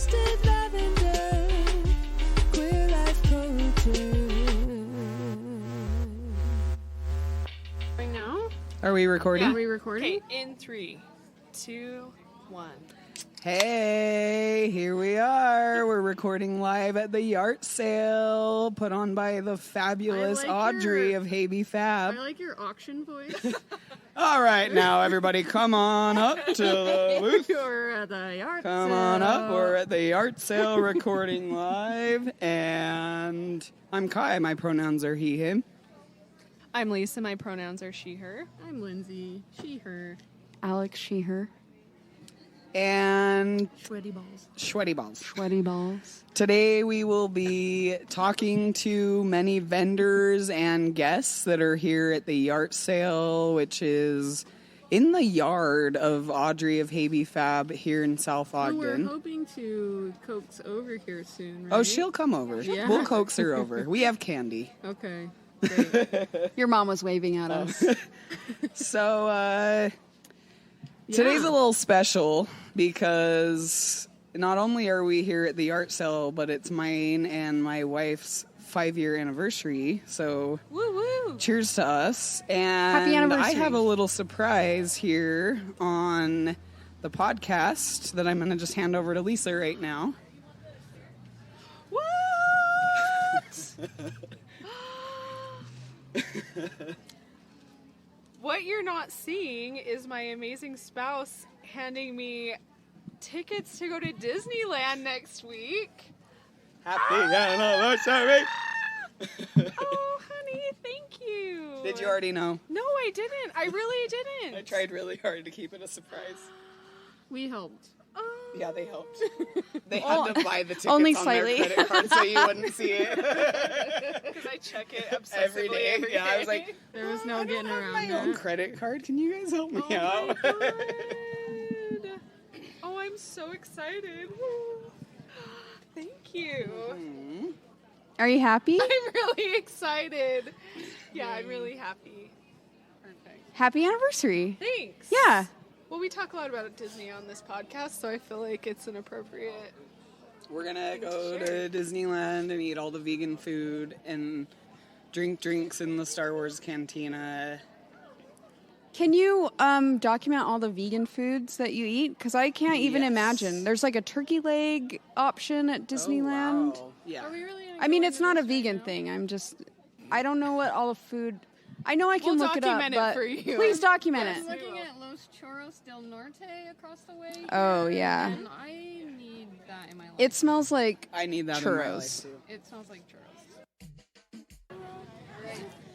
Toasted lavender, queer life coaches. Right now? Are we recording? Yeah, are we recording? Okay, in 3, 2, 1. Hey, here we are. We're recording live at the yART sale put on by the fabulous I like Audrey your- of Haby Fab. I like your auction voice. All right, now everybody come on up to the booth. You're at the yART Come sale. on up. We're at the yART sale recording live. And I'm Kai. My pronouns are he, him. I'm Lisa. My pronouns are she, her. I'm Lindsay. She, her. Alex, she, her. And Sweaty balls. Sweaty Balls. Sweaty balls. Today we will be talking to many vendors and guests that are here at the yART sale, which is in the yard of Audrey of Haby Fab here in South Who we're Ogden. hoping to coax over here soon, right? Oh, she'll come over. Yeah. We'll coax her over. We have candy. Okay, great. Your mom was waving at us. So, today's a little special because not only are we here at the yART sale, but it's mine and my wife's 5-year anniversary. So, Woo woo! cheers to us. And Happy anniversary. I have a little surprise here on the podcast that I'm going to just hand over to Lisa right now. What you're not seeing is my amazing spouse handing me tickets to go to Disneyland next week. Happy anniversary! Oh, honey, thank you. Did you already know? No, I didn't. I really didn't. I tried really hard to keep it a surprise. We helped. Oh. Yeah, they helped. They had to buy the tickets only on slightly. their credit card so you wouldn't see it. Because I check it obsessively Every day. Yeah, I was like, There was no I getting don't have around my that. own credit card. Can you guys help me Oh out? my God. Oh, I'm so excited. Thank you. Are you happy? I'm really excited. Yeah, I'm really happy. Perfect. Happy anniversary. Thanks. Yeah. Well, we talk a lot about Disney on this podcast, so I feel like it's an appropriate... We're gonna go to Disneyland and eat all the vegan food and drink drinks in the Star Wars cantina. Can you document all the vegan foods that you eat? Because I can't even Yes. imagine. There's like a turkey leg option at Disneyland. Oh, wow. Yeah. Are we really gonna I go mean, into it's not a this right vegan now? thing. I don't know what all the food... I know I can We'll look it up, document it but for you. please document I'm it. looking at Los Churros del Norte across the way. Oh, here, yeah. And I need that in my life. It smells like I need that in my life churros. too. It smells like churros.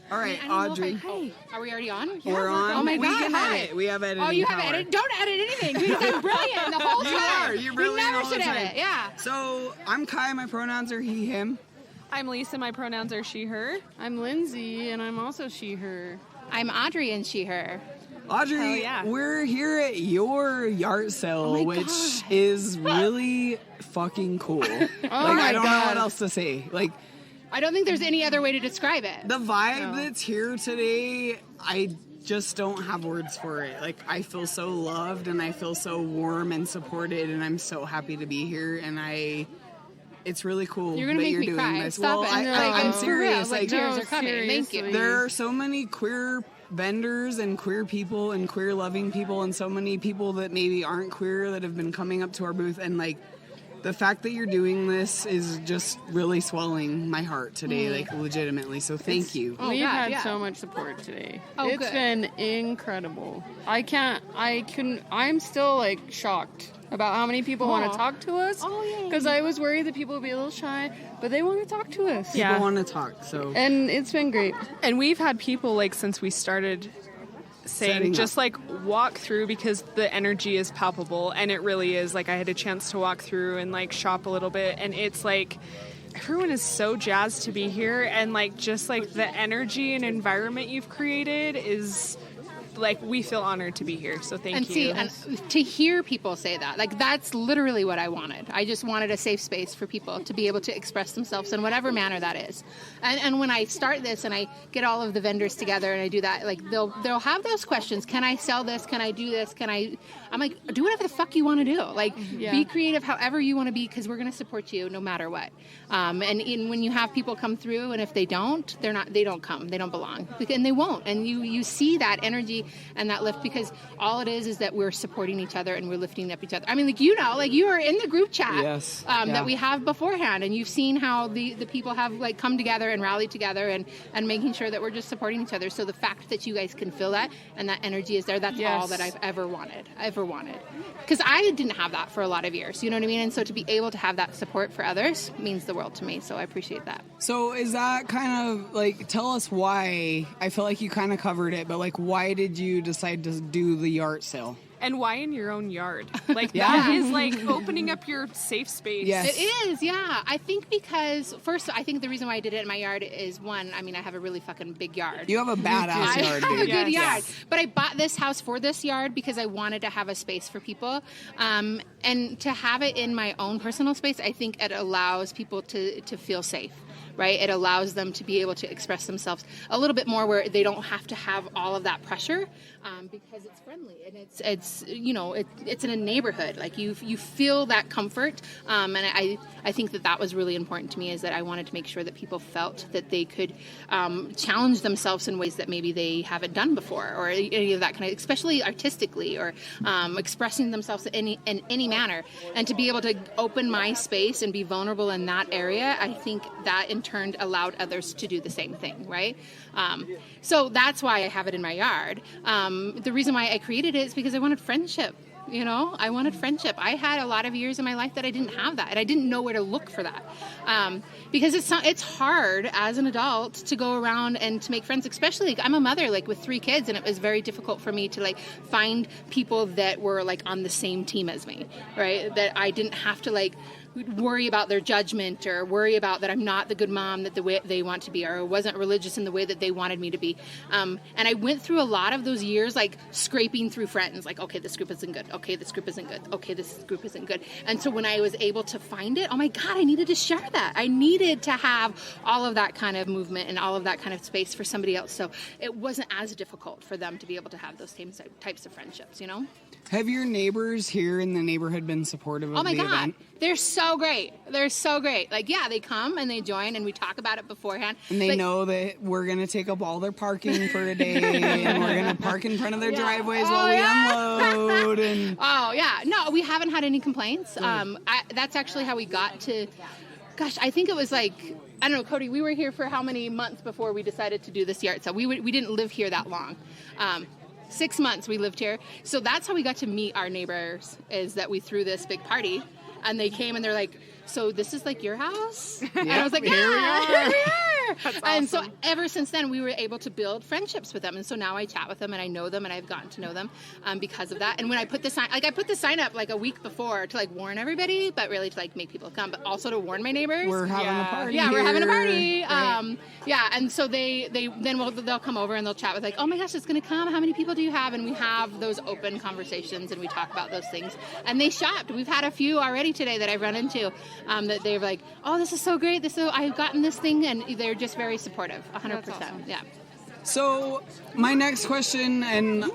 All right, I don't know if Audrey. Hey, are we already on? We're on. Oh my we God, can hi. edit. We have editing Oh, you power. have edited? Don't edit anything. Because I'm brilliant the whole You time. are. You're brilliant We never all the should time. edit. Yeah. So, I'm Kai. My pronouns are he, him. I'm Lisa. My pronouns are she, her. I'm Lindsay, and I'm also she, her. I'm Audrey and she, her. Audrey, Hell yeah. we're here at your yART sale, which is really fucking cool. I don't know what else to say. Like, I don't think there's any other way to describe it. the vibe that's here today, I just don't have words for it. Like, I feel so loved and I feel so warm and supported, and I'm so happy to be here. And it's really cool You're gonna that make you're me doing cry. this. Stop well, it. I'm For serious. real, like, tears no, are coming. Thank you. seriously. There are so many queer vendors and queer people and queer loving people and so many people that maybe aren't queer that have been coming up to our booth, and like the fact that you're doing this is just really swelling my heart today, like legitimately. So thank you. We've God, had yeah. so much support today. Oh, It's good. been incredible. I'm still like shocked about how many people want to talk to us. Oh, yeah. Because I was worried that people would be a little shy, but they want to talk to us. People want to talk, so And it's been great. And we've had people, like, since we started saying, Setting just, up. like, walk through because the energy is palpable. And it really is. Like, I had a chance to walk through and, like, shop a little bit. And it's, like, everyone is so jazzed to be here. And, like, just, like, the energy and environment you've created is like, we feel honored to be here. So thank And you. see, and to hear people say that, like, that's literally what I wanted. I just wanted a safe space for people to be able to express themselves in whatever manner that is. And when I start this and I get all of the vendors together and I do that, like, they'll have those questions. Can I sell this? Can I do this? I'm like, do whatever the fuck you want to do. Like, be creative however you want to be, because we're going to support you no matter what. And when you have people come through, and if they don't, they don't come. They don't belong. And they won't. And you see that energy and that lift, because all it is that we're supporting each other and we're lifting up each other. I mean, like, you are in the group chat that we have beforehand, and you've seen how the people have, like, come together and rallied together and making sure that we're just supporting each other. So the fact that you guys can feel that and that energy is there, that's all that I've ever wanted. Because I didn't have that for a lot of years, you know what I mean? And so to be able to have that support for others means the world to me. So I appreciate that. So is that kind of like, tell us why? I feel like you kind of covered it, but like, why did you decide to do the yART sale? And why in your own yard? Like, that is like opening up your safe space. Yes. It is, yeah. I think because, first, I think the reason why I did it in my yard is, one, I mean, I have a really fucking big yard. You have a badass yard, I have a dude. good yard. Yes. But I bought this house for this yard because I wanted to have a space for people. And to have it in my own personal space, I think it allows people to feel safe. Right? It allows them to be able to express themselves a little bit more, where they don't have to have all of that pressure, because it's friendly and it's in a neighborhood. Like, you feel that comfort, and I think that was really important to me, is that I wanted to make sure that people felt that they could challenge themselves in ways that maybe they haven't done before, or any of that kind of, especially artistically, or expressing themselves in any manner, and to be able to open my space and be vulnerable in that area. I think that in turn allowed others to do the same thing, right? So that's why I have it in my yard. The reason why I created it is because I wanted friendship. I wanted friendship. I had a lot of years in my life that I didn't have that, and I didn't know where to look for that. Because it's hard as an adult to go around and to make friends, especially, like, I'm a mother, like, with 3 kids, and it was very difficult for me to, like, find people that were, like, on the same team as me, right? That I didn't have to, like, worry about their judgment, or worry about that I'm not the good mom that the way they want to be, or wasn't religious in the way that they wanted me to be. And I went through a lot of those years, like, scraping through friends, like, okay, this group isn't good. Okay, this group isn't good. Okay, this group isn't good. And so when I was able to find it, oh my God, I needed to share that. I needed to have all of that kind of movement and all of that kind of space for somebody else. So it wasn't as difficult for them to be able to have those same types of friendships, Have your neighbors here in the neighborhood been supportive of the event? Oh my God. They're so great. They're so great. Like, yeah, they come and they join, and we talk about it beforehand. And they know that we're going to take up all their parking for a day, and we're going to park in front of their driveways while we unload. And oh, yeah. No, we haven't had any complaints. That's actually how we got to, gosh, I think it was like, I don't know, Cody, we were here for how many months before we decided to do this yard sale? We didn't live here that long. 6 months we lived here. So that's how we got to meet our neighbors, is that we threw this big party, and they came and they're like, so this is like your house? And I was like, here we are. That's awesome. And so ever since then, we were able to build friendships with them. And so now I chat with them, and I know them, and I've gotten to know them because of that. And when I put the sign, I put the sign up like a week before to, like, warn everybody, but really to, like, make people come, but also to warn my neighbors. We're having a party. Yeah, we're having a party. Right. And so they'll come over and they'll chat with, like, oh my gosh, it's going to come. How many people do you have? And we have those open conversations, and we talk about those things. And they shopped. We've had a few already today that I've run into that they're like, oh, this is so great. I've gotten this thing, and they're just very supportive. 100%. Awesome. Yeah. So my next question, and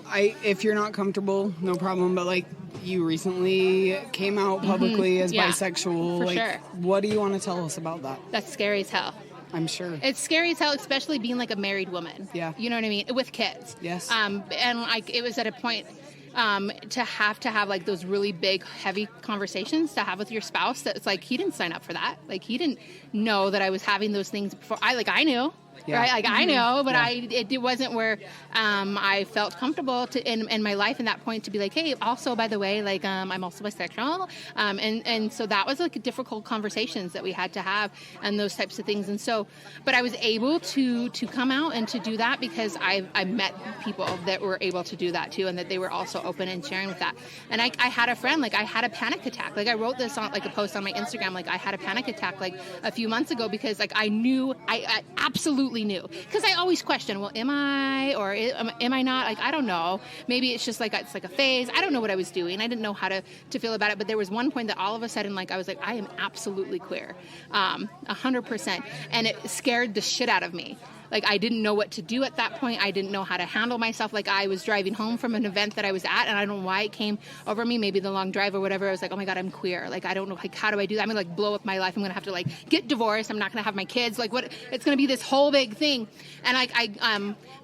if you're not comfortable, no problem, but, like, you recently came out publicly as bisexual. For like, sure. What do you want to tell us about that? That's scary as hell. I'm sure. It's scary as hell, especially being, like, a married woman. Yeah. You know what I mean? With kids. Yes. And, like, it was at a point to have like those really big, heavy conversations to have with your spouse. That's like, he didn't sign up for that. Like, he didn't know that I was having those things before. I knew. Yeah. Right? Like, I know, but it wasn't where I felt comfortable in my life in that point to be like, hey, also, by the way, like, I'm also bisexual. And so that was, like, difficult conversations that we had to have, and those types of things. And so, but I was able to come out and to do that because I met people that were able to do that too, and that they were also open and sharing with that. And I had a friend, like, I had a panic attack. Like, I wrote this on, like, a post on my Instagram, like, I had a panic attack, like, a few months ago because, like, I knew I absolutely absolutely knew. Because I always question, well, am I or am I not? Like, I don't know. Maybe it's just like it's like a phase. I don't know what I was doing. I didn't know how to feel about it. But there was one point that all of a sudden, like, I was like, I am absolutely queer, 100%. And it scared the shit out of me. Like, I didn't know what to do at that point. I didn't know how to handle myself. Like, I was driving home from an event that I was at, and I don't know why it came over me, maybe the long drive or whatever. I was like, oh my God, I'm queer. Like, I don't know, like, how do I do that? I'm going to, like, blow up my life. I'm going to have to, like, get divorced. I'm not going to have my kids. Like, what? It's going to be this whole big thing. And, like,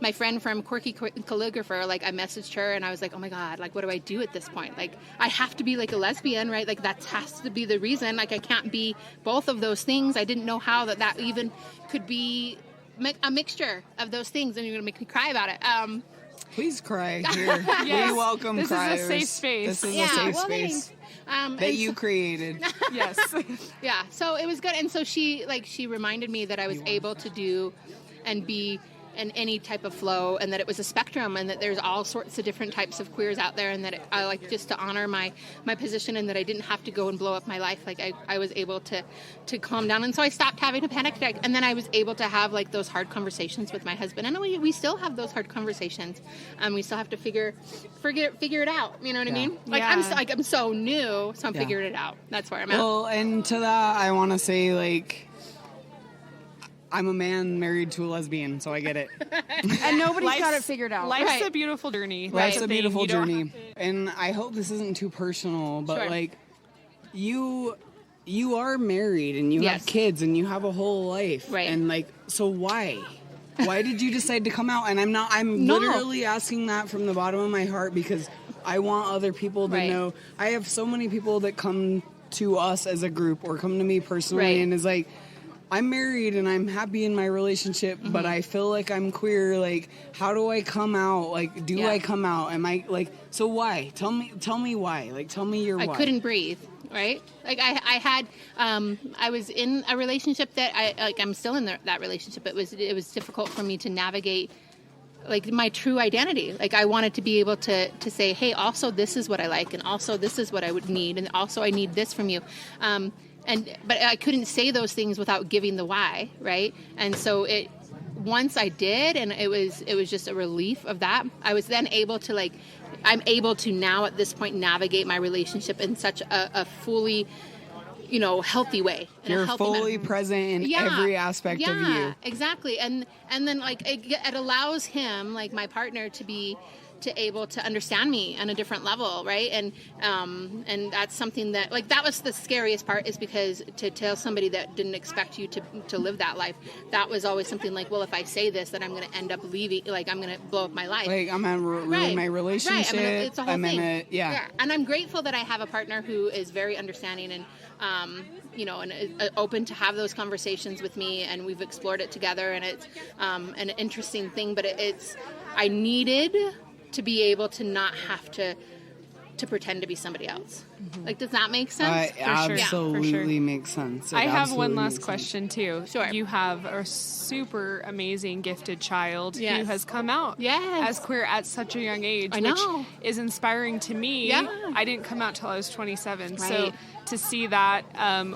my friend from Quirky Calligrapher, like, I messaged her, and I was like, oh my God, like, what do I do at this point? Like, I have to be, like, a lesbian, right? Like, that has to be the reason. Like, I can't be both of those things. I didn't know how that even could be a mixture of those things, and you're going to make me cry about it. Please cry here. Yes. We welcome This criers. is a safe space. This is a safe thanks. space that you created. Yes. Yeah, so it was good. And so she reminded me that I was able to do and be in any type of flow, and that it was a spectrum, and that there's all sorts of different types of queers out there, and that I like just to honor my position, and that I didn't have to go and blow up my life. Like, I was able to calm down, and so I stopped having a panic attack, and then I was able to have, like, those hard conversations with my husband, and we still have those hard conversations. We still have to figure it out. You know what I mean? Like, Yeah. I'm so new, so I'm figuring it out. That's where I'm at. Well, and to that, I want to say, like, I'm a man married to a lesbian, so I get it. And nobody's got it Life's- figured out. Life's Right. a beautiful journey. Life's That's a the thing. beautiful You don't journey. And I hope this isn't too personal, but, Sure. like, you are married and you Yes. have kids and you have a whole life. Right. And, like, so why? Why did you decide to come out? And I'm No. literally asking that from the bottom of my heart, because I want other people to Right. know. I have so many people that come to us as a group or come to me personally Right. and is like, I'm married and I'm happy in my relationship, but I feel like I'm queer. Like, how do I come out? Like, do Yeah. I come out? Am I, like, so why? Tell me why. Like, tell me your I why. couldn't breathe, right? Like, I was in a relationship that I'm still in that relationship. It was difficult for me to navigate, like, my true identity. Like, I wanted to be able to say, hey, also this is what I like, and also this is what I would need, and also I need this from you. But I couldn't say those things without giving the why, right? And so once I did, and it was just a relief of that. I was then able to, like, I'm able to now at this point navigate my relationship in such a fully, healthy way. In a You're healthy fully manner. present in every aspect of you. Yeah, exactly. And then, like, it allows him, like, my partner, to able to understand me on a different level, right? And that's something that, like, that was the scariest part, is because to tell somebody that didn't expect you to live that life, that was always something like, well, if I say this, then I'm going to end up leaving, like, I'm going to blow up my life. Like, I'm gonna ruin my relationship. Right. It's a whole thing. Yeah. And I'm grateful that I have a partner who is very understanding and, and open to have those conversations with me, and we've explored it together, and it's an interesting thing, but I needed to be able to not have to pretend to be somebody else. Like, does that make sense? It absolutely for sure. makes sense. It I have one absolutely last makes sense. question too. Sure. You have a super amazing gifted child who Yes. has come out Yes. as queer at such a young age, I know. which is inspiring to me. Yeah. I didn't come out till I was 27. So Right. to see that,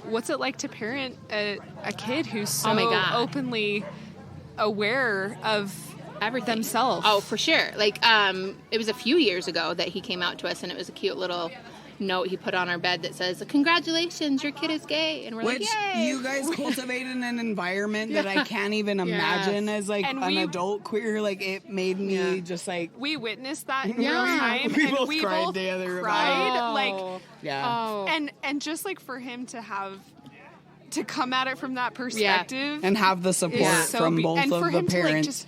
what's it like to parent a kid who's so Oh my God. openly aware of Everything. themselves? Oh, for sure. Like, it was a few years ago that he came out to us, and it was a cute little note he put on our bed that says, "Congratulations, your kid is gay." And we're Which like, "Yay!" you guys cultivate in an environment that I can't even imagine as, like, And an we- adult queer. Like, it made me just, like, We witnessed that in Yeah. real time, We and both we cried both together about cried. it. Like, Oh. yeah. Oh. and just like for him to come at it from that perspective, And have the support is so from both and of for the him parents. to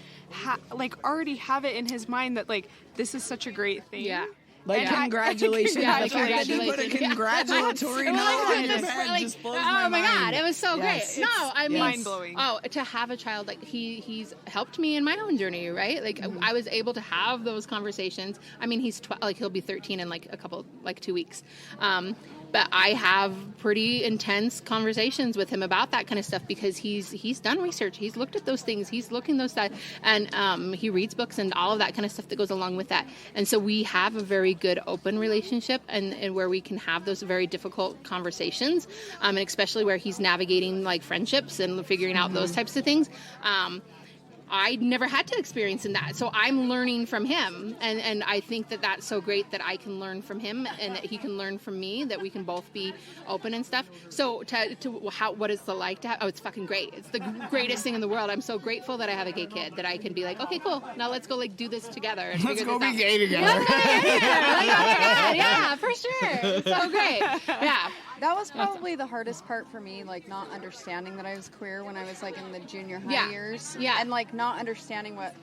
like already have it in his mind that, like, this is such a great thing. Yeah. Like, And congratulations. Yeah, The fact that you put a congratulations. congratulatory Well, note like, on your just, bed like, just blows oh my God, mind. it was so Yes. great. No, I mean, mind-blowing. Oh, to have a child, like, he's helped me in my own journey, right? Like, I was able to have those conversations. I mean, he's he'll be 13 in like 2 weeks. But I have pretty intense conversations with him about that kind of stuff, because he's done research. He's looked at those things. He's looking those stuff, and he reads books and all of that kind of stuff that goes along with that. And so we have a very good open relationship, and where we can have those very difficult conversations, and especially where he's navigating, like, friendships and figuring out those types of things. I never had to experience in that. So I'm learning from him. And I think that that's so great that I can learn from him and that he can learn from me, that we can both be open and stuff. So what is it like to have, it's fucking great. It's the greatest thing in the world. I'm so grateful that I have a gay kid, that I can be like, okay, cool. Now let's go like do this together. And Let's figure go this be out. gay together. Like, oh my God, yeah, for sure. It's so great. Yeah. That was probably the hardest part for me, like not understanding that I was queer when I was like in the junior high Yeah. years. Yeah. And like not understanding what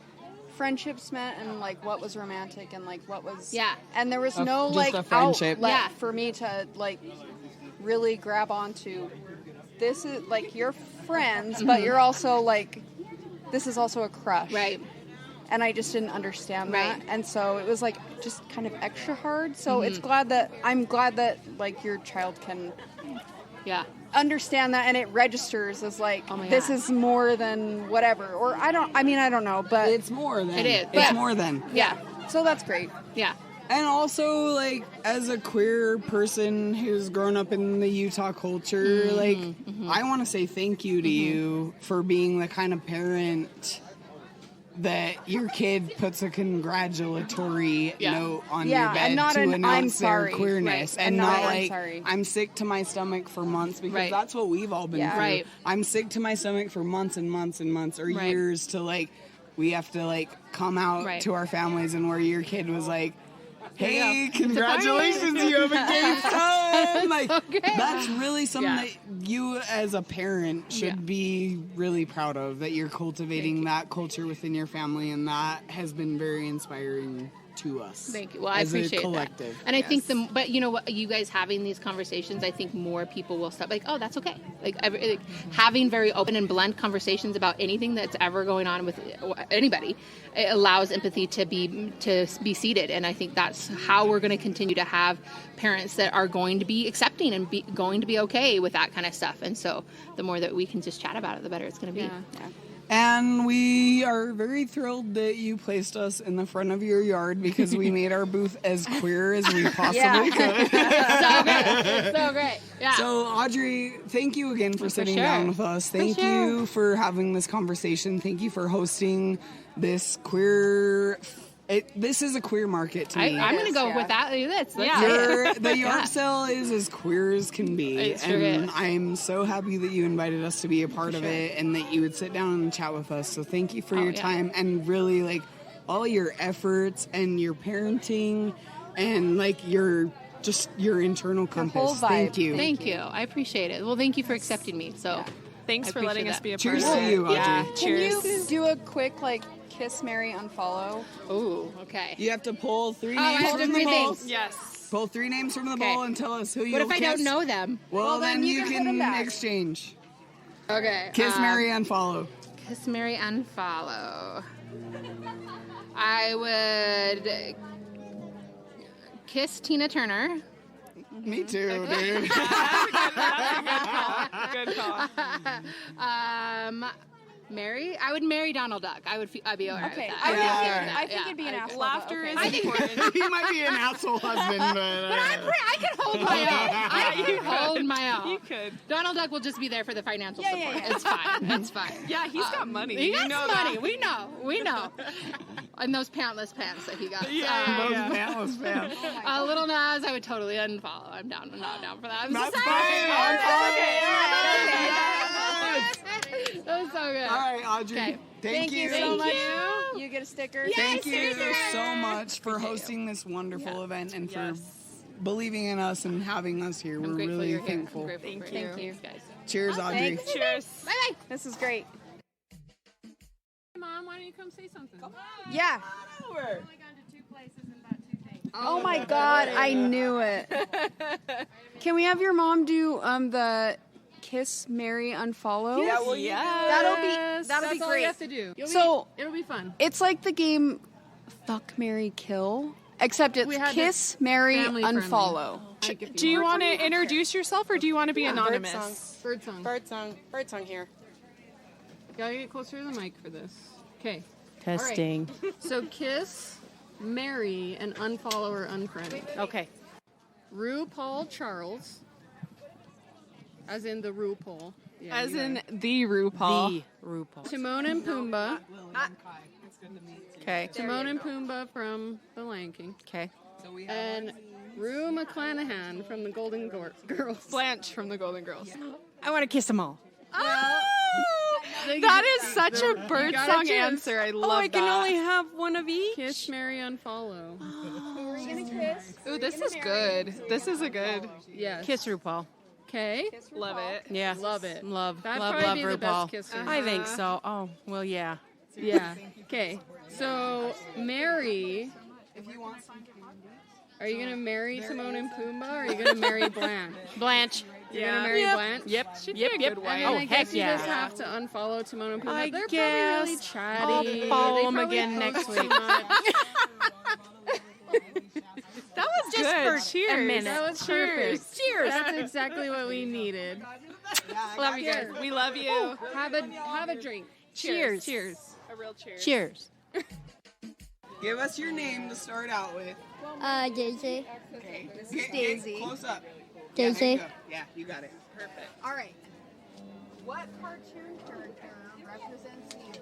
friendships meant and like what was romantic and like what was. Yeah. And there was no just like a friendship. outlet Yeah. for me to like really grab onto. This is like you're friends, but you're also like, this is also a crush. Right. And I just didn't understand that. Right. And so it was like just kind of extra hard. So I'm glad that like your child can Yeah. understand that and it registers as like Oh my this God. is more than whatever. Or I don't know, but It's more than. It is, It's but- more than. Yeah. so that's great. Yeah. And also, like, as a queer person who's grown up in the Utah culture, like, I want to say thank you to you for being the kind of parent that your kid puts a congratulatory Yeah. note on Yeah, your bed and not to an, announce "I'm their sorry." queerness. Right. And And not not, "I'm like, sorry." I'm sick to my stomach for months, because Right. that's what we've all been Yeah. through. Right. I'm sick to my stomach for months and months and months or Right. years to, like, we have to, like, come out Right. to our families, and where your kid was like, hey, you go. congratulations, you have a gay son. Like, great. that's really something Yeah. that you as a parent should Yeah. be really proud of, that you're cultivating that culture within your family, and that has been very inspiring to us. Thank you. Well, I as appreciate a collective. that. And I think but you know what, you guys having these conversations, I think more people will stop like, oh, that's okay. Like having very open and blunt conversations about anything that's ever going on with anybody, it allows empathy to be seated. And I think that's how we're going to continue to have parents that are going to be accepting and going to be okay with that kind of stuff. And so the more that we can just chat about it, the better it's going to be. Yeah. And we are very thrilled that you placed us in the front of your yard, because we made our booth as queer as we possibly could. So good. So great. Yeah. So, Audrey, thank you again for sitting down with us. Thank you for having this conversation. Thank you for hosting this queer... this is a queer market to me. I'm going to go Yeah. with that. Let's say it. The yard sale is as queer as can be. It sure and is. I'm so happy that you invited us to be a part of it, and that you would sit down and chat with us. So thank you for your yeah. time, and really, like, all your efforts and your parenting and, like, your internal compass. whole vibe. Thank you. Thank you. I appreciate it. Well, thank you for accepting me. So Thanks I for letting appreciate us that. be a Cheers part of to it. you, Audrey. Yeah, Can cheers. you do a quick like kiss, marry, unfollow? Ooh, okay. You have to pull three I names have to from the three bowl. things. Yes. Pull three names from the Okay. bowl and tell us who you What if I kiss. don't know them? Well, then you can put 'em back. exchange. Okay. Kiss, marry, unfollow. Kiss, marry, unfollow. I would kiss Tina Turner. Me too, dude. Good call. Marry? I would marry Donald Duck. I'd be alright Okay, with I that. think, Yeah. I think it'd be an asshole. but Laughter okay. is important. He might be an asshole husband, but... I can hold my own. I can hold my own. You could. Donald Duck will just be there for the financial Yeah, support. yeah, yeah. It's fine. It's fine. Yeah, he's got money. He You got know money. that. We know. We know. And those pantless pants that he got. Yeah, Those yeah. pantless fans. Little Nas, I would totally unfollow. I'm not down for that. I'm That's so fine. sorry. That was so good. All right, Audrey. Okay. Thank you. so much. you. You get a sticker. Thank you sticker. so much for hosting this wonderful event, and for believing in us and having us here. I'm We're grateful really you're here. thankful. I'm grateful Thank for you. Thank you, guys. Cheers, Audrey. Thanks. Cheers. Bye-bye. This is great. Mom, why don't you come say something? Yeah. Oh my God, I knew it. Can we have your mom do the kiss, marry, unfollow? Yeah, well, That'll be That's great. all you have to do. It'll be fun. It's like the game Fuck, Marry, Kill, except it's We had kiss, marry, family friendly. unfollow. Like if Do you want to introduce yourself, or do you want to be anonymous? Bird song. Bird song here. Gotta get closer to the mic for this. Okay. Testing. So kiss, marry, and unfollow or unfriend. Okay. RuPaul Charles, As in the RuPaul. Yeah, As you in are. the RuPaul. The RuPaul. Timon and Pumbaa. Okay. Timon and Pumbaa from The Lion King. Okay. And Rue McClanahan from the Golden Girls. Blanche from the Golden Girls. I want to kiss them all. That is such a bird gotta song choose. answer. I love I can that. only have one of each. Kiss, marry, unfollow. Ooh, this is good. This is a good. Yes. Kiss RuPaul. Okay. Love it. Yeah. Love it. Love, That'd love, probably love be RuPaul. the best kisser. I think so. Oh, well, yeah. Yeah. Okay. So, marry. Are you going to marry Timon and Pumbaa or are you going to marry Blanche? Blanche. You're going to marry Blanche? Yep. She'd Yep. be a Yep. good And wife. then Oh, I guess heck you yeah. just have to unfollow Timon and Pumbaa. I They're guess probably really chatty. I'll follow They them probably again post next too week. much. That was Just good. for Cheers. a minute. That was Cheers. perfect. Cheers. That's exactly what we needed. Love you guys. We love you. Have a drink. Cheers. Cheers. A real cheers. Cheers. Give us your name to start out with. Daisy. Okay. This is Get Daisy. close up. Daisy. Yeah, there you go. Yeah, you got it. All right. What cartoon character represents you?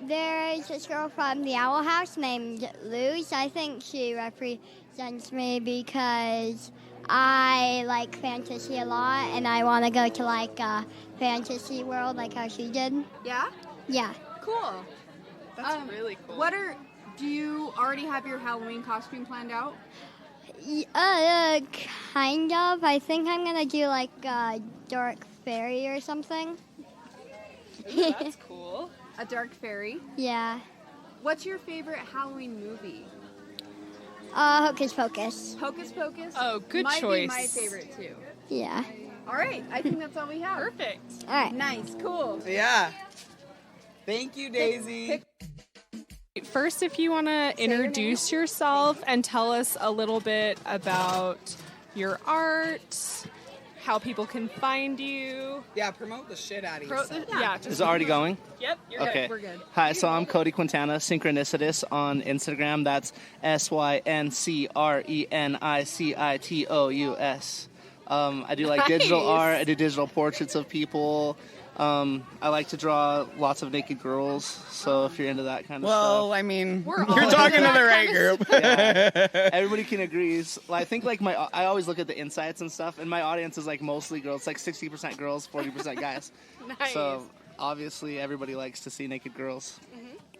There is this girl from the Owl House named Luz. I think she represents me because I like fantasy a lot and I want to go to like a fantasy world like how she did. Yeah? Yeah. Cool. That's really cool. Do you already have your Halloween costume planned out? Kind of. I think I'm going to do like a dark fairy or something. Ooh, that's cool. A dark fairy. Yeah. What's your favorite Halloween movie? Hocus Pocus. Hocus Pocus? Oh, good Might choice. be my favorite too. Yeah. All right. I think that's all we have. Perfect. All right. Nice. Cool. Yeah. Thank you, Daisy. First, if you want to introduce yourself and tell us a little bit about your art, how people can find you. Yeah, promote the shit out of yourself. Yeah. Is it already going? Yep. You're Okay. good. We're good. Hi, so I'm Cody Quintana, Synchronicitus on Instagram. That's SYNCRENICITOUS. I do like digital Nice. art. I do digital portraits of people. I like to draw lots of naked girls. So if you're into that kind of Well, stuff, I mean, We're you're all talking to into the that right kind group. yeah, everybody can agree. I think like I always look at the insights and stuff, and my audience is like mostly girls. It's like 60% girls, 40% guys. Nice. So obviously everybody likes to see naked girls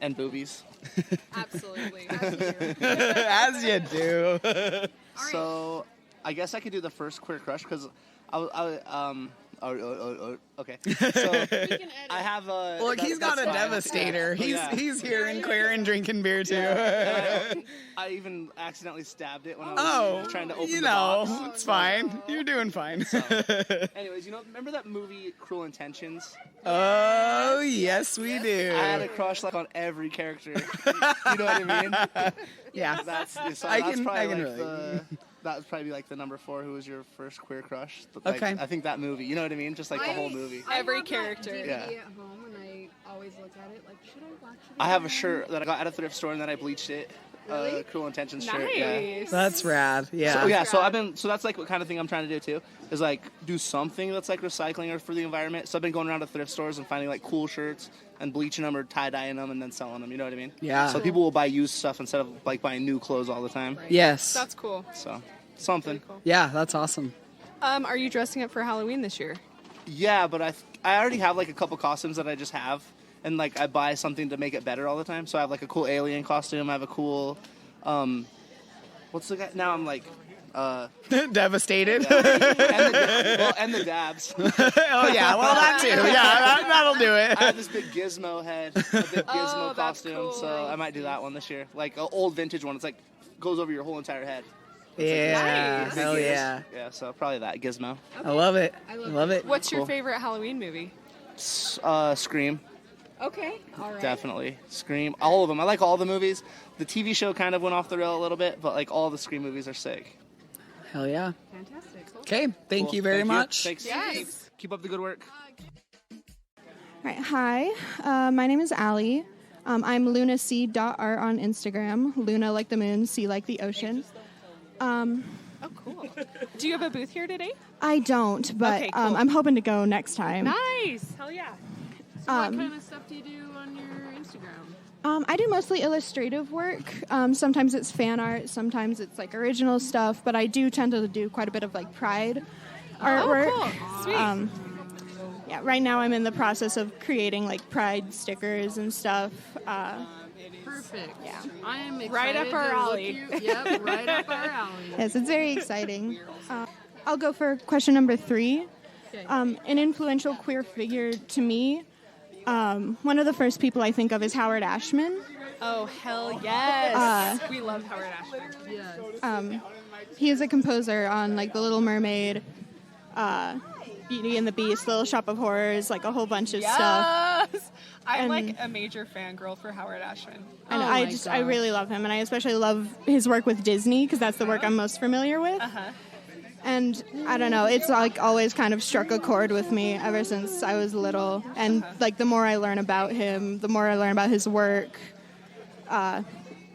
and boobies. Absolutely. As you do. So I guess I could do the first queer crush because okay. So I have a. Look, he's got a that's fine. devastator. Yeah. He's here and queer and drinking beer too. I even accidentally stabbed it when I was trying to open you the know, box. it's fine. You're doing fine. Anyways, remember that movie Cruel Intentions? Oh, yes, we do. I had a crush like on every character. You know what I mean? Yeah. That's I probably can like relate. that would probably be like the number 4. Who was your first queer crush? Like, Okay. I think that movie. You know what I mean? Just like the whole movie. Every have that character. DVD Yeah. at home and I always look at it like, should I watch it? I have a shirt that I got at a thrift store and then I bleached it. Cruel Intentions shirt. Yeah. Nice. That's rad. Yeah. So, so that's like what kind of thing I'm trying to do too, is like do something that's like recycling or for the environment. So I've been going around to thrift stores and finding like cool shirts and bleaching them or tie-dyeing them and then selling them. You know what I mean? Yeah. So people will buy used stuff instead of like buying new clothes all the time. Yes. That's cool. So something. Yeah, that's awesome. Are you dressing up for Halloween this year? Yeah, but I already have like a couple costumes that I just have, and like I buy something to make it better all the time. So I have like a cool alien costume. I have a cool, what's the guy? Now I'm like, Devastated. and the dabs. Oh, yeah. Well, that too. Yeah, that'll do it. I have this big gizmo head, a big gizmo that's costume. cool. So I might do that one this year, like an old vintage one. It's like goes over your whole entire head. Yeah. Nice. Hell yeah. Yeah, so probably that gizmo. I love it. I love it. What's your Cool. favorite Halloween movie? Scream. Okay. All right. Definitely. Scream. All of them. I like all the movies. The TV show kind of went off the rail a little bit, but like all the Scream movies are sick. Hell yeah. Fantastic. Okay. Thank Cool. you very Thank much. Thanks. Yes. Keep up the good work. Right. Hi, my name is Allie. I'm lunac.art on Instagram. Luna like the moon, C like the ocean. Um, Oh, cool. Do you have a booth here today? I don't, but Okay, cool. I'm hoping to go next time. Nice. Hell yeah. So what kind of stuff do you do on your Instagram? I do mostly illustrative work. Sometimes it's fan art, sometimes it's like original stuff, but I do tend to do quite a bit of like Pride artwork. Oh, cool. Sweet. Yeah, right now I'm in the process of creating like Pride stickers and stuff. Perfect. Yeah. I am excited Right up our to look alley. Yep, right up our alley. Yes, it's very exciting. I'll go for question number 3. An influential queer figure to me, one of the first people I think of is Howard Ashman. Oh, hell yes. We love Howard Ashman. Yes. He is a composer on like The Little Mermaid, Beauty and the Beast, Little Shop of Horrors, like a whole bunch of stuff. Yes. I'm And- like a major fangirl for Howard Ashman. And Oh I my I gosh. really love him, and I especially love his work with Disney because that's the work I'm most familiar with. And I don't know, it's like always kind of struck a chord with me ever since I was little. And like the more I learn about him, the more I learn about his work. I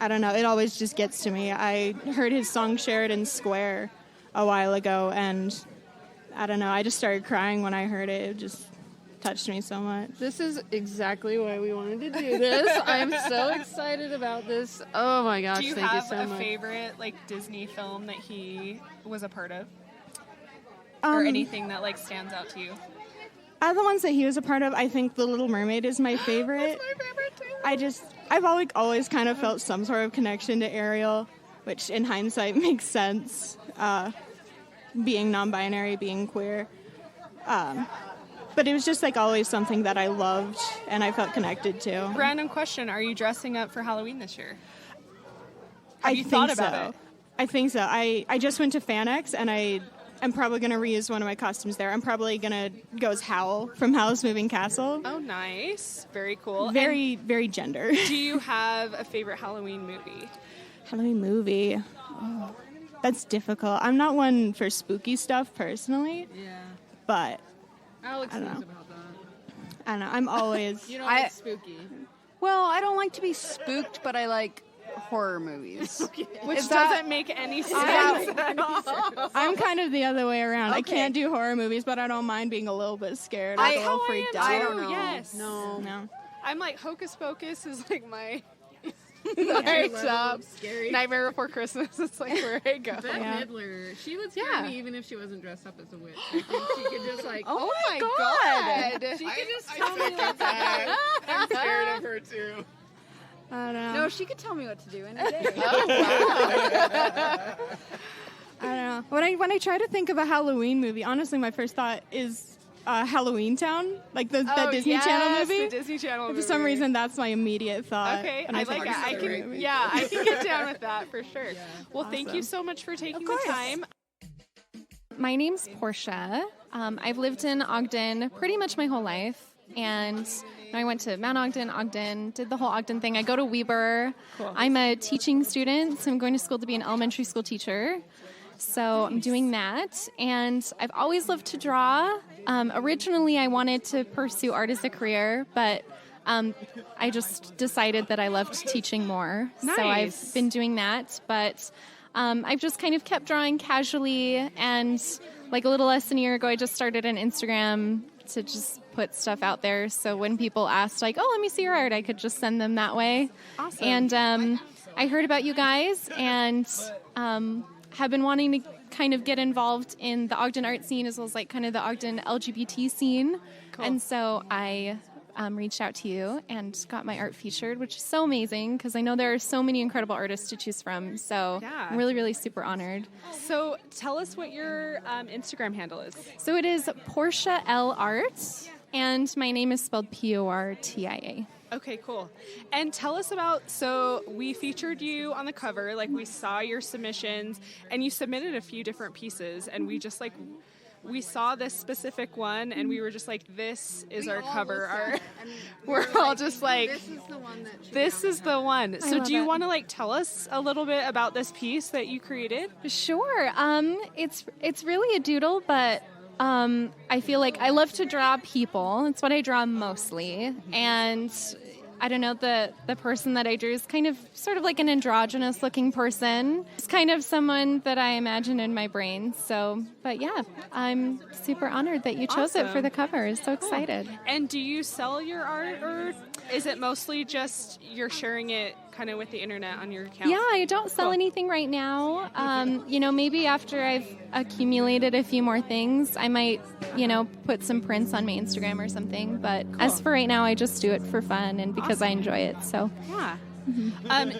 don't know, it always just gets to me. I heard his song Sheridan Square a while ago, and I don't know, I just started crying when I heard it. It just touched me so much. This is exactly why we wanted to do this. I'm so excited about this. Oh my gosh, Do you thank have you so a much. favorite like Disney film that he was a part of? Or anything that like stands out to you? Out of the ones that he was a part of, I think The Little Mermaid is my favorite. That's my favorite too. I've always kind of felt some sort of connection to Ariel, which in hindsight makes sense, being non-binary, being queer. But it was just like always something that I loved and I felt connected to. Random question: are you dressing up for Halloween this year? I you think thought about so. it? I think so. I just went to FanX and I'm probably going to reuse one of my costumes there. I'm probably going to go as Howl from Howl's Moving Castle. Oh, nice. Very cool. Very, very gender. And do you have a favorite Halloween movie? Halloween movie. Oh, that's difficult. I'm not one for spooky stuff personally, Yeah. but Alex I don't knows know. about that. I don't know. I'm always. You don't I- like spooky. Well, I don't like to be spooked, but I like horror movies. Which Is that- doesn't make any sense at all. I'm kind of the other way around. I Okay. can't do horror movies, but I don't mind being a little bit scared, or I- a little Oh, freaked am out. I too, don't know. Yes. No. I'm like Hocus Pocus is like my Right up. Scary. Nightmare Before Christmas. It's like where I go. Bette Yeah. Midler, she would scare Yeah. me even if she wasn't dressed up as a witch. I think she could just like, Oh my god! she could just tell me what to do. I'm scared of her too. I don't know. No, she could tell me what to do any day. I don't know. When I try to think of a Halloween movie, honestly, my first thought is Halloween Town, like that Disney Channel movie. The Disney Channel movie. For some reason, that's my immediate thought. Okay, when I think like of it. I Halloween can, movie. yeah, I can get down with that for sure. Well, thank you Awesome. so much for taking Of the course. time. My name's Portia. I've lived in Ogden pretty much my whole life, and I went to Mount Ogden, did the whole Ogden thing. I go to Weber. Cool. I'm a teaching student, so I'm going to school to be an elementary school teacher. So I'm doing that, and I've always loved to draw. Originally, I wanted to pursue art as a career, but I just decided that I loved teaching more. So I've Nice. been doing that, but I've just kind of kept drawing casually, and like a little less than a year ago, I just started an Instagram to just put stuff out there. So when people asked, like, "Oh, let me see your art," I could just send them that way. Awesome. And I heard about you guys, and have been wanting to kind of get involved in the Ogden art scene as well as like kind of the Ogden LGBT scene. And so I reached out to you and got my art featured, which is so amazing because I know there are so many incredible artists to choose from. So Yeah. I'm really, really super honored. So tell us what your Instagram handle is. So it is Portia L Art, and my name is spelled Portia. Okay, cool. And tell us about, so we featured you on the cover, like we saw your submissions, and you submitted a few different pieces, and we just like, we saw this specific one, and we were just like, this is our cover art. We're all just like, This is the one that this is the one. So love do you it. want to like tell us a little bit about this piece that you created? Sure. It's really a doodle, but I feel like I love to draw people. It's what I draw mostly, and I don't know, the person that I drew is kind of sort of like an androgynous looking person. It's kind of someone that I imagine in my brain. So, but yeah, I'm super honored that you chose it for the cover. So excited. And do you sell your art, or is it mostly just you're sharing it kind of with the internet on your account? Yeah, I don't sell anything right now. Maybe after I've accumulated a few more things, I might, put some prints on my Instagram or something. But as for right now, I just do it for fun and because I enjoy it. So yeah.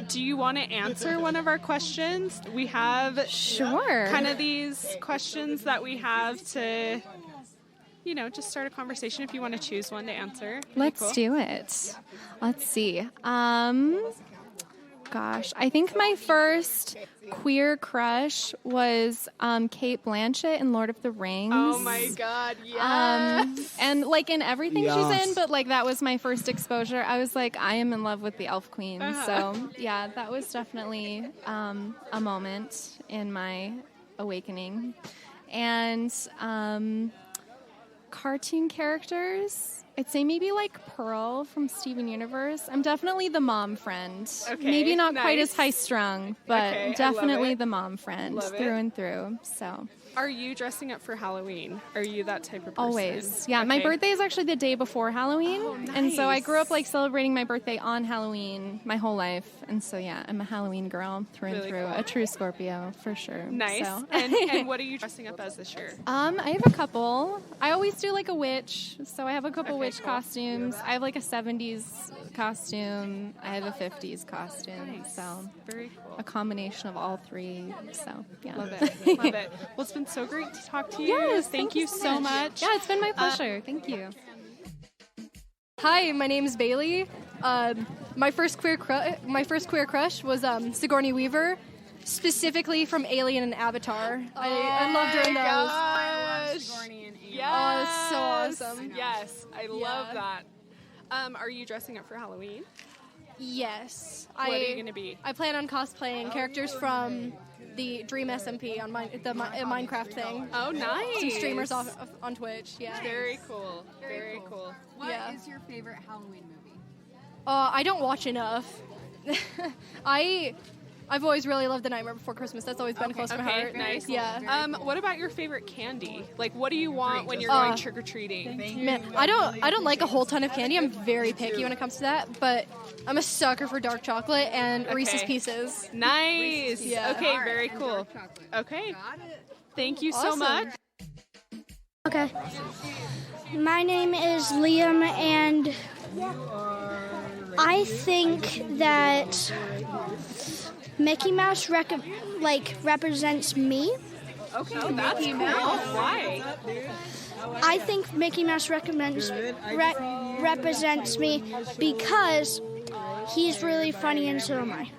Do you want to answer one of our questions? We have kind of these questions that we have to, just start a conversation if you want to choose one to answer. Let's do it. Let's see. Gosh, I think my first queer crush was Kate Blanchett in Lord of the Rings. Oh my God, yes! And in everything she's in, but that was my first exposure. I was like, I am in love with the Elf Queen. So yeah, that was definitely a moment in my awakening. And cartoon characters, I'd say maybe Pearl from Steven Universe. I'm definitely the mom friend. Okay, maybe not quite as high strung, but definitely the the mom friend through and through. So. Are you dressing up for Halloween? Are you that type of person? Always. Yeah, my birthday is actually the day before Halloween. Oh, nice. And so I grew up celebrating my birthday on Halloween my whole life. And so yeah, I'm a Halloween girl through and through. Cool. A true Scorpio for sure. Nice. So. And what are you dressing up as this year? I have a couple. I always do a witch. So I have a couple witch costumes. I have a 70s costume. I have a 50s costume. Nice. So very cool. A combination of all three. So yeah. Love it. Love it. Well, it's been so great to talk to you. Yes, thank you so much. Yeah, it's been my pleasure. Thank you. Hi, my name is Bailey. My first queer crush was Sigourney Weaver, specifically from Alien and Avatar. I loved her in those. I love Sigourney and Alien. Yes. Oh, so awesome. Yes, I love that. Are you dressing up for Halloween? Yes. What are you going to be? I plan on cosplaying characters from the Dream SMP on the Minecraft thing. Oh, nice. Some streamers on Twitch. Yeah. Very cool. Very cool. What is your favorite Halloween movie? I don't watch enough. I've always really loved The Nightmare Before Christmas. That's always been close to my heart. Nice. Yeah. What about your favorite candy? What do you want when you're going trick or treating? Man, I don't like a whole ton of candy. I'm very picky when it comes to that, but I'm a sucker for dark chocolate and Reese's Pieces. Nice. Yeah. Okay, very cool. Okay. Thank you so much. Okay. My name is Liam, and I think that Mickey Mouse represents me. Okay, that's cool. Why? I think Mickey Mouse represents me because he's really funny and so am I.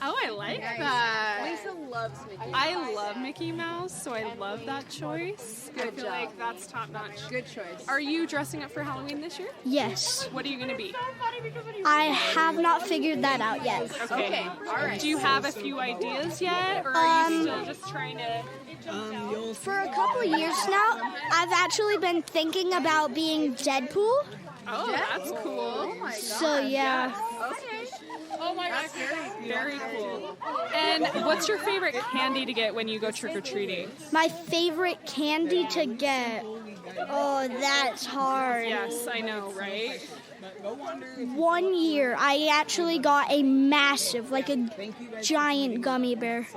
Oh, I like that. Lisa loves Mickey Mouse. I love Mickey Mouse, so I love that choice. I feel like that's top notch. Good choice. Are you dressing up for Halloween this year? Yes. What are you going to be? I have not figured that out yet. Okay. All right. Do you have a few ideas yet, or are you still just trying to... For a couple years now, I've actually been thinking about being Deadpool. Oh, that's cool. Oh my God. So yeah. Okay. Oh my God. Very cool. And what's your favorite candy to get when you go trick-or-treating? My favorite candy to get. Oh, that's hard. Yes, I know, right? One year, I actually got a massive, a giant gummy bear.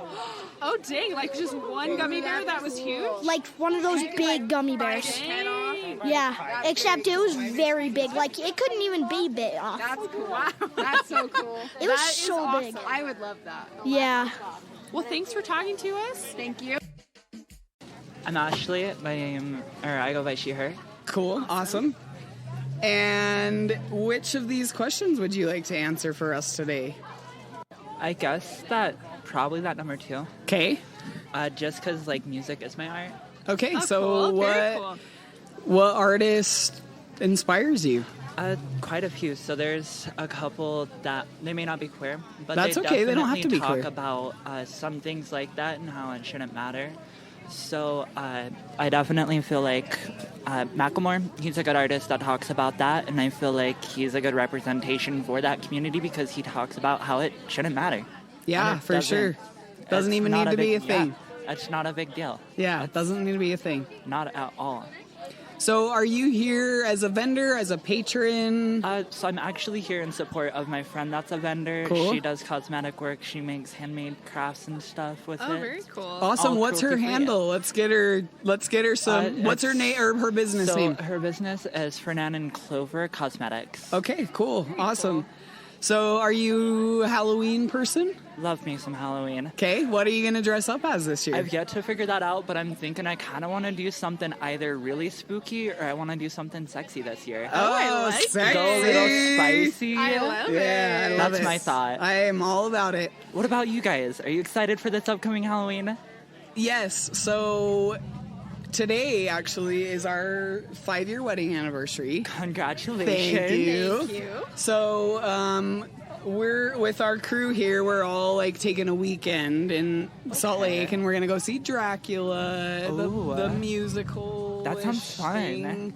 Oh, dang. Just one gummy bear that was huge? One of those big gummy bears. Dang. Yeah, except it was very big. It couldn't even be bit off. That's cool. Wow. That's so cool. It was so big. I would love that. Yeah. Well, thanks for talking to us. Thank you. I'm Ashley. I go by she, her. Cool. Awesome. And which of these questions would you like to answer for us today? I guess probably that number 2. Okay. Just because music is my art. Okay, Oh, so cool. Very cool. what artist inspires you? Quite a few. So there's a couple that they may not be queer, but That's okay. They don't have to be talk queer. about some things like that and how it shouldn't matter. So I definitely feel like Macklemore. He's a good artist that talks about that, and I feel like he's a good representation for that community because he talks about how it shouldn't matter. Yeah, for sure. Doesn't even need to be a thing. Yeah, it's not a big deal. Yeah, it doesn't need to be a thing. Not at all. So are you here as a vendor, as a patron? So I'm actually here in support of my friend that's a vendor. Cool. She does cosmetic work. She makes handmade crafts and stuff with it. Oh, very cool. Awesome. All What's her cruelty-free. handle? Let's get her some. What's her name or her business name? Her business is Fernand and Clover Cosmetics. Okay, cool. Awesome. So are you a Halloween person? Love me some Halloween. Okay, what are you going to dress up as this year? I've yet to figure that out, but I'm thinking I kind of want to do something either really spooky or I want to do something sexy this year. Oh, I like sexy. Go a little spicy. I love it. Yeah, I love That's it. my thought. I am all about it. What about you guys? Are you excited for this upcoming Halloween? Yes, so today actually is our 5-year wedding anniversary. Congratulations. Thank you. Thank you. So, we're with our crew here. We're all like taking a weekend in Salt Lake, and we're gonna go see Dracula, the musical. That sounds fun.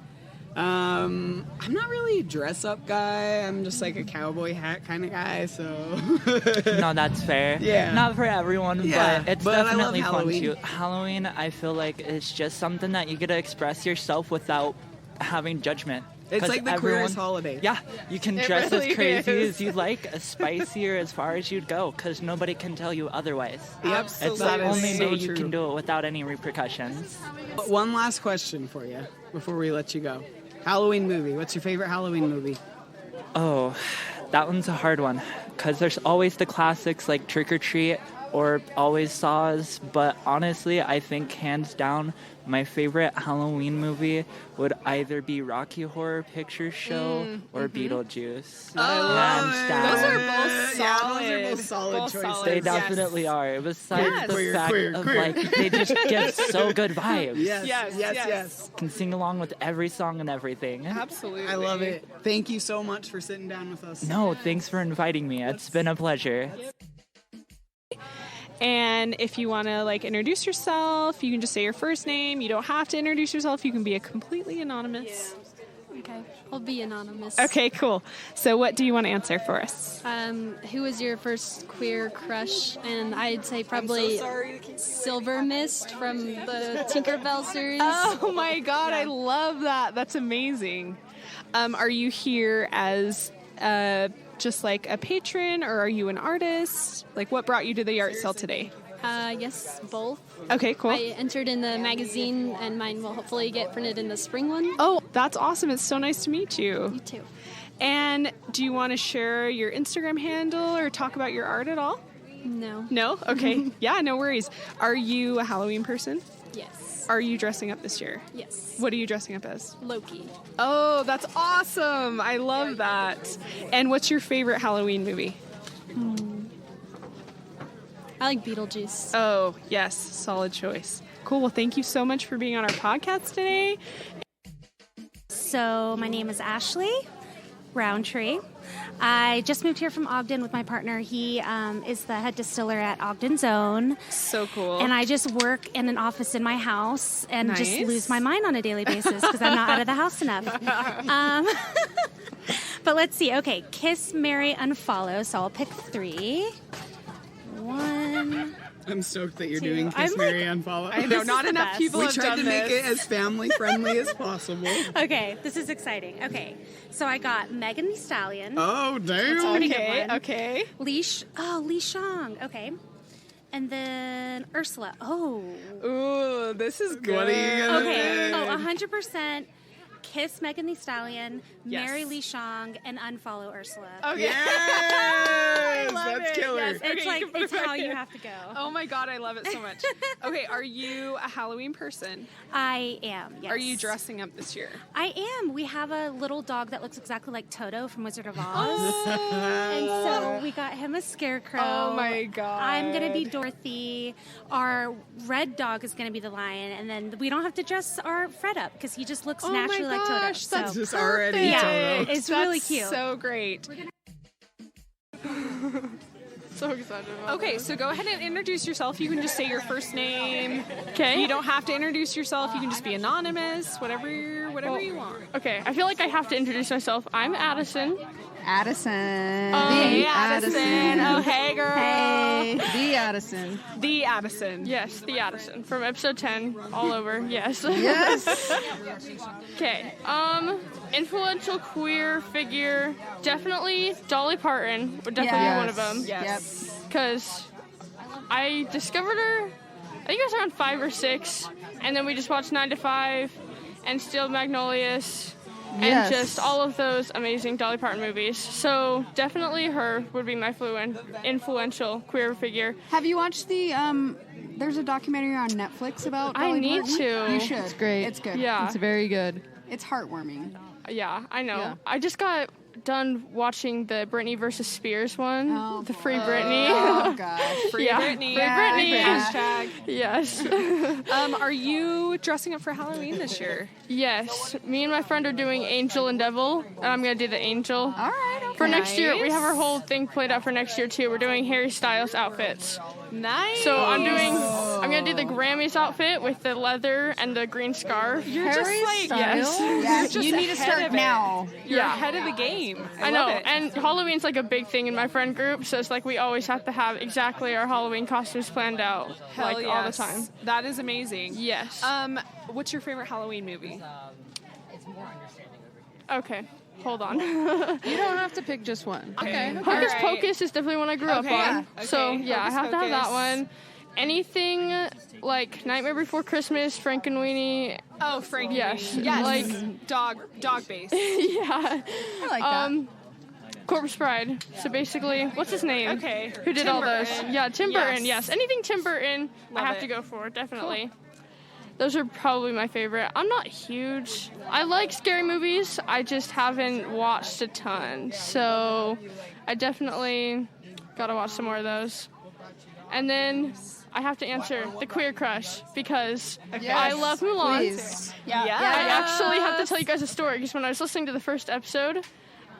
I'm not really a dress up guy. I'm just like a cowboy hat kind of guy. So No, that's fair. Yeah. Not for everyone, Yeah, but it's but I love definitely fun Halloween. too. Halloween, I feel like it's just something that you get to express yourself without having judgment. it's 'Cause like the everyone- queerest holiday. Yeah, you can It dress really as crazy is. as you like, as spicy or as far as you'd go, because nobody can tell you otherwise. Yep, It's that the is only so day you true. can do it without any repercussions. One last question for you before we let you go. Halloween movie. What's your favorite Halloween movie? Oh, that one's a hard one, because there's always the classics like Trick or Treat or always Saws, but honestly, I think hands down, my favorite Halloween movie would either be Rocky Horror Picture Show or Beetlejuice. Hands down. Those are both solid. Yeah, those are both solid Both choices. solid, They yes. definitely are. Besides Yes. the Queer, fact queer, of queer. like they just give so good vibes. Yes, Yes, yes, yes. yes. Can sing along with every song and everything. Absolutely. I love it. Thank you so much for sitting down with us. No, thanks for inviting me. It's been a pleasure. And if you want to like introduce yourself, you can just say your first name. You don't have to introduce yourself. You can be a completely anonymous. Okay, I'll be anonymous. Okay, cool. So what do you want to answer for us? Who was your first queer crush? And I'd say probably Silver Mist from the Tinkerbell series. Oh my god, I love that. That's amazing. Are you here as just like a patron, or are you an artist? Like, what brought you to the yART sale today? Yes, both. Okay, cool. I entered in the magazine, and mine will hopefully get printed in the spring one. Oh, that's awesome. It's so nice to meet you. You too. And do you want to share your Instagram handle or talk about your art at all? No. No? Okay. Yeah, no worries. Are you a Halloween person? Yes. Are you dressing up this year? Yes. What are you dressing up as? Loki. Oh, that's awesome. I love that. And what's your favorite Halloween movie? I like Beetlejuice. Oh, yes. Solid choice. Cool. Well, thank you so much for being on our podcast today. So my name is Ashley Roundtree. I just moved here from Ogden with my partner. He is the head distiller at Ogden's Own. So cool. And I just work in an office in my house and just Nice. lose my mind on a daily basis because I'm not out of the house enough. But let's see. Okay, kiss, marry, unfollow. So I'll pick 3. 1. I'm stoked that you're 2. doing Kiss, I'm Marry, Unfollow. I know, not enough people We have tried done to make this. it as family friendly as possible. Okay, this is exciting. Okay, so I got Megan Thee Stallion. Oh, damn. That's a pretty Okay, good one. okay. Lee Shang. Okay. And then Ursula. Oh. Ooh, this is good. What are you gonna Okay. do? Oh, 100%. Kiss Megan Thee Stallion, Yes. marry Lee Shang, and unfollow Ursula. Okay. Yes, love that's it. killer. Yes. It's Okay, you like can put it's it back how you in. have to go. Oh my god, I love it so much. Okay, are you a Halloween person? I am. Yes. Are you dressing up this year? I am. We have a little dog that looks exactly like Toto from Wizard of Oz. Oh. And so we got him a scarecrow. Oh my god. I'm going to be Dorothy. Our red dog is going to be the lion. And then we don't have to dress our Fred up because he just looks Oh naturally my like Toto. gosh, that's Just perfect. already Yeah, Toto. it's really That's cute. So great. So excited about Okay, so go ahead and introduce yourself. You can just say your first name. Okay. You don't have to introduce yourself. You can just be anonymous, whatever whatever you want. Okay, I feel like I have to introduce myself. I'm Addison. Addison. Hey, Addison. Oh, hey, girl. Hey, the Addison. The Addison. Yes, the Addison from episode 10, all over. Yes. Yes. Okay. Influential queer figure, definitely Dolly Parton would definitely be one of them. Yes. Because I discovered her, I think it was around 5 or 6, and then we just watched 9 to 5 and Steel Magnolias. And just all of those amazing Dolly Parton movies. So definitely her would be my influential queer figure. Have you watched the, there's a documentary on Netflix about Dolly I need Parton? to. You should. It's great. It's good. Yeah. It's very good. It's heartwarming. Yeah, I know. Yeah. I just got done watching the Britney versus Spears one. Oh, the Free Britney. Oh, gosh. Free Yeah. Britney. Free Britney. Hashtag. Yes. Are you dressing up for Halloween this year? Yes. Me and my friend are doing Angel and Devil, and I'm going to do the Angel. All right, okay. For next year, we Nice. have our whole thing played out for next year, too. We're doing Harry Styles outfits. Nice. So I'm going to do the Grammys outfit with the leather and the green scarf. You're just like, Yes. Yeah, You're just you need to ahead start of it. now. You're Yeah. ahead of the game. I know, love it. and Halloween's like a big thing in my friend group, so it's like we always have to have exactly our Halloween costumes planned out, Hell like all the yes. time. That is amazing. Yes. What's your favorite Halloween movie? Okay, hold on. You don't have to pick just one. Okay. Hocus Alright. Pocus is definitely one I grew up Okay. on, so Okay. yeah, I Hocus have to have that Pocus. one. Anything like Nightmare Before Christmas, Frankenweenie. Oh, Frankie. Yes. Yes. Like dog based. yeah. I like that. Corpse Bride. So basically, what's his name? Okay. Who did Tim all those? Burton. Yeah, Tim Burton. Yes. Yes. Anything Tim Burton, Love I have it. to go for, definitely. Those are probably my favorite. I'm not huge. I like scary movies. I just haven't watched a ton. So I definitely got to watch some more of those. And then I have to answer the queer crush because I love Mulan. Please. Yeah. I actually have to tell you guys a story because when I was listening to the first episode,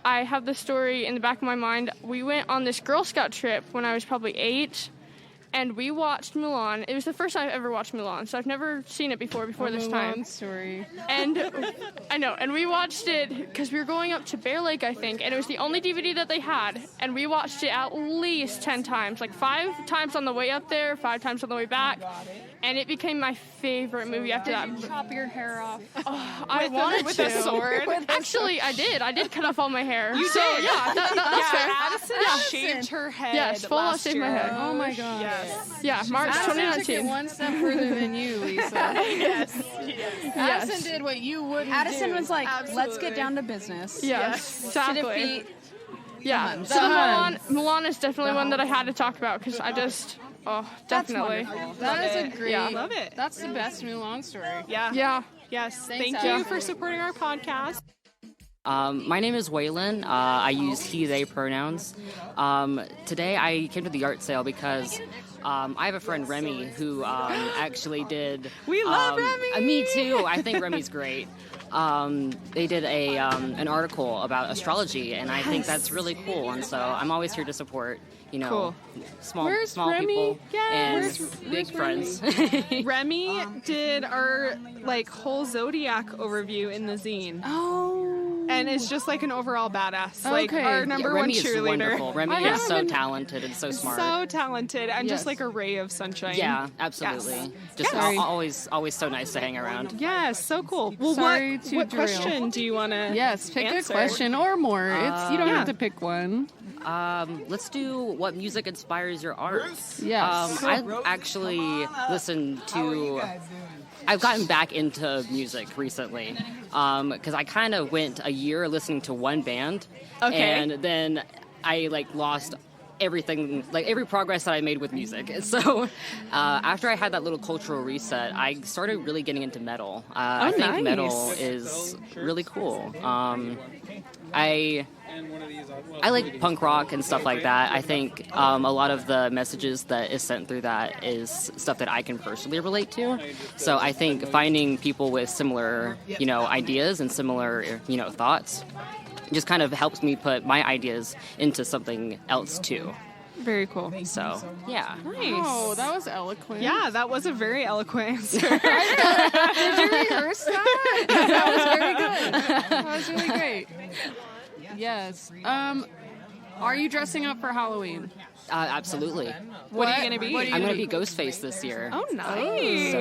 I have the story in the back of my mind. We went on this Girl Scout trip when I was probably 8, and we watched Mulan. It was the first time I've ever watched Mulan, so I've never seen it before this time. Story. And I know, and we watched it because we were going up to Bear Lake, I think, and it was the only DVD that they had, and we watched it at least 10 times, like 5 times on the way up there, 5 times on the way back, and it became my favorite movie after that. Chop your hair off. I wanted with to. a sword? Actually, I did. I did cut off all my hair. You so, did? Yeah, that's fair. Addison shaved her head. Yes, full on last shaved my year. head. Oh my god. Yes. Yeah, March Addison took it 2019. one step further than you, Lisa. Yes. Addison did what you wouldn't Addison do. was like, let's Absolutely. get down to business. Yes, To exactly. defeat. Yeah, Huns. so the Mulan is definitely one that I had to talk about because I just, definitely. That is a great. Yeah. Love it. That's the best Mulan story. Yeah. Yeah. Yes. Thanks, Thank you Addison. for supporting our podcast. My name is Waylon. I use he, they pronouns. Today I came to the yART sale because I have a friend, Remy, who actually did... We love Remy! Me too. I think Remy's great. They did an article about astrology, and I think that's really cool. And so I'm always here to support, Cool. small Where's small Remy? people Yes. and big friends. Remy did our whole zodiac overview in the zine. Oh. And it's just like an overall badass. Like Okay. our number one Remy is cheerleader. wonderful. Remy I is haven't so been- talented and so smart. So talented and Yes. just like a ray of sunshine. Yeah, absolutely. Yes. Just Yes. always so nice to hang around. Yes, so cool. Well, Sorry what, to what derail. question do you want to Yes, pick answer? a question or more. It's you don't Yeah. have to pick one. Let's do what music inspires your art. Yes. I actually listen to. I've gotten back into music recently because I kind of went a year listening to one band, Okay. and then I lost everything, every progress that I made with music. So after I had that little cultural reset, I started really getting into metal. I think nice. metal is really cool. I like punk rock and stuff like that. I think a lot of the messages that is sent through that is stuff that I can personally relate to. So I think finding people with similar, ideas and similar, thoughts just kind of helps me put my ideas into something else too. Very cool. So, yeah. Nice. Oh, that was eloquent. Yeah, that was a very eloquent answer. Did you rehearse that? That was very good. That was really great. Yes. Are you dressing up for Halloween? Absolutely. What are you going to be? I'm going to be Ghostface this year. Oh, nice. So,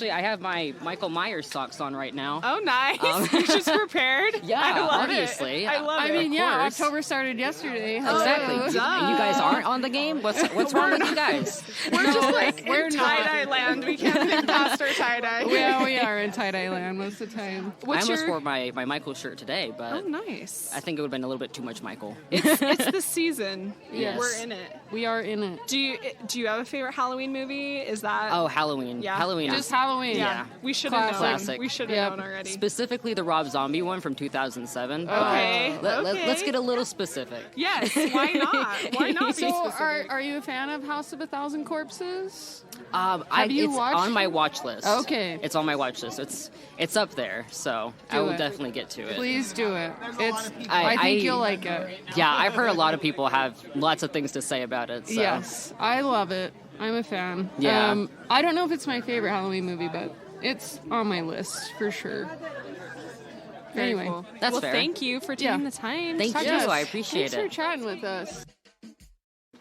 yeah, I have my Michael Myers socks on right now. Oh, nice. You're just prepared? Yeah, I love obviously. It. I love it. I mean, yeah, course. October started yesterday. Exactly. Hello. And you guys aren't on the game? What's wrong with you guys? We're just like we're in not. tie-dye land. We can't think past our tie-dye. Yeah, we are in tie-dye land most of the time. I almost wore my Michael shirt today, but Oh, nice. I think it would have been a little bit too much Michael. It's the season. Yes. We're in it. We are in it. Do you have a favorite Halloween movie? Is that Oh, Halloween. Yeah. Halloween. Just Halloween. Yeah. We should have known. Classic. We should have Yep. known already. Specifically the Rob Zombie one from 2007. Okay. Let's get a little specific. Yes, why not? Why not be So, specific? are you a fan of House of a Thousand Corpses? Have you it's watched- on my watch list. Okay. It's on my watch list. It's up there, so I Do will it. definitely get to it. Please do it. I think you'll like it. Yeah, I've heard a lot of people have lots of things to say about it. So. Yes, I love it. I'm a fan. Yeah. I don't know if it's my favorite Halloween movie, but it's on my list for sure. Very Anyway, cool. That's well, fair. thank you for taking the time. Thank to you. talk to us. I appreciate thanks it. for chatting with us.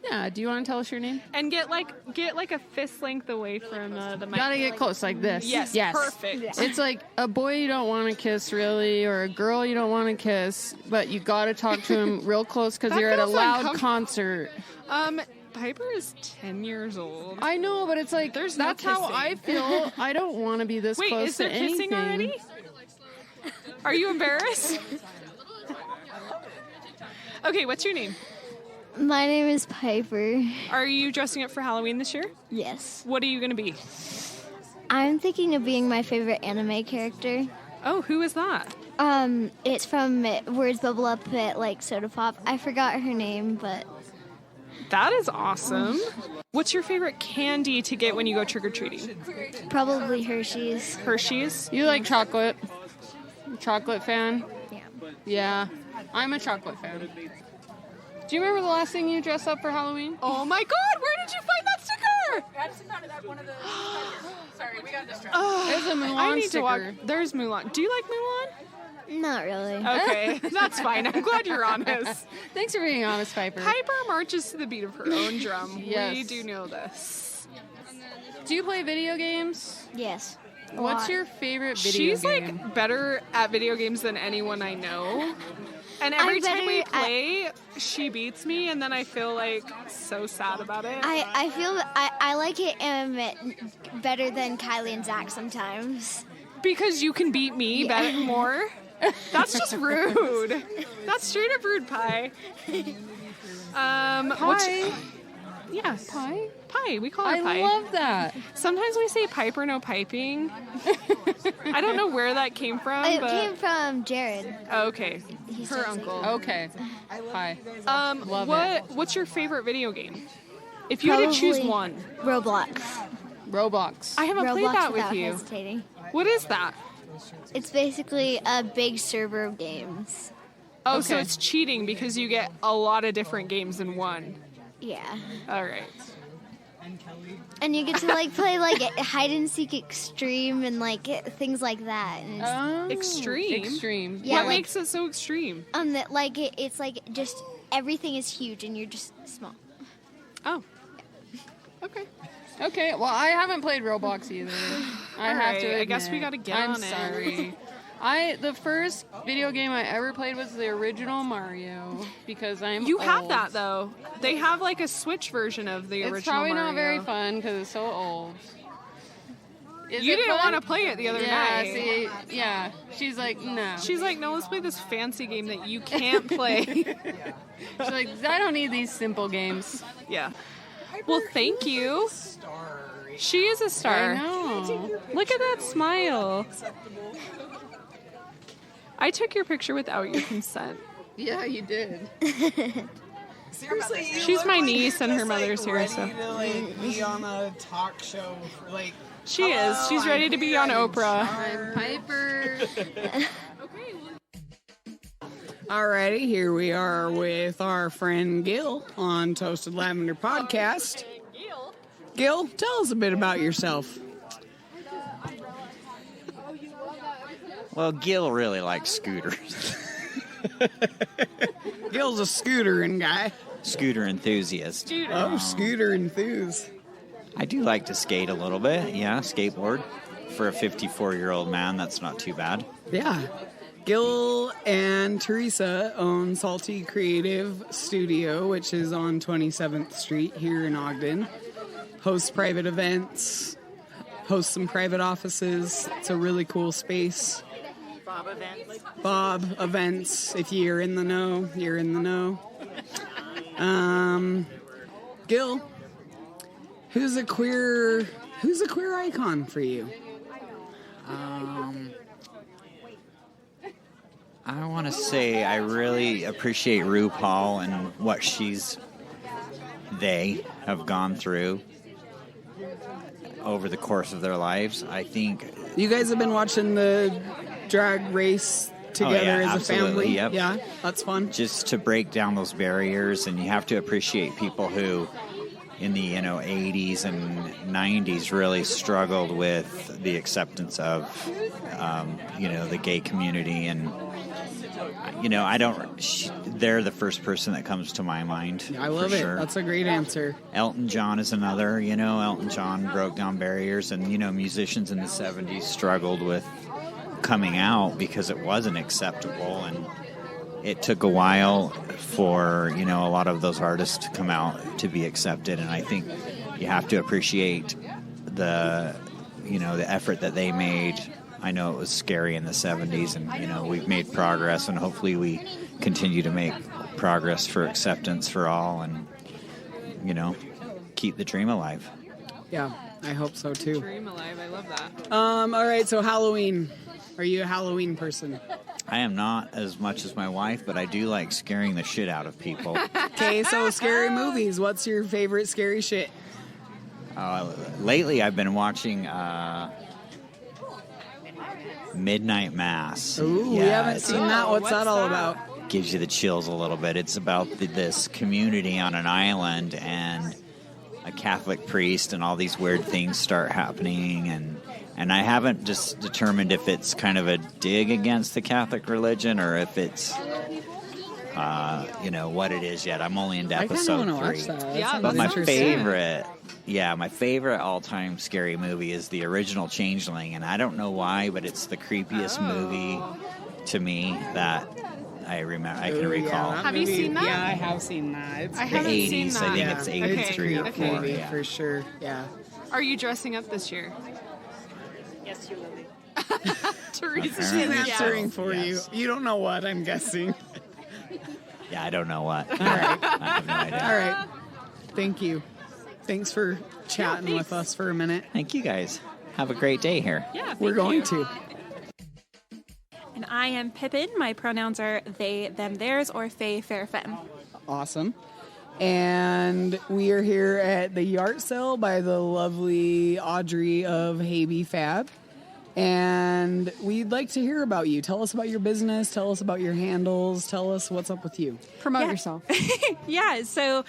Yeah, do you want to tell us your name? And get like a fist length away from the mic. Gotta get close like this. Yes, perfect. It's like a boy you don't want to kiss really, or a girl you don't want to kiss, but you gotta talk to him real close because That you're at a feels loud uncomfortable. concert. Piper is 10 years old. I know, but it's like There's no that's how kissing. I feel. I don't want to be this Wait, close is there to anything. kissing already? Are you embarrassed? Okay, what's your name? My name is Piper. Are you dressing up for Halloween this year? Yes. What are you going to be? I'm thinking of being my favorite anime character. Oh, who is that? It's from Words Bubble Up at like Soda Pop. I forgot her name, but That is awesome. What's your favorite candy to get when you go trick-or-treating? probably Hershey's. Hershey's? You like chocolate? Chocolate fan? Yeah. Yeah, I'm a chocolate fan. Do you remember the last thing you dressed up for Halloween? Oh my God! Where did you find that sticker? I just found it at one of the. Sorry, we got distracted. It's a Mulan I need to sticker. walk. There's Mulan. Do you like Mulan? Not really. Okay, that's fine. I'm glad you're honest. Thanks for being honest, Piper. Piper marches to the beat of her own drum. Yes. We do know this. Do you play video games? Yes. What's lot. your favorite video She's game? like better at video games than anyone I know. And I'm every time we better play, she beats me, and then I feel like so sad about it. I feel I like it better than Kylie and Zach sometimes. Because you can beat me better more. That's just rude. That's straight up rude, Pie. Pie? Yes. Pie? Pie. We call her I Pie. love that. Sometimes we say piper, no piping. I don't know where that came from, It but came from Jared. okay, He's her so uncle. Okay. Pie. Love What's your favorite video game? If you had to choose Probably one. Roblox. Roblox. I haven't played Roblox that with without you. hesitating. What is that? It's basically a big server of games. Oh, so Okay. it's cheating because you get a lot of different games in one. Yeah. All right. And you get to like play like hide and seek extreme and like things like that. And it's, Oh, Extreme? Extreme. Yeah, what like- makes it so extreme? that like it's like just everything is huge and you're just small. Oh. Okay. Okay. Well, I haven't played Roblox either. I All have right, to. I guess we admit. gotta get I'm on it. sorry. The first video game I ever played was the original Mario because I'm. You have old. that though. They have like a Switch version of the original It's probably Mario. not very fun because it's so old. Is You it didn't fun? want to play it the other Yeah, night. see, yeah. She's like, no. She's like, no, let's play this fancy game that you can't play. She's like, I don't need these simple games. Yeah. Well, thank you. She is a star. I know. Look at that smile. I took your picture without your consent. Yeah, you did. Seriously, you She's look my like niece you're and her just, mother's like, here, ready so. to like be on a talk show for like. She is. She's "Hello, ready I'm to be here, on I'm in Oprah. charge." I'm Piper. Alrighty, here we are with our friend Gil on Toasted Lavender Podcast. Gil, tell us a bit about yourself. Well, Gil really likes scooters. Gil's a scootering guy. Scooter enthusiast. Scooter enthuse. I do like to skate a little bit, yeah, skateboard. For a 54-year-old man, that's not too bad. Yeah. Gil and Teresa own Salty Creative Studio, which is on 27th Street here in Ogden. Hosts private events, hosts some private offices. It's a really cool space. Bob events. If you're in the know, you're in the know. Gil, who's a queer icon for you? I want to say I really appreciate RuPaul and what they have gone through over the course of their lives. I think You guys have been watching the drag race together as a family. Yep. Yeah, that's fun. Just to break down those barriers, and you have to appreciate people who in the 80s and 90s really struggled with the acceptance of the gay community. And they're the first person that comes to my mind. I love it. Sure. That's a great answer. Elton John is another. Elton John broke down barriers, and musicians in the 70s struggled with coming out because it wasn't acceptable, and it took a while for a lot of those artists to come out to be accepted. And I think you have to appreciate the effort that they made. I know it was scary in the 70s, and we've made progress, and hopefully we continue to make progress for acceptance for all, and keep the dream alive. Yeah, I hope so too. Dream alive. I love that. All right, so Halloween. Are you a Halloween person? I am not as much as my wife, but I do like scaring the shit out of people. Okay, so scary movies. What's your favorite scary shit? Lately, I've been watching Midnight Mass. Ooh, we haven't seen that. What's that all about? Gives you the chills a little bit. It's about this community on an island, and a Catholic priest, and all these weird things start happening, and I haven't just determined if it's kind of a dig against the Catholic religion or if it's what it is yet. I'm only into episode 3. Watch that. Yeah, but my favorite all-time scary movie is the original Changeling, and I don't know why, but it's the creepiest movie to me that I remember. I can recall. Have you seen that? Yeah, I have seen that. It's I haven't the 80s. seen that. I think it's 83 or 4. Movie, Yeah. for sure. Yeah. Are you dressing up this year? Yes, you will be. Teresa's She's answering for Yes. you. You don't know what, I'm guessing. Yeah, I don't know what. All right. I have no idea. All right. Thank you. Thanks for chatting with us for a minute. Thank you, guys. Have a great day here. Yeah, We're going to. And I am Pippin. My pronouns are they, them, theirs, or fey, fair, femme. Awesome. And we are here at the yART sale by the lovely Audrey of Hey Fab. And we'd like to hear about you. Tell us about your business. Tell us about your handles. Tell us what's up with you. Promote yourself. Yeah, so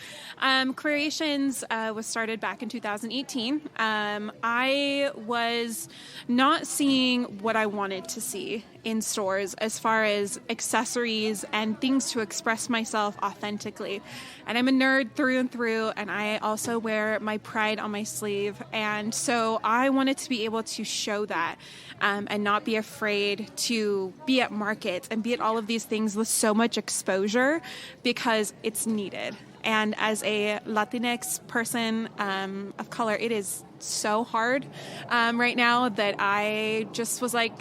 Creations was started back in 2018. I was not seeing what I wanted to see in stores as far as accessories and things to express myself authentically. And I'm a nerd through and through, and I also wear my pride on my sleeve. And so I wanted to be able to show that and not be afraid to be at markets and be at all of these things with so much exposure because it's needed. And as a Latinx person of color, it is so hard right now that I just was like,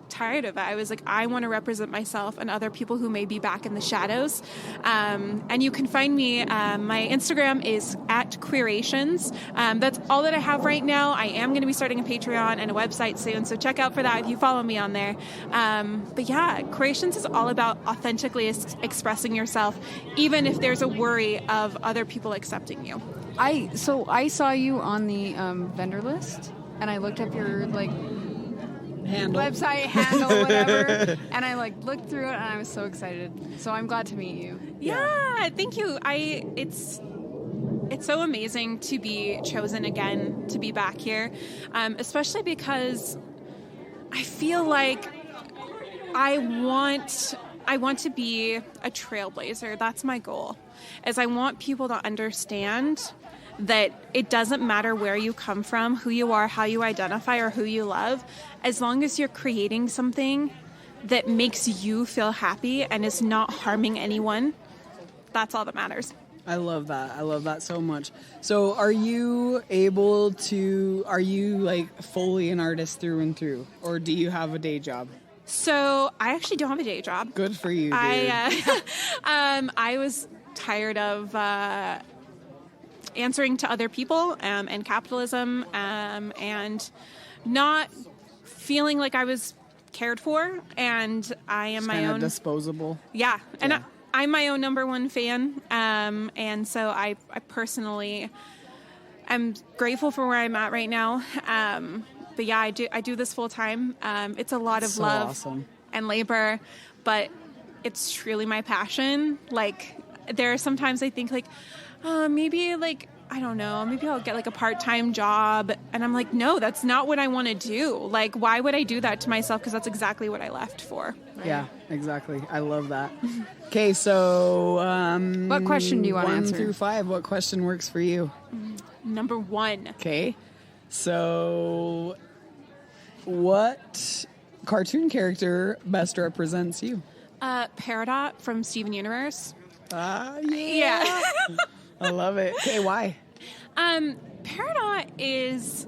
tired of it. I was like, I want to represent myself and other people who may be back in the shadows. And you can find me. My Instagram is @Queerations. That's all that I have right now. I am going to be starting a Patreon and a website soon, so check out for that if you follow me on there. But yeah, Creations is all about authentically expressing yourself, even if there's a worry of other people accepting you. I saw you on the vendor list, and I looked up your website handle, whatever. And I like looked through it, and I was so excited. So I'm glad to meet you. Yeah, thank you. It's so amazing to be chosen again to be back here, especially because I feel like I want to be a trailblazer. That's my goal. Is I want people to understand that it doesn't matter where you come from, who you are, how you identify, or who you love, as long as you're creating something that makes you feel happy and is not harming anyone. That's all that matters. I love that. I love that so much. So are you like fully an artist through and through, or do you have a day job? So I actually don't have a day job. Good for you, dude. I was tired of answering to other people and capitalism and not feeling like I was cared for. And I am my own disposable. Yeah, and I'm my own number one fan. And so I personally am grateful for where I'm at right now. But yeah, I do this full time. It's a lot of So love awesome. and labor, but it's truly my passion. Like, there are sometimes I think like, maybe like, I don't know, maybe I'll get like a part-time job. And I'm like, no, that's not what I want to do. Like, why would I do that to myself? Because that's exactly what I left for. Yeah, exactly. I love that. Okay, so what question do you want to 1 answer? through 5, what question works for you? Number 1. Okay. So what cartoon character best represents you? Peridot from Steven Universe. Yeah. I love it. Okay, why? Peridot is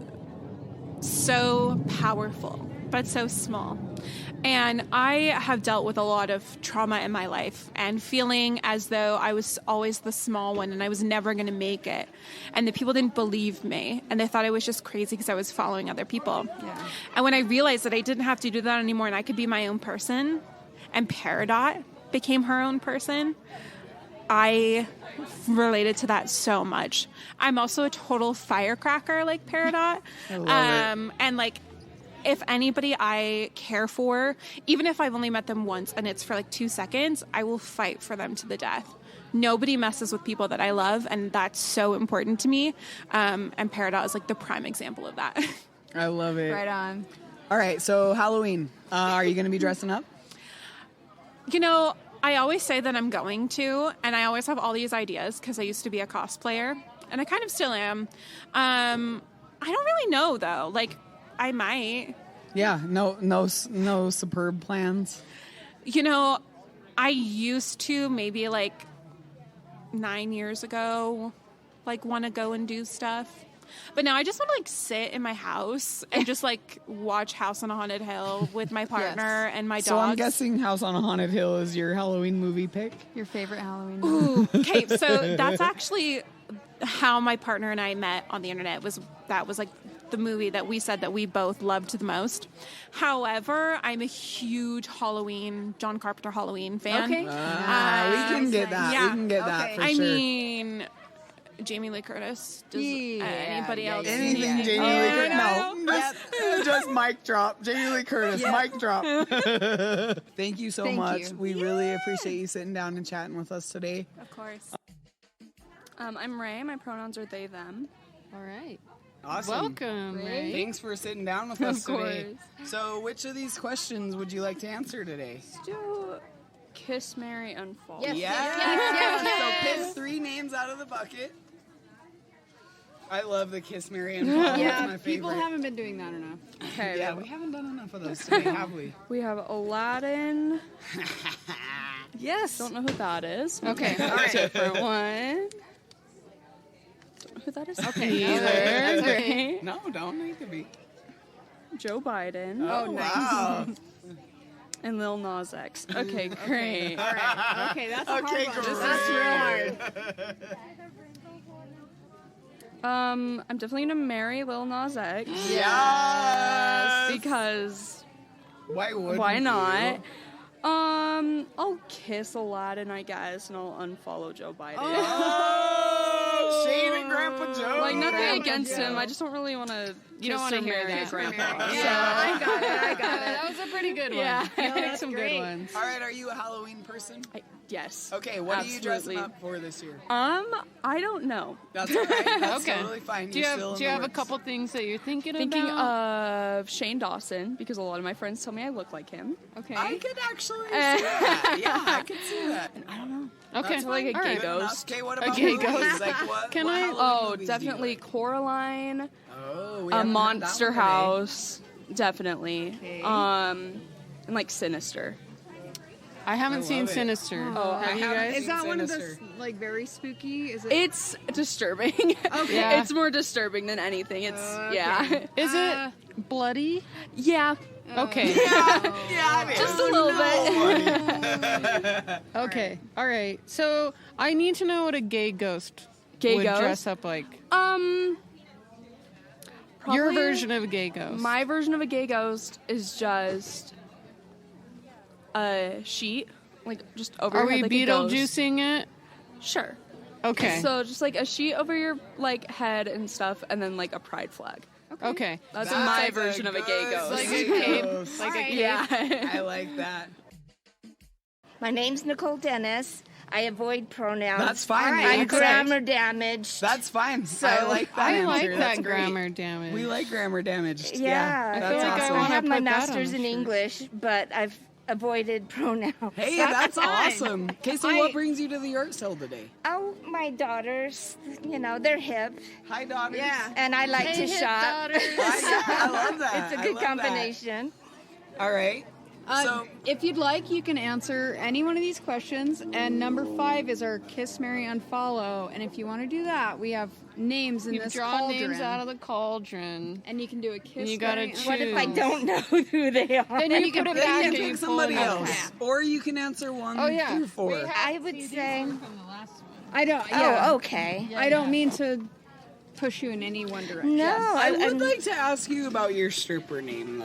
so powerful, but so small. And I have dealt with a lot of trauma in my life and feeling as though I was always the small one and I was never going to make it. And the people didn't believe me and they thought I was just crazy because I was following other people. Yeah. And when I realized that I didn't have to do that anymore and I could be my own person, and Peridot became her own person, I related to that so much. I'm also a total firecracker like Peridot. I love it. And like, if anybody I care for, even if I've only met them once and it's for like 2 seconds, I will fight for them to the death. Nobody messes with people that I love, and that's so important to me. And Peridot is like the prime example of that. I love it. Right on. All right, so Halloween. Are you going to be dressing up? You know, I always say that I'm going to, and I always have all these ideas because I used to be a cosplayer, and I kind of still am. I don't really know, though. Like, I might. Yeah, no superb plans. You know, I used to maybe like 9 years ago, like want to go and do stuff. But now I just want to like sit in my house and just like watch House on a Haunted Hill with my partner and my dogs. So I'm guessing House on a Haunted Hill is your Halloween movie pick? Your favorite Halloween Ooh, okay, so that's actually how my partner and I met on the internet. That was like the movie that we said that we both loved the most. However, I'm a huge John Carpenter Halloween fan. Okay. We can get that. Yeah. We can get that for I sure. mean, Jamie Lee Curtis. Does anybody else? Anything Jamie Lee Curtis. No. Just mic drop. Jamie Lee Curtis, mic drop. Thank you so much. We really appreciate you sitting down and chatting with us today. Of course. I'm Ray. My pronouns are they, them. All right. Awesome. Welcome, Ray. Thanks for sitting down with us today. So which of these questions would you like to answer today? Let's do kiss, marry, unfollow. Yes. So pick 3 names out of the bucket. I love the kiss, marry, and follow. That's my favorite. People haven't been doing that enough. Okay. Yeah, we haven't done enough of those today, have we? We have Aladdin. Yes. Don't know who that is. Okay. All right. Different one. Don't know who that is. Okay. Either. That's Great. No, don't need to be. Joe Biden. Oh, wow. And Lil Nas X. Okay, great. All right. Okay, that's a hard one. Great. That's real hard. I'm definitely gonna marry Lil Nas X. Yes. Because why not? I'll kiss Aladdin, I guess, and I'll unfollow Joe Biden. Oh, shady Grandpa Joe. Like, nothing Grandpa against Joe. him. I just don't really want to. You don't want to hear that. Grandpa. Yeah, I got it. good one. Yeah. You picked some Great. good ones. All right, are you a Halloween person? Yes. Okay, what are you dressing Absolutely. up for this year? I don't know. That's all right. That's Okay. totally fine. Do you You're have still in Do you the have a works. couple things that you're thinking Thinking about? of Shane Dawson because a lot of my friends tell me I look like him. Okay. I could actually see that. Yeah, I could see that. I don't know. Okay. That's like a All gay right. ghost. Okay, what A about gay movies? ghost? Like what? Can what I- Halloween Oh, movies do you definitely like? Coraline. Oh, we A haven't had that Monster one today. House. Definitely. Okay. And like Sinister. I haven't love seen it. Sinister. Oh, Have I you haven't guys? seen Is that one of Sinister. those like very spooky? Is it? It's disturbing. Okay. Yeah. It's more disturbing than anything. It's Okay. yeah. Is it bloody? Yeah. Okay. Yeah, it is. Just a little bit. Okay. All right. So I need to know what a gay ghost Gay would ghost? dress up like. Your Probably version of a gay ghost. My version of a gay ghost is just a sheet, like just over Are your we head like a ghost. Beetlejuicing it? Sure. Okay. So just like a sheet over your like head and stuff, and then like a pride flag. Okay. That's That's my a version of a gay good ghost. Like a cape. ghost. Like a cape. Yeah. I like that. My name's Nicole Dennis. I avoid pronouns. That's fine. I'm That's grammar damaged. That's fine. So- I like that I answer. like That's that great. grammar damage. We like grammar damaged. Yeah, I that's feel like I awesome. I wanna have my put that on master's the in shirt. English, but I've avoided pronouns. Hey, that's fine. awesome. Okay, so what brings you to the yART sale today? Oh, my daughters, they're hip. Hi, daughters. Yeah. And I like to hip shop. daughters. I love that. It's a I good love that. combination. All right. So if you'd like, you can answer any one of these questions. And number 5 is our Kiss, Marry, Unfollow. And if you want to do that, we have names in You this draw cauldron. names out of the cauldron. And you can do a kiss. And you gotta marry, choose. What if I don't know who they are? Then you put it then back you and pick you pull somebody it out. else, or you can answer 1 Oh, yeah. through 4. I would say. I don't. Yeah. Oh, okay. I don't mean to push you in any one direction. No, I would I'm- like to ask you about your stripper name, though.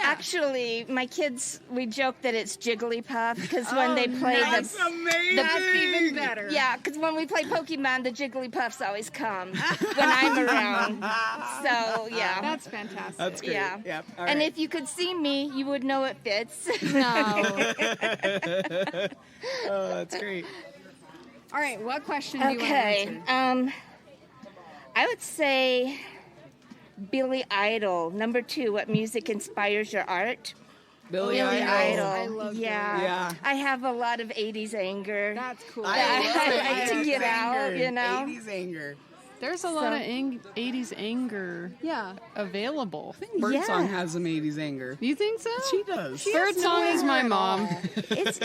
Actually, my kids, we joke that it's Jigglypuff because when they play That's amazing. That's even better. Yeah, because when we play Pokemon, the Jigglypuffs always come when I'm around. So, yeah. That's fantastic. That's great. Yeah. Yep. All And right. if you could see me, you would know it fits. Oh, that's great. All right, what question do you want to Okay. answer? I would say Billy Idol. Number 2, what music inspires your art? Billy Billy Idol. Idol. I love yeah. Billy. Yeah. I have a lot of 80s anger. That's cool. I like to 80s get out, anger. you know? 80s anger. There's a lot of 80s anger Yeah. available. Birdsong has some 80s anger. You think so? She does. Birdsong is my mom. It's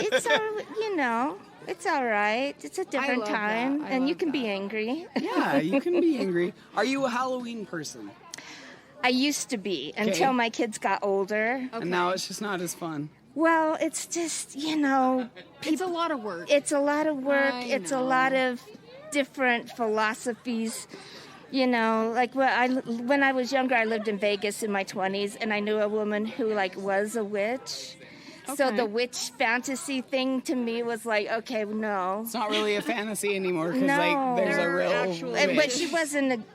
it's all right. It's a different love time, that. I and you love can be that. angry. Yeah, you can be angry. Are you a Halloween person? I used to be until my kids got older. And now it's just not as fun. Well, it's just It's a lot of work. it's a lot of work. I It's a know. lot of different philosophies. Like when I was younger, I lived in Vegas in my 20s, and I knew a woman who was a witch. So Okay. the witch fantasy thing to me was like, okay, no. It's not really a fantasy anymore because No. there's a They're real actual witch. But she wasn't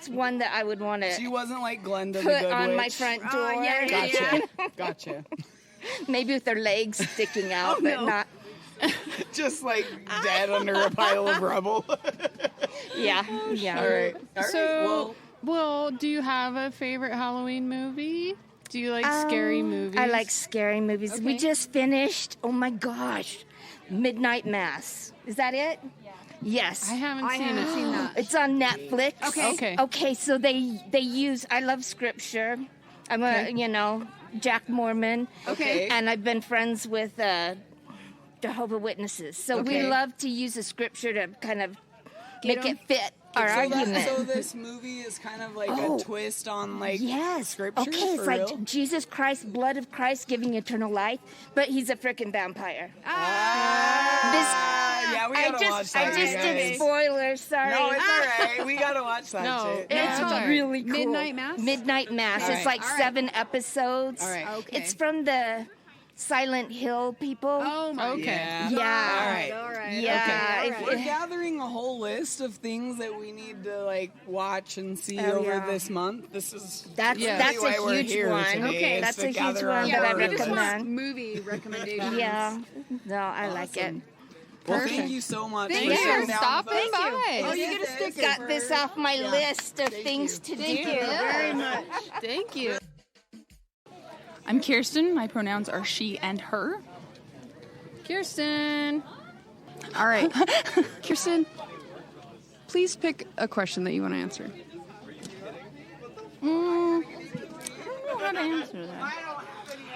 one that I would want She to wasn't like Glenda the put Good on Witch. my front door. Gotcha. Gotcha. Maybe with her legs sticking out, but not. Just like dead under a pile of rubble. Yeah, yeah. All right. So, well, do you have a favorite Halloween movie? Do you like scary movies? I like scary movies. We Okay. just finished. Oh my gosh, Midnight Mass. Is that it? Yes. I haven't I seen haven't it. seen that. It's on Netflix. Okay. Okay. So they use. I love scripture. I'm a Jack Mormon. Okay. And I've been friends with Jehovah Witnesses. So we Okay. love to use the scripture to kind of make it fit our So argument. so this movie is kind of like Oh. a twist on like Yes. scripture. Okay, it's for like real? Jesus Christ, blood of Christ giving eternal life, but he's a freaking vampire. Yeah, we gotta watch that. I just you did guys. spoilers, sorry. No, it's all right. We gotta watch that No. shit. It's all right. really cool. Midnight Mass? Midnight Mass. All it's right. like 7 episodes. All right. Okay. It's from the Silent Hill people. Oh my Yeah. All right. Yeah. Okay. We're gathering a whole list of things that we need to like watch and see Oh, over yeah. this month. This is That's why a we're huge here one. today, Okay, is that's to a huge gather one our that I list. recommend. Movie recommendations. Yeah. No, I like it. Well, thank you so much. Thank for you sitting for down stopping with us. by. Oh, you get a sticker. Got this off my list of things to do. Thank you very much. Thank you. I'm Kirsten. My pronouns are she and her. Kirsten. All right. Kirsten, please pick a question that you want to answer. I don't know how to answer that.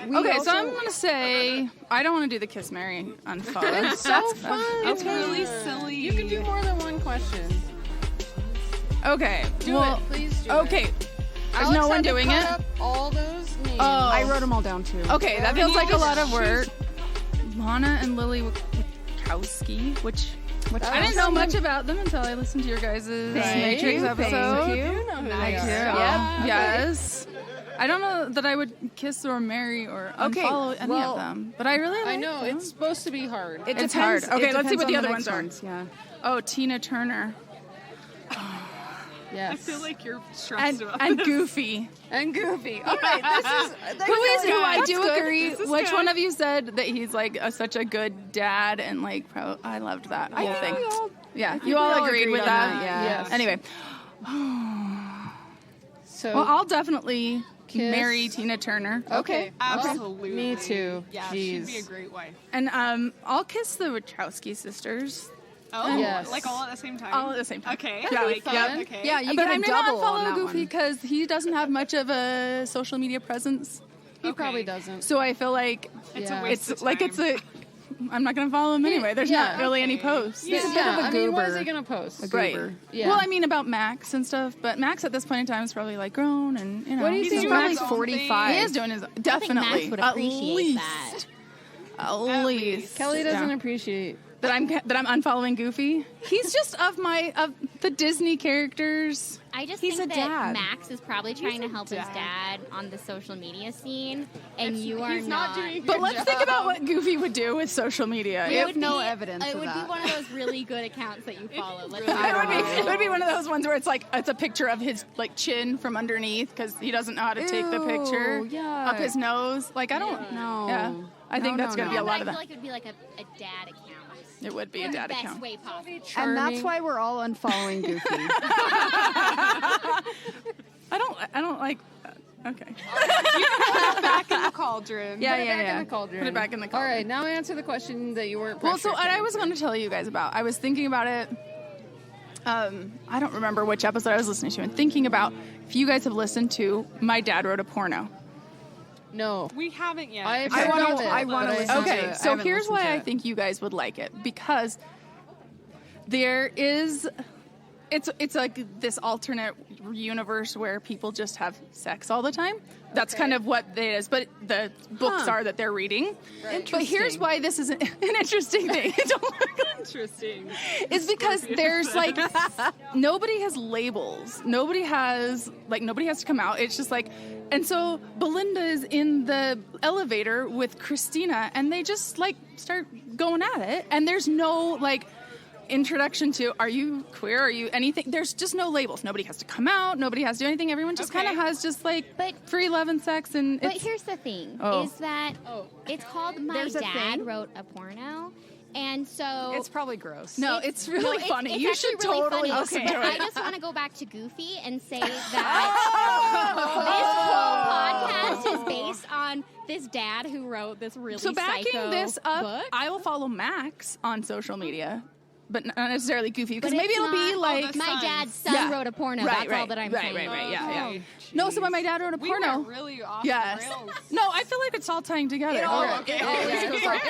Okay, so I'm going to say I don't want to do the Kiss, Marry, Unfollow. It's so fun. It's really silly. You can do more than one question. Okay. Do it. Please do okay. it. There's Alex no one had to doing cut it? up all those names. Oh. I wrote them all down too. Okay, that feels like a lot of work. Lana and Lily Wachowski, which I didn't know much about them until I listened to your guys' Matrix episode. Thank you. Nice. Yep. Yes. I don't know that I would kiss or marry or unfollow any of them, but I really like I know them. it's supposed to be hard. It's hard. Okay, let's see what the other ones are. Yeah. Oh, Tina Turner. Yes. I feel like you're stressed about And this. Goofy. And Goofy. All right, this is Who I That's do good. agree. This is Which good. one of you said that he's like such a good dad and like I loved that whole thing. You all agreed with on that. that, yes. Anyway, So well, I'll definitely Kiss. marry Tina Turner. Okay. Absolutely. Me too. Yeah, Jeez. she'd be a great wife. And I'll kiss the Wachowski sisters. Oh, Yes. like all at the same time? All at the same time. Okay. Yeah, like, yeah. Okay. Yeah, you But get a I'm double not on that follow Goofy one. because he doesn't have much of a social media presence. He probably doesn't. So I feel like It's Yeah. a waste it's of like time. it's a. I'm not gonna follow him anyway. There's not really any posts. He's a bit of a goober. What is he gonna post? Right. Yeah. Well, I mean about Max and stuff, but Max at this point in time is probably like grown and you know. What do you he's think probably Max 45. He is doing his definitely. Max would at appreciate least. that. At least. Kelly doesn't Yeah. appreciate. that I'm unfollowing Goofy. He's just of the Disney characters. I just He's think a that dad. Max is probably trying to help his dad on the social media scene, and you are he's not doing a But good let's job. think about what Goofy would do with social media. We have no evidence It of would that. be one of those really good accounts that you follow. Let's It would be one of those ones where it's a picture of his like chin from underneath because he doesn't know how to take the picture Ew, yeah. up his nose. Like I don't know. Yeah, I think that's gonna be a lot of I feel that. like it would be like a dad account. It would be a In dad the best account. way possible. And that's why we're all unfollowing Goofy. I don't like. Okay. Back in the cauldron. Yeah, Put it yeah, back yeah. in the cauldron. Put it back in the All cauldron. right, now answer the question that you weren't. Well, so pressured what to I was answer. going to tell you guys about, I was thinking about it. I don't remember which episode I was listening to, and thinking about if you guys have listened to My Dad Wrote a Porno. No, We haven't yet. I I want wanna- to. I want to listen to Okay, it. I so haven't here's listened to why I it. think you guys would like it, because there is it's like this alternate universe where people just have sex all the time. That's kind of what it is, but the books are that they're reading. But here's why this is an interesting thing. Interesting. It's because there's like nobody has labels. Nobody has to come out. It's just like, and so Belinda is in the elevator with Christina, and they just like start going at it, and there's no like introduction to are you queer, are you anything. There's just no labels. Nobody has to come out, nobody has to do anything. Everyone just kind of has just like free love and sex. And But it's, here's the thing: Oh. is that it's called My There's a Dad thing? Wrote a Porno, and so It's probably gross. no, it's really no, funny. It's You actually should really totally funny. listen But to I it. just want to go back to Goofy and say that this whole podcast is based on this dad who wrote this really So backing psycho this up, book. I will follow Max on social media, but not necessarily Goofy, because But maybe it's it'll be not- like my dad's son wrote a porno. Right, That's all that I'm saying. Right, yeah. No, so when my dad wrote a We porno. went really off Yes. the rails. No, I feel like it's all tying together. It all- okay. Always goes off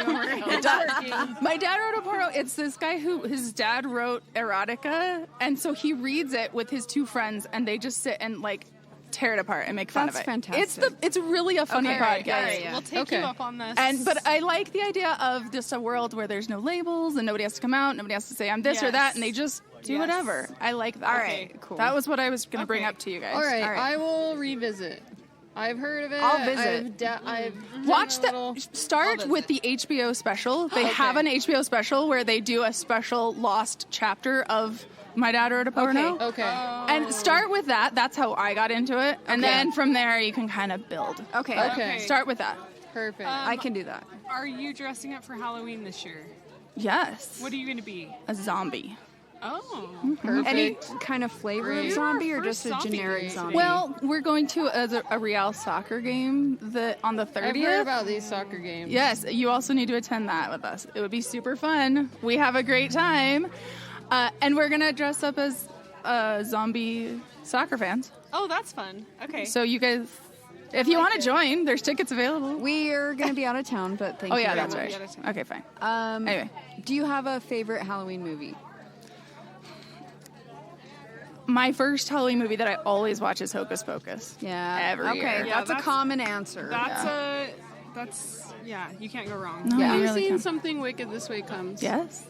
the rails. It does. My dad wrote a porno. It's this guy who his dad wrote erotica, and so he reads it with his two friends, and they just sit and like tear it apart and make fun That's of it. fantastic. It's really a funny All right, podcast. all right, we'll take you up on this. But I like the idea of just a world where there's no labels and nobody has to come out, nobody has to say I'm this or that, and they just do whatever. I like that. All right, cool. That was what I was going to bring up to you guys. All right, I will revisit. I've heard of it. I'll visit. Start with the HBO special. They have an HBO special where they do a special lost chapter of My Dad Wrote a Porno. Okay. And start with that. That's how I got into it. And then from there you can kind of build. Okay. Start with that. Perfect. I can do that. Are you dressing up for Halloween this year? Yes. What are you going to be? A zombie. Oh. Perfect. Any kind of flavor of zombie or just a generic zombie? Well, we're going to a Real soccer game on the 30th. I've heard about these soccer games. Yes, you also need to attend that with us. It would be super fun. We have a great time. And we're going to dress up as zombie soccer fans. Oh, that's fun. Okay. So you guys, if you want to join, there's tickets available. We are going to be out of town, but thank you. Oh, yeah, very that's much. right. Okay, fine. Anyway. Do you have a favorite Halloween movie? My first Halloween movie that I always watch is Hocus Pocus. Yeah. Every year. Okay, that's a common answer. That's you can't go wrong. No, Have you you really seen can't. Something Wicked This Way Comes? Yes.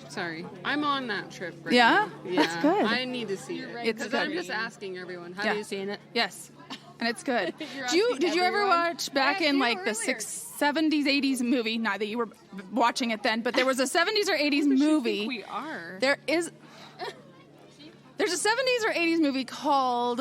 Sorry, I'm on that trip right Yeah? now. That's good. I need to see it. It's Because good. I'm just asking everyone. Have Yeah. you seen it? Yes. And it's good. You're Did you ever everyone. watch back in like the 70s, 80s movie? Not that you were watching it then, but there was a 70s or 80s movie. We are. There's a 70s or 80s movie called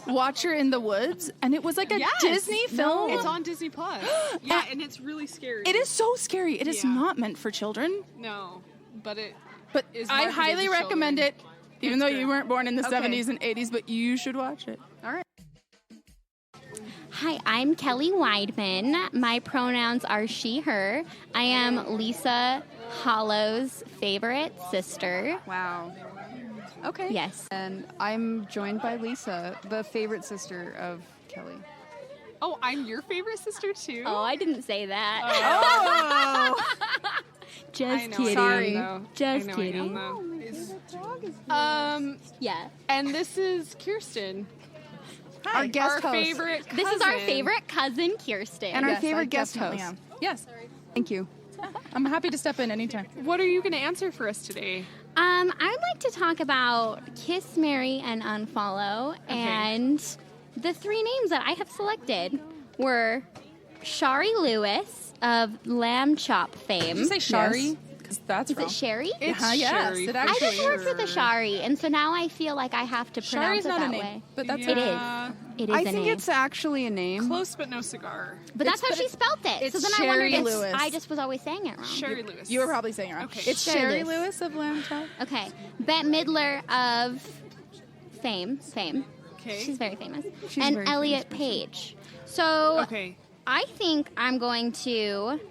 Watcher in the Woods, and it was like a Disney film. It's on Disney Plus. Yeah, and it's really scary. It is so scary. It is not meant for children. No, but it. But is I marketed highly to recommend children. it, even though It's you good. weren't born in the Okay. 70s and 80s, but you should watch it. All right. Hi, I'm Kelly Weidman. My pronouns are she, her. I am Lisa Hollow's favorite sister. Wow. Okay. Yes. And I'm joined by Lisa, the favorite sister of Kelly. Oh, I'm your favorite sister too. Oh, I didn't say that. Oh. Just I know. kidding. Sorry. Though. Just I know, kidding. I know. And this is Kirsten. Our guest Our host. favorite cousin. This is our favorite cousin, Kirsten. And our Yes, favorite I guest definitely host. am. Yes. Thank you. I'm happy to step in anytime. What are you going to answer for us today? I'd like to talk about Kiss, Marry, and Unfollow. And the three names that I have selected were Shari Lewis of Lamb Chop fame. Did you say Shari? Because that's Is wrong. it Sherry? It's yes, it I actually just worked with a Shari, and so now I feel like I have to pronounce Shari's it not that a name, way. but that's It okay. is. It is I a think name. it's actually a name. Close but no cigar. But that's how she spelt it. it's So then Sherry I wondered if Lewis. I just was always saying it wrong. Sherry Lewis. You were probably saying it wrong. Okay. It's Sherry Sherry Lewis. Lewis of Lamb Chop. Okay. Bette Midler of Fame. Okay. She's very famous. She's and very Elliot Page. So Okay. I think I'm going to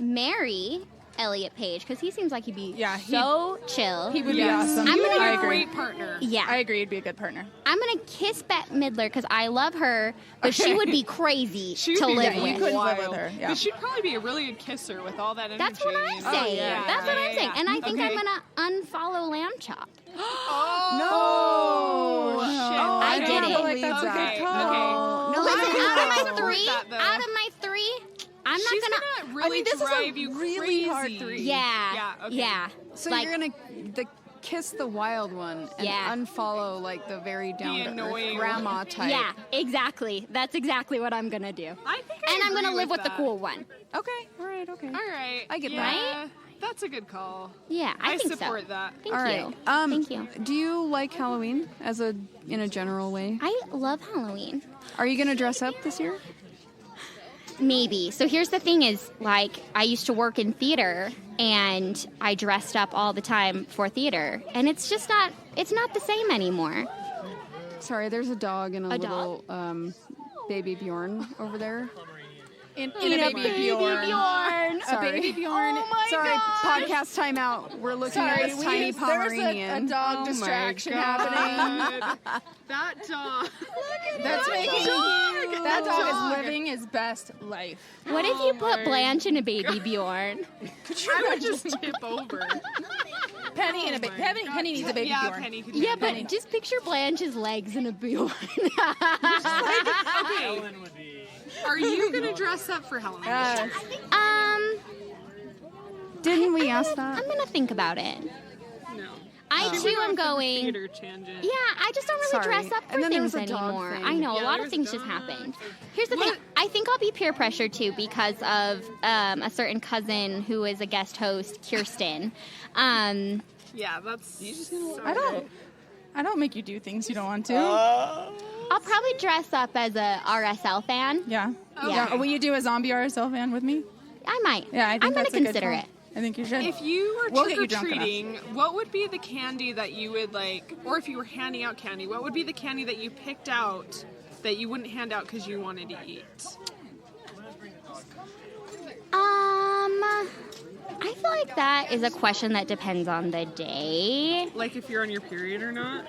marry Elliot Page because he seems like he'd be so chill. He would be Yes. awesome. I'm You gonna are get a great partner. Yeah. I agree. He'd be a good partner. I'm going to kiss Bette Midler because I love her, but she would be crazy She would to be live you with. couldn't live wild. with her. Yeah. But she'd probably be a really good kisser with all that energy. That's what I'm saying. yeah. That's what I'm saying. And I think I'm Okay. going to unfollow Lamb Chop. Oh, shit. I did don't it. feel like that's a Okay. good call. Okay. No, Listen, I out of support my three, that, though. I'm She's not going gonna really this is a drive you really crazy. hard three. Yeah. Yeah. Okay. Yeah. So Like- you're gonna kiss the wild one and Yeah. unfollow like the very down to earth annoying grandma one. type. Yeah, exactly. That's exactly what I'm going to do. I think And I'm going to live with the that. cool one. Okay. All right. Okay. All right. I get yeah, that. That's a good call. Yeah, I think support so. that. Thank All you. right. Thank you. Do you like Halloween in a general way? I love Halloween. Are you gonna dress up this year? Maybe. So here's the thing is, like, I used to work in theater, and I dressed up all the time for theater. And it's just not, it's not the same anymore. Sorry, there's a dog and a dog? little baby Bjorn over there. In a baby Bjorn. Sorry. A baby Bjorn. Oh my Sorry, podcast timeout. We're looking at this tiny Pomeranian. There's a dog distraction happening. That dog. That's making that dog dog. is living his best life. What if you put Blanche in a baby Bjorn? I would just tip over. Penny and a baby. Penny needs a baby Yeah, Bjorn. Penny could Yeah, do but that. just picture Blanche's legs in a Bjorn. Okay. Are you gonna dress up for Halloween? um, Didn't we ask that? I'm gonna think about it. No. I too am going. Theater tangent. Yeah, I just don't really Sorry. dress up for And then there things was a dog anymore. thing. I know Yeah, a lot there of was a things just dog. happened. Here's the thing. I think I'll be peer pressured too because of a certain cousin who is a guest host, Kirsten. Yeah, that's. I don't make you do things you don't want to. I'll probably dress up as a RSL fan. Yeah. Yeah. Will you do a zombie RSL fan with me? I might. Yeah, I think I'm going that's to a good consider call. it. I think you should. If you were We'll get you drunk enough. trick-or-treating, what would be the candy that you would like, or if you were handing out candy, what would be the candy that you picked out that you wouldn't hand out because you wanted to eat? I feel like that is a question that depends on the day. Like if you're on your period or not?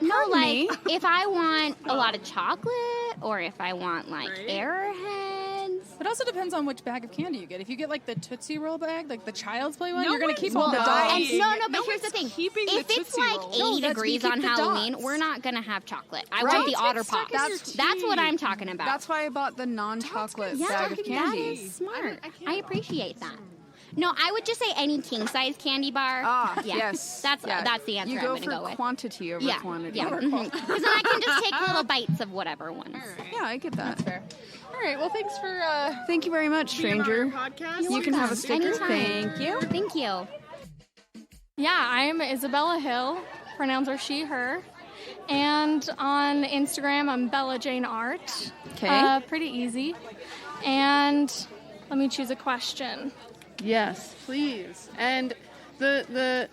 No, like if I want a lot of chocolate or if I want like Airheads. It also depends on which bag of candy you get. If you get like the Tootsie Roll bag, like the Child's Play one, No you're gonna one's keep all the dogs. And but here's the thing. If it's like 80 degrees on Halloween, we're not going to have chocolate. I want the Otter Pops. That's what I'm talking about. That's why I bought the non-chocolate bag of candy. That is smart. I appreciate that. No, I would just say any king-size candy bar. Yeah. Yes. That's the answer You I'm go going to for go with. quantity over quantity. Yeah. Because then I can just take little bites of whatever ones. Yeah, I get that. That's fair. All right. Well, thanks for. Thank you very much, stranger. You can have a sticker. Anytime. Thank you. Thank you. Yeah, I'm Isabella Hill, pronouns are she, her. And on Instagram, I'm Bella Jane Art. Okay. Pretty easy. And let me choose a question. Yes, please. And the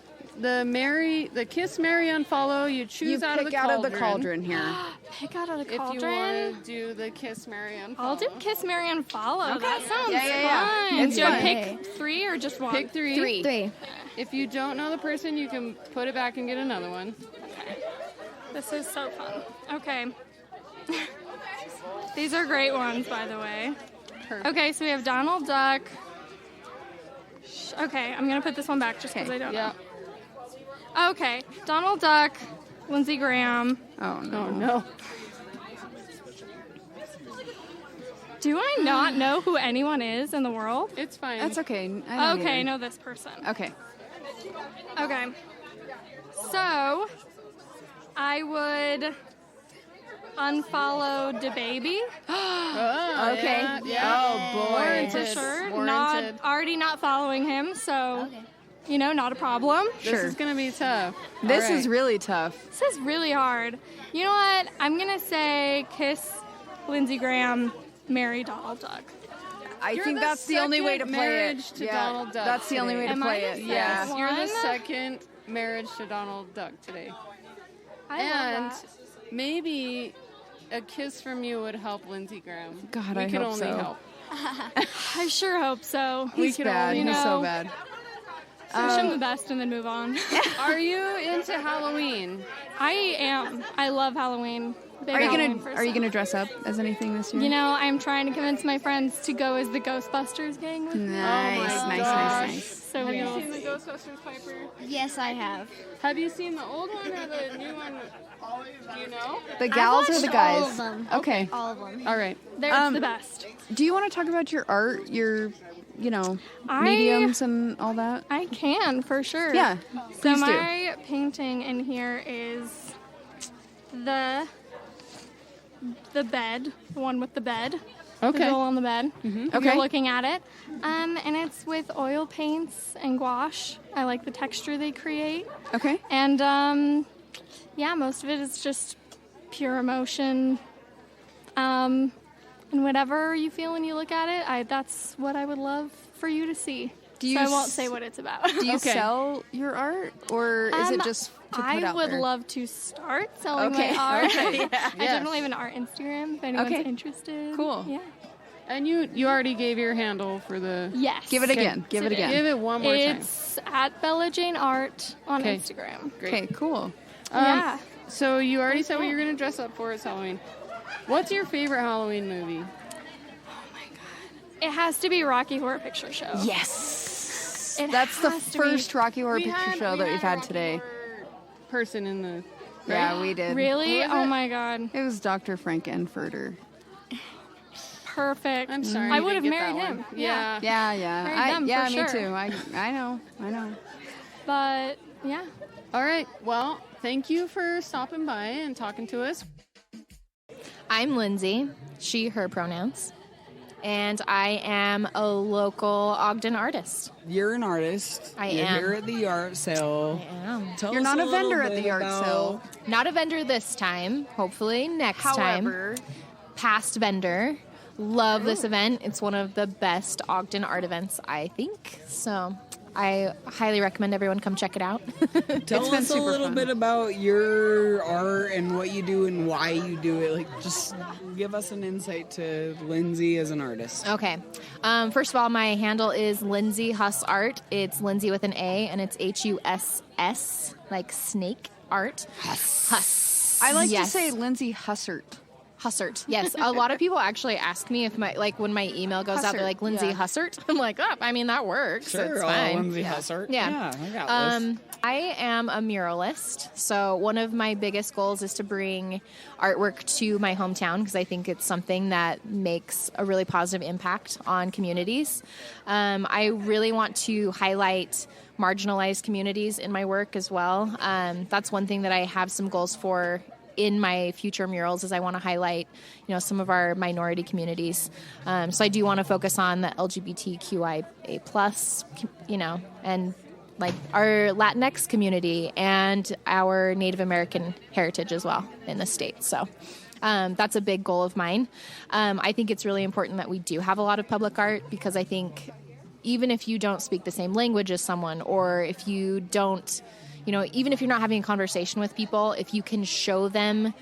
kiss, marry, unfollow. You choose You out of pick the out cauldron. of the cauldron here. Pick out of the If you cauldron. want to do the kiss, marry, unfollow. I'll do kiss, marry, and follow. Okay. That sounds Yeah. fun. It's Do I fun. pick 3 or just 1? Pick 3. Three. If you don't know the person, you can put it back and get another one. This is so fun. Okay. These are great ones, by the way. Okay, so we have Donald Duck. Okay, I'm going to put this one back just because I don't know. Okay, Donald Duck, Lindsey Graham. Oh, no. Oh, no. Do I not know who anyone is in the world? It's fine. That's okay. Okay, I know this person. Okay. Okay. So, I would unfollow DaBaby. Okay. Yeah. Oh, boy. For sure. Warranted. Already not following him, so, not a problem. This is going to be tough. This All right. is really tough. This is really hard. You know what? I'm going to say kiss Lindsey Graham, marry Donald Duck. I think that's the only way to play marriage it. to Yeah, Donald Duck. that's the only way to Am I play the it. second Yeah. one? You're the second marriage to Donald Duck today. I and love that. maybe a kiss from you would help Lindsey Graham. God, we I can hope only so. help. I sure hope so. He's bad. He's so bad. Wish him the best and then move on. Are you into Halloween? I am. I love Halloween. Big Halloween Are you gonna dress up as anything this year? You know, I'm trying to convince my friends to go as the Ghostbusters gang with me. Nice. So Have we you all- seen the Ghostbusters, Piper? Yes, I have. Have you seen the old one or the new one? Do you know? The gals or the guys? All of them. Okay. All of them. All right. They're the best. Do you want to talk about your art, your, mediums and all that? I can, for sure. Yeah, So please do. my painting in here is the bed, the one with the bed. Okay. The girl on the bed. If Okay. you're looking at it. And it's with oil paints and gouache. I like the texture they create. Okay. And most of it is just pure emotion. And whatever you feel when you look at it, that's what I would love for you to see. Do I you won't s- say what it's about. Do you sell your art, or is it just to put I out would there? love to start selling Okay. my art. Okay. I definitely have an art Instagram if anyone's Okay. interested. Cool. Yeah. And you already gave your handle for the... Yes. Give it again. Give it Today. again. Give it one more time. It's at Bella Jane Art on Okay. Instagram. Great. Okay, cool. Yeah. So you already said what you're going to dress up for. It's Halloween. What's your favorite Halloween movie? It has to be Rocky Horror Picture Show. Yes. It That's the has to first be. Rocky Horror We Picture had- Show we that we've had a had Rocky today. Person in the... Yeah, we did. Really? Who was Oh it? my God. It was Dr. Frank Enfurter. Perfect. I'm sorry. I you would have didn't get married that him. one. Yeah. Yeah. Married them yeah, for me sure. too. I know. But yeah, All right. Well, thank you for stopping by and talking to us. I'm Lindsay, she, her pronouns, and I am a local Ogden artist. You're an artist. You're here at the yART sale. I am. Tell us a little bit about- Not a vendor this time. Hopefully next However. time. Past vendor. Love this event. It's one of the best Ogden art events, I think. So I highly recommend everyone come check it out. Tell us a little bit about your art and what you do and why you do it. Like, just give us an insight to Lindsay as an artist. Okay. First of all, my handle is Lindsay Huss Art. It's Lindsay with an A, and it's Huss, like snake art. Huss. I like to Yes. say Lindsay Hussert. Hussert. Yes. A lot of people actually ask me if when my email goes out, they're Hussert, like, Lindsay yeah. Hussert. I'm like, oh, I mean, that works. Sure, It's fine. Lindsay Hussert. Yeah. I got this. I am a muralist. So one of my biggest goals is to bring artwork to my hometown because I think it's something that makes a really positive impact on communities. I really want to highlight marginalized communities in my work as well. That's one thing that I have some goals for in my future murals is I want to highlight, some of our minority communities. So I do want to focus on the LGBTQIA+, and like our Latinx community and our Native American heritage as well in the state. So that's a big goal of mine. I think it's really important that we do have a lot of public art because I think even if you don't speak the same language as someone, or if you don't, even if you're not having a conversation with people, if you can show them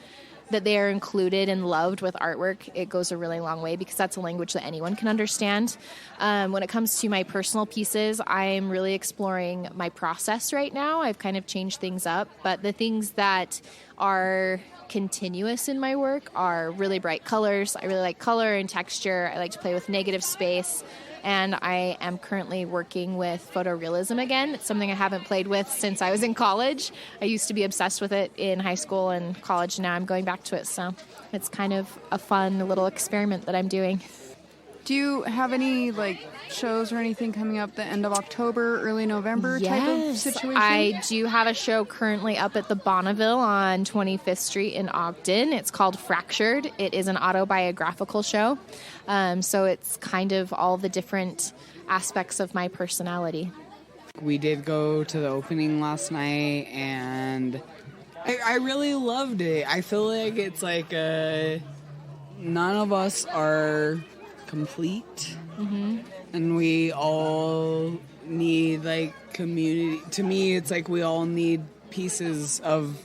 that they are included and loved with artwork, it goes a really long way because that's a language that anyone can understand. When it comes to my personal pieces, I'm really exploring my process right now. I've kind of changed things up, but the things that are continuous in my work are really bright colors. I really like color and texture. I like to play with negative space. And I am currently working with photorealism again. It's something I haven't played with since I was in college. I used to be obsessed with it in high school and college. Now I'm going back to it. So it's kind of a fun little experiment that I'm doing. Do you have any shows or anything coming up the end of October, early November type of situation? I do have a show currently up at the Bonneville on 25th Street in Ogden. It's called Fractured. It is an autobiographical show. So it's kind of all the different aspects of my personality. We did go to the opening last night, and I really loved it. I feel like it's like none of us are complete, and we all need community. To me, it's like we all need pieces of,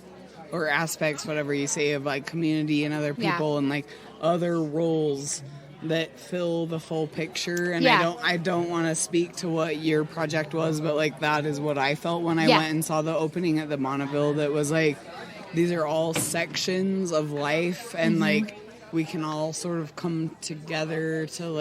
or aspects, whatever you say, of community and other people and other roles that fill the full picture. And I don't want to speak to what your project was, but that is what I felt when I went and saw the opening at the Bonneville. That was these are all sections of life, and we can all sort of come together to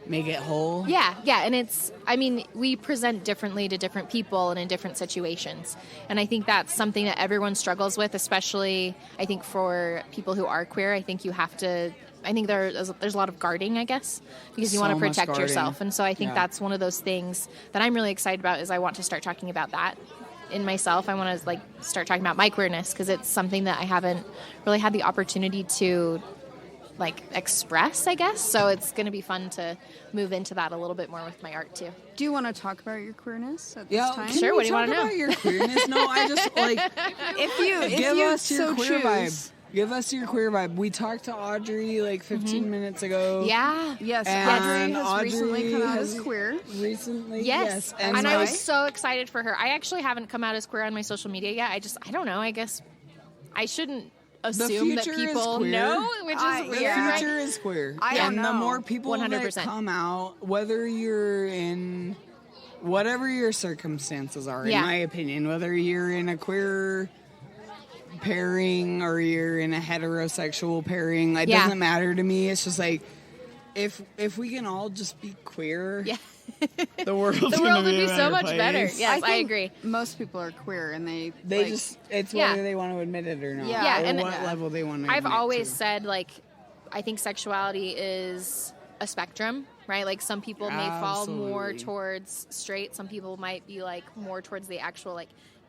make it whole. Yeah, and we present differently to different people and in different situations. And I think that's something that everyone struggles with, especially I think for people who are queer. I think there's a lot of guarding, I guess, because you want to protect yourself. And so I think that's one of those things that I'm really excited about is I want to start talking about that in myself. I want to start talking about my queerness because it's something that I haven't really had the opportunity to express, I guess. So it's going to be fun to move into that a little bit more with my art too. Do you want to talk about your queerness at this time? Sure. What do you want to know? About your queerness? No, I just give us your queer vibe. Give us your queer vibe. We talked to Audrey 15 minutes ago. Yeah. Yes. And Audrey has recently come out as queer. Recently, yes. And I was so excited for her. I actually haven't come out as queer on my social media yet. I don't know. I guess I shouldn't assume that people know, which is weird. The future is queer. And the more people 100%. That come out, whether you're in whatever your circumstances are, in my opinion, whether you're in a queer pairing or you're in a heterosexual pairing, it doesn't matter to me. It's just if we can all just be queer, the world would be so much place. better. Yes, I agree. Most people are queer, and they just it's whether they want to admit it or not. Yeah, or and what level they want to. I've always said I think sexuality is a spectrum, right? Some people may fall more towards straight. Some people might be more towards the actual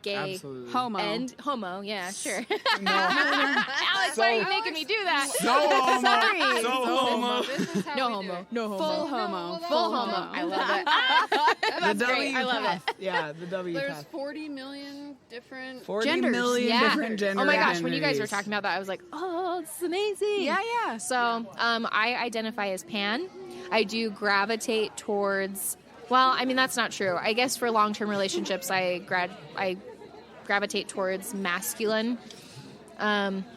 gay, Absolutely. Homo. and homo. Yeah, sure. No. Alex, why are you making me do that? So homo. Sorry. So homo. This is how No we do homo. it. No homo. Full homo. Full homo. I love it. That's The great. I love path. it. Yeah, the W There's path. 40 million different 40 genders. million Yeah. different gender Oh my gosh, when you guys were identities. talking about that, I was like, oh, this is amazing. Yeah. So I identify as pan. I do gravitate towards, well, I mean, that's not true. I guess for long-term relationships, I gravitate towards masculine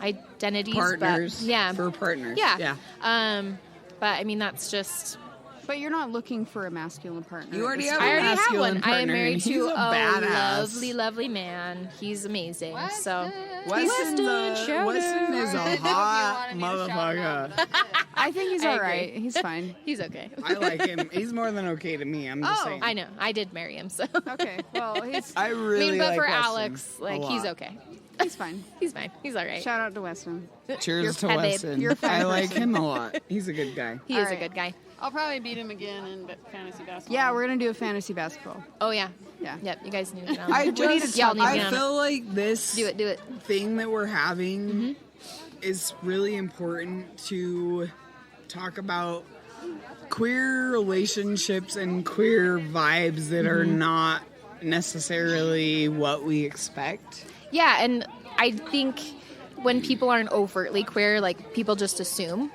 identities. Partners. But, yeah. For partners. Yeah. But I mean, that's just... But you're not looking for a masculine partner. You already It's have I a already have masculine one. I am partner, married and to he's a badass. lovely, lovely man. He's amazing. So Weston shout is out. a hot motherfucker. I think he's I all agree. right. He's fine. He's okay. I like him. He's more than okay to me. I'm just saying. I know. I did marry him, so. Okay. Well, he's I really but like for Weston Alex, a like he's lot. okay. he's fine. He's fine. He's all right. Shout out to Weston. Cheers to fine, babe. Weston. You're fine. I like him a lot. He's a good guy. He All is a right. good guy. I'll probably beat him again in fantasy basketball. Yeah, we're gonna do a fantasy basketball. Oh yeah. Yeah. Yep. You guys need to get on. I it. just, Y'all need to I get on it. feel like this Do it. thing that we're having is really important to talk about queer relationships and queer vibes that are not necessarily what we expect. Yeah, and I think when people aren't overtly queer, like people just assume.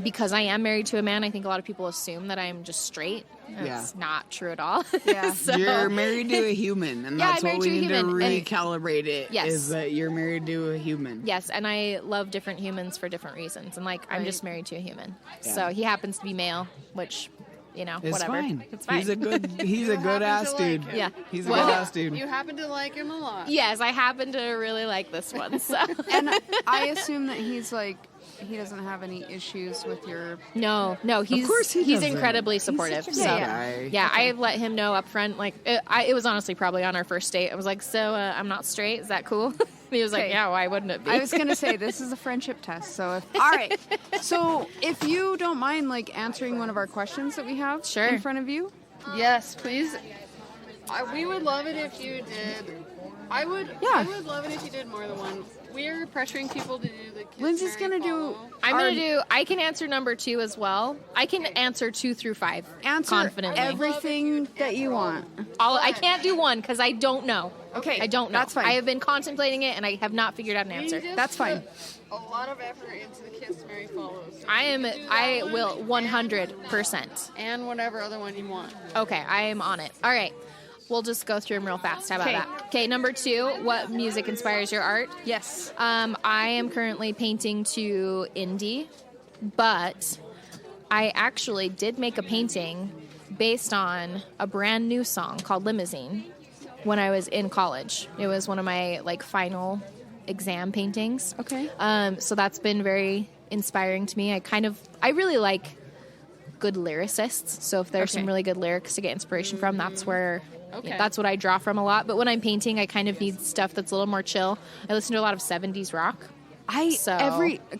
Because I am married to a man, I think a lot of people assume that I'm just straight. That's not true at all. Yeah. So- You're married to a human, and Yeah, that's I'm what married we to a need to human, and- recalibrate it. Yes. Is that you're married to a human. Yes, and I love different humans for different reasons. And like, I'm just married to a human. Yeah. So he happens to be male, which, you know, It's whatever. fine. It's fine. He's a good ass dude. Yeah. He's a Well, good ass dude. You happen to like him a lot. Yes, I happen to really like this one. So. And I assume that he's like, he doesn't have any issues with your. No, he's course he he's doesn't. incredibly He's supportive. such a So good guy. yeah, I let him know up front. Like it was honestly probably on our first date. I was like, so I'm not straight. Is that cool? And he was like, Okay. yeah, why wouldn't it be? I was gonna say this is a friendship test. So if all right, so if you don't mind like answering one of our questions that we have in front of you. Yes, please. We would love it if you did. I would love it if you did more than one. We're pressuring people to do the kiss, Lindsay's marry, gonna do. follow. I'm gonna do. I can answer number 2 as well. I can answer 2 through 5 Answer confidently. everything that you want. I can't do one because I don't know. Okay, I don't know. that's fine. I have been contemplating it and I have not figured out an answer. We just That's fine. put a lot of effort into the kiss, marry, follow. So I will 100%. and whatever other one you want. Okay, I am on it. All right. We'll just go through them real fast. How about Okay. that? Okay, number 2, what music inspires your art? Yes. I am currently painting to indie, but I actually did make a painting based on a brand new song called Limousine when I was in college. It was one of my like final exam paintings. Okay. So that's been very inspiring to me. I really like good lyricists. So if there's some really good lyrics to get inspiration from, that's where that's what I draw from a lot. But when I'm painting, I kind of need stuff that's a little more chill. I listen to a lot of 70s rock.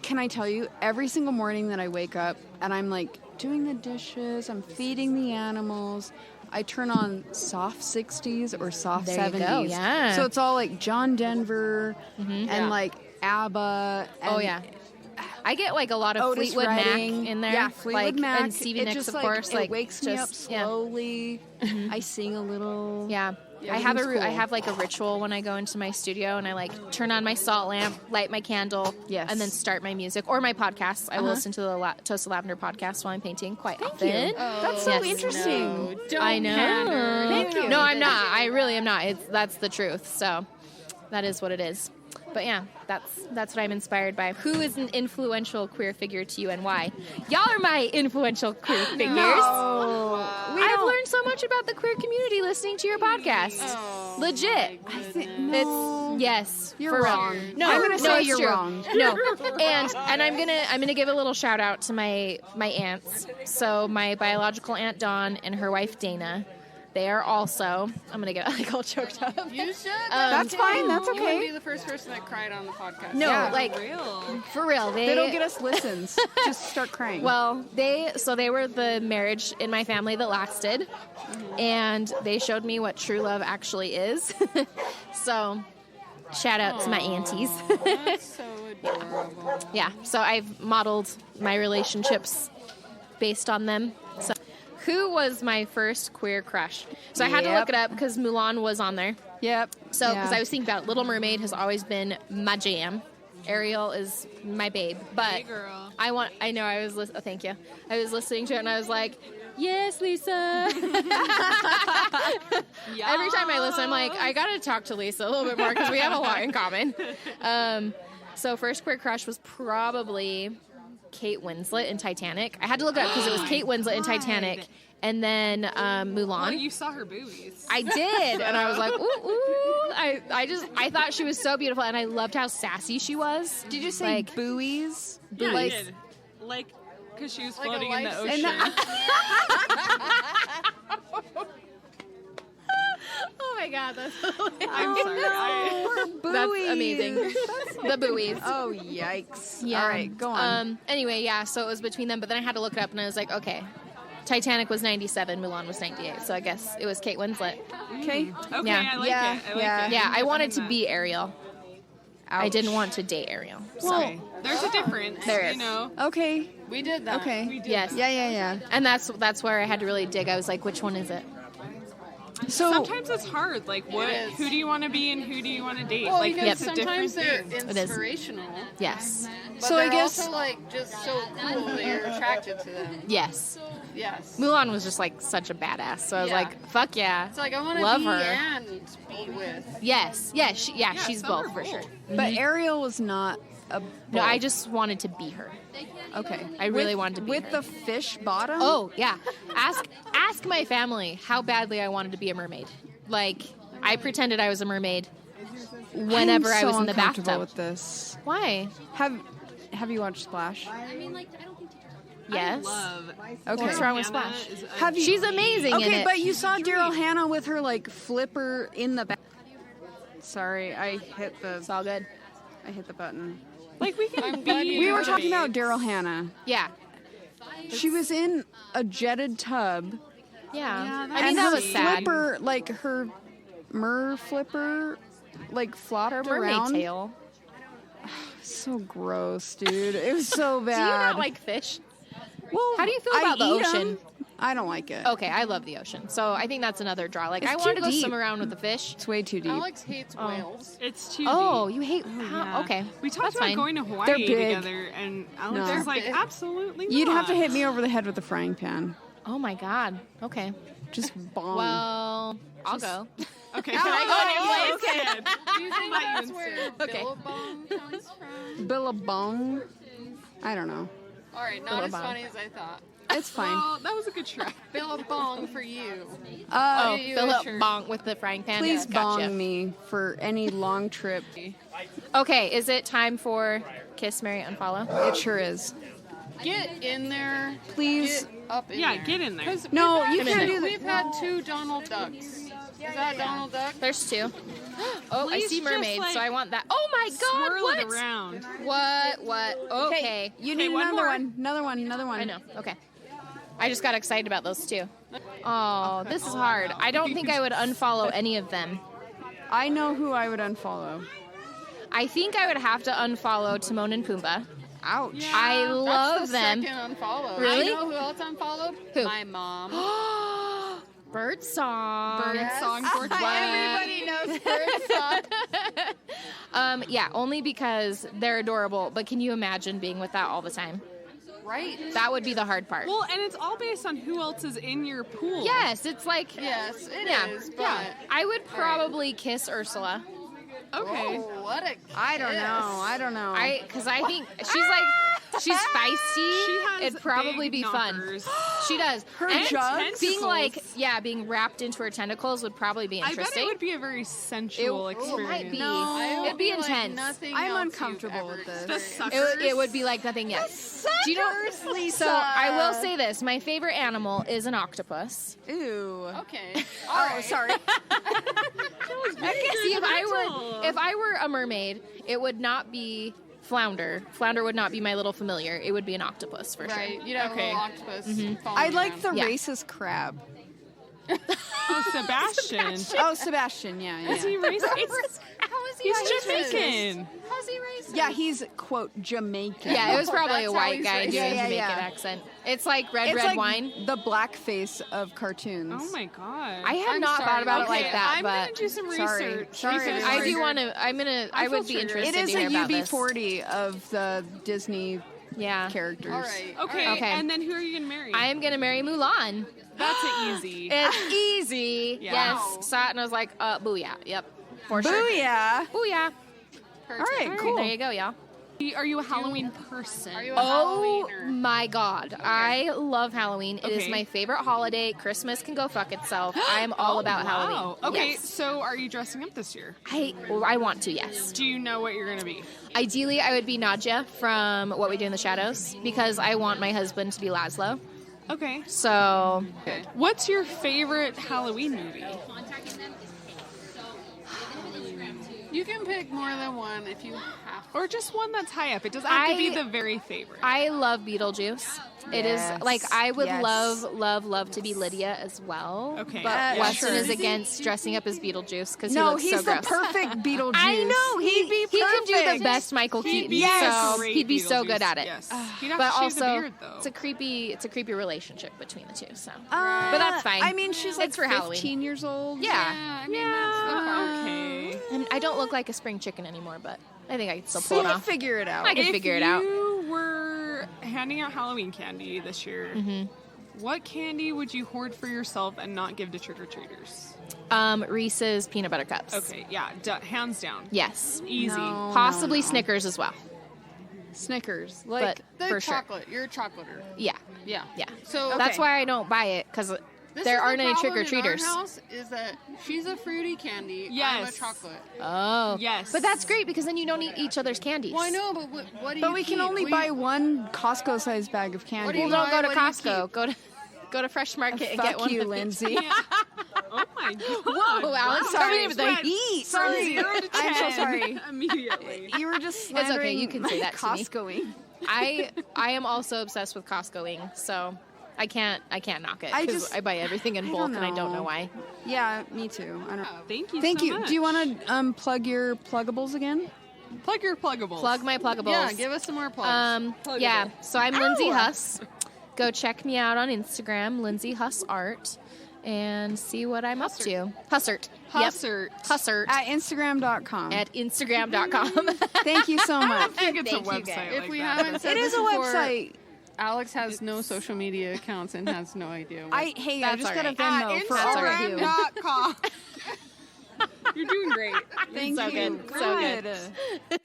Can I tell you, every single morning that I wake up and I'm like doing the dishes, I'm feeding the animals, I turn on soft 60s or soft There you 70s. go, yeah. So it's all like John Denver and like ABBA. And Oh yeah. I get like a lot of Otis Fleetwood Redding. Mac in there. Yeah, Fleetwood like, Mac. and Stevie It Nicks, just, of like, course. It like wakes me up slowly. I sing a little. Yeah. Yeah, I have it's I cool. have like a ritual when I go into my studio and I like turn on my salt lamp, light my candle, and then start my music or my podcasts. I will listen to the Toast of Lavender podcast while I'm painting quite often. you. That's so interesting. I know. Thank you. No, I'm not. I really am not. That's the truth. So that is what it is. But yeah, that's what I'm inspired by. Who is an influential queer figure to you and why? Y'all are my influential queer figures. I've learned so much about the queer community listening to your podcast. Legit. It's yes. You're for wrong. Real. No, I'm gonna no, say it's you're true. wrong. No, and I'm gonna give a little shout out to my aunts. So my biological aunt Dawn and her wife Dana. They are also. I'm gonna get like all choked up. You should. That's fine. That's You wouldn't okay. be the first person that cried on the podcast. No, Yeah. like for real. That'll get us listens. Just start crying. Well, they were the marriage in my family that lasted, and they showed me what true love actually is. So, shout out to my aunties. That's so adorable. Yeah, so I've modeled my relationships based on them. So, who was my first queer crush? So I had to look it up because Mulan was on there. Yep. So, because I was thinking about it, Little Mermaid has always been my jam. Ariel is my babe, but Hey, girl. Thank you. I was listening to it and I was like, yes, Lisa. Every time I listen, I'm like, I gotta talk to Lisa a little bit more because we have a lot in common. So first queer crush was probably Kate Winslet in Titanic. I had to look it up because it was Kate Winslet in Titanic, and then Mulan. Well, you saw her boobies. I did, and I was like, ooh, ooh. I thought she was so beautiful, and I loved how sassy she was. Did you say like, buoys? Yeah, Like- I did. Like, because she was Like a floating in the life- ocean. Oh my god, that's I'm sorry. That's amazing. The buoys. Oh, yikes. Yeah. All right, go on. Anyway, yeah, so it was between them, but then I had to look it up, and I was like, okay, Titanic was 97, Mulan was 98, so I guess it was Kate Winslet. Okay. Okay, Yeah. I like it. I like it. Yeah, I wanted to be Ariel. I Ouch. didn't want to date Ariel. So. Well, There's a difference, There is. you know. okay. We did that. Okay. Yes. Yeah. And that's where I had to really dig. I was like, which one is it? So Sometimes it's hard. Like, is. who do you want to be and who do you want to date? Well, like, because it's a different sometimes they're thing. It is. inspirational. Yes. But So I they're guess- also like just so cool that you're attracted to them. Yes. Yes. Mulan was just like such a badass. So I was Yeah. like, fuck yeah. It's like I want to Love be her. and be with. Yes. She's some both are for cool. sure. But Ariel was not a. No, I just wanted to be her. Okay. I really wanted to be with her. the fish bottom. Oh yeah. Ask my family how badly I wanted to be a mermaid. Like I pretended I was a mermaid whenever I'm so I was in the uncomfortable bathtub. with this. Why? Have you watched Splash? Yes. Okay. What's wrong with Splash? Have you? She's amazing in Okay, it. but you saw Daryl Hannah with her like flipper in the back. Sorry, I hit the. It's all good. I hit the button. Like, we can be. We were talking about Daryl Hannah. Yeah. She was in a jetted tub. Yeah. I and mean that her was sad. flipper, like her mer flipper, like flopped Her mermaid around. tail. So gross, dude. It was so bad. Do you not like fish? Well, How do you feel I about the eat 'em. ocean? I don't like it. Okay, I love the ocean. So I think that's another draw. Like It's I too want to go deep. swim around with the fish. It's way too deep. Alex hates whales. It's too Oh, deep. you hate Yeah. Okay. We talked That's about fine. going to They're Hawaii big. together, and Alex No. was like, They're big. absolutely not. You'd have to hit me over the head with a frying pan. Oh my god. Okay. Just bomb. Well, I'll go. Okay. Can I go in your place? Okay. Do you think that's where Okay. Billabong comes from? Billabong. I don't know. All right, not as Billabong. funny as I thought. It's fine. Oh, that was a good try. Billabong for you. Oh, you fill a up shirt. bonk with the frying pan. Please Gotcha. bong me for any long trip. Okay, is it time for Kiss, Marry, Unfollow? It sure is. Get in there. Please. Get up in Yeah, there. get in there. 'Cause No, we've you had can't two- do that. We've had 2 Donald Ducks. Is that Donald Duck? There's 2. Oh, I Please see just, mermaids, like, so I want that. Oh my god, Swirl what? it around. What? Okay. You need one another more. one. Another one. Another one. I know. Okay. I just got excited about those 2. Oh, this is hard. I don't think I would unfollow any of them. I know who I would unfollow. I think I would have to unfollow Timon and Pumbaa. Ouch. Yeah. I love That's the them. second unfollow. Really? You know who else unfollowed? Who? My mom. Bird song. Birdsong for Everybody knows Birdsong. Yeah, only because they're adorable. But can you imagine being with that all the time? Right. That would be the hard part. Well, and it's all based on who else is in your pool. Yes, it's like Yes, it is. yeah, But yeah. I would probably kiss Ursula. Okay. Oh, what a I don't kiss. know. I don't know. Because I think she's like She's feisty. She has It'd probably big be knockers. fun. She does. Her And jugs? being being wrapped into her tentacles would probably be I interesting. bet it would be a very sensual experience. It might be. No, It'd be like intense. nothing I'm else uncomfortable you've with ever this. experienced. It would be like nothing else. Do you know? Lisa. So I will say this: my favorite animal is an octopus. Ooh. Okay. Oh, sorry. See, if I were a mermaid, it would not be flounder. Flounder would not be my little familiar. It would be an octopus for Right. sure. You'd have a little octopus. I like the Yeah. racist crab. Oh, Sebastian. Oh, Sebastian. Yeah. Is he racist? How is he He's racist? Jamaican. How's he racist? Yeah, he's quote Jamaican. Yeah, it was probably a That's how white he's guy racist. doing Yeah, Jamaican yeah. accent. It's like red It's like wine. the blackface of cartoons. Oh my god. I have not thought about it like that, I'm but gonna do some Sorry. research. Sorry. I do want to. I would be interested It is to hear a about this. UB40 of the Disney characters. All right. Okay, and then who are you gonna marry? I am gonna marry Mulan. That's an easy. It's easy. Yeah. Yes. Saw it and I was like, booyah. Yep. For sure. Booyah. Booyah. All right, cool. There you go, y'all. Are you a Halloween person? Are you a Oh Halloweener? my god. I love Halloween. It is Okay. my favorite holiday. Christmas can go fuck itself. I am all about Halloween. Wow. Okay, Yes. so are you dressing up this year? I want to, yes. Do you know what you're gonna be? Ideally, I would be Nadja from What We Do in the Shadows because I want my husband to be Laszlo. Okay. So, What's your favorite Halloween movie? You can pick more than one if you have. Or just one that's high up. It doesn't have to be the very favorite. I love Beetlejuice. It is Yes. like I would Yes. love to be Lydia as well. Okay. But Yeah, Weston sure. is against dressing up as Beetlejuice because No, he looks he's so the gross. perfect Beetlejuice. I know He'd be he can do the perfect. best Michael He'd Keaton. be Yes. So great he'd be so good Beetlejuice, at it. yes. He'd have But to shave the also, beard, though. it's a creepy relationship between the two. So, But but that's fine. I mean, she's like It's for 15 Halloween. years old. Yeah. I mean, that's the part. Okay. And I don't look like a spring chicken anymore, but I think I can still pull it off. Figure it out. I can figure it out. If you were handing out Halloween candy this year, Mm-hmm. what candy would you hoard for yourself and not give to trick-or-treaters? Reese's peanut butter cups. Okay, yeah, hands down. Yes. Easy. No. Possibly Snickers as well. Snickers. But The for sure. chocolate. You're a chocolater. Yeah. Yeah. Yeah. So That's why I don't buy it because this there is aren't the any problem trick-or-treaters. In our house is that she's a fruity candy. I'm a Yes. chocolate. Oh. Yes. But that's great because then you don't eat each other's candies. Well, I know, but what do you But we can keep? only buy one Costco-sized bag of candy. What do you Well, don't go to What do you Costco. Go to Fresh Market and Fuck get one. you, of these. Lindsay. Oh my god. Whoa, Alex, Sorry, the went heat. Sorry. From 0 to 10. I'm so sorry. Immediately. You were just It's okay, slandering you can say my that to me. Costcoing. I am also obsessed with Costcoing, so I can't knock it I because just- I buy everything in I bulk don't and I don't know know. why. Yeah, me too. I don't. Thank you Thank so you. much. Do you want to plug your pluggables again? Plug your pluggables. Plug my pluggables. Yeah, give us some more plugs. Yeah. So I'm Lindsay Huss. Go check me out on Instagram, Lindsay Huss Art, and see what I'm up to. Hussert. Hussert. Yep. Hussert. At Instagram.com. At Instagram.com. Thank you so much. I think it's a Thank you, website. guys. If like we that. haven't said It is this a before, website. Alex has no social media accounts and has no idea. What I That's just got a all Venmo for all of you. Instagram.com. You're doing great. Thank So you. good. So good.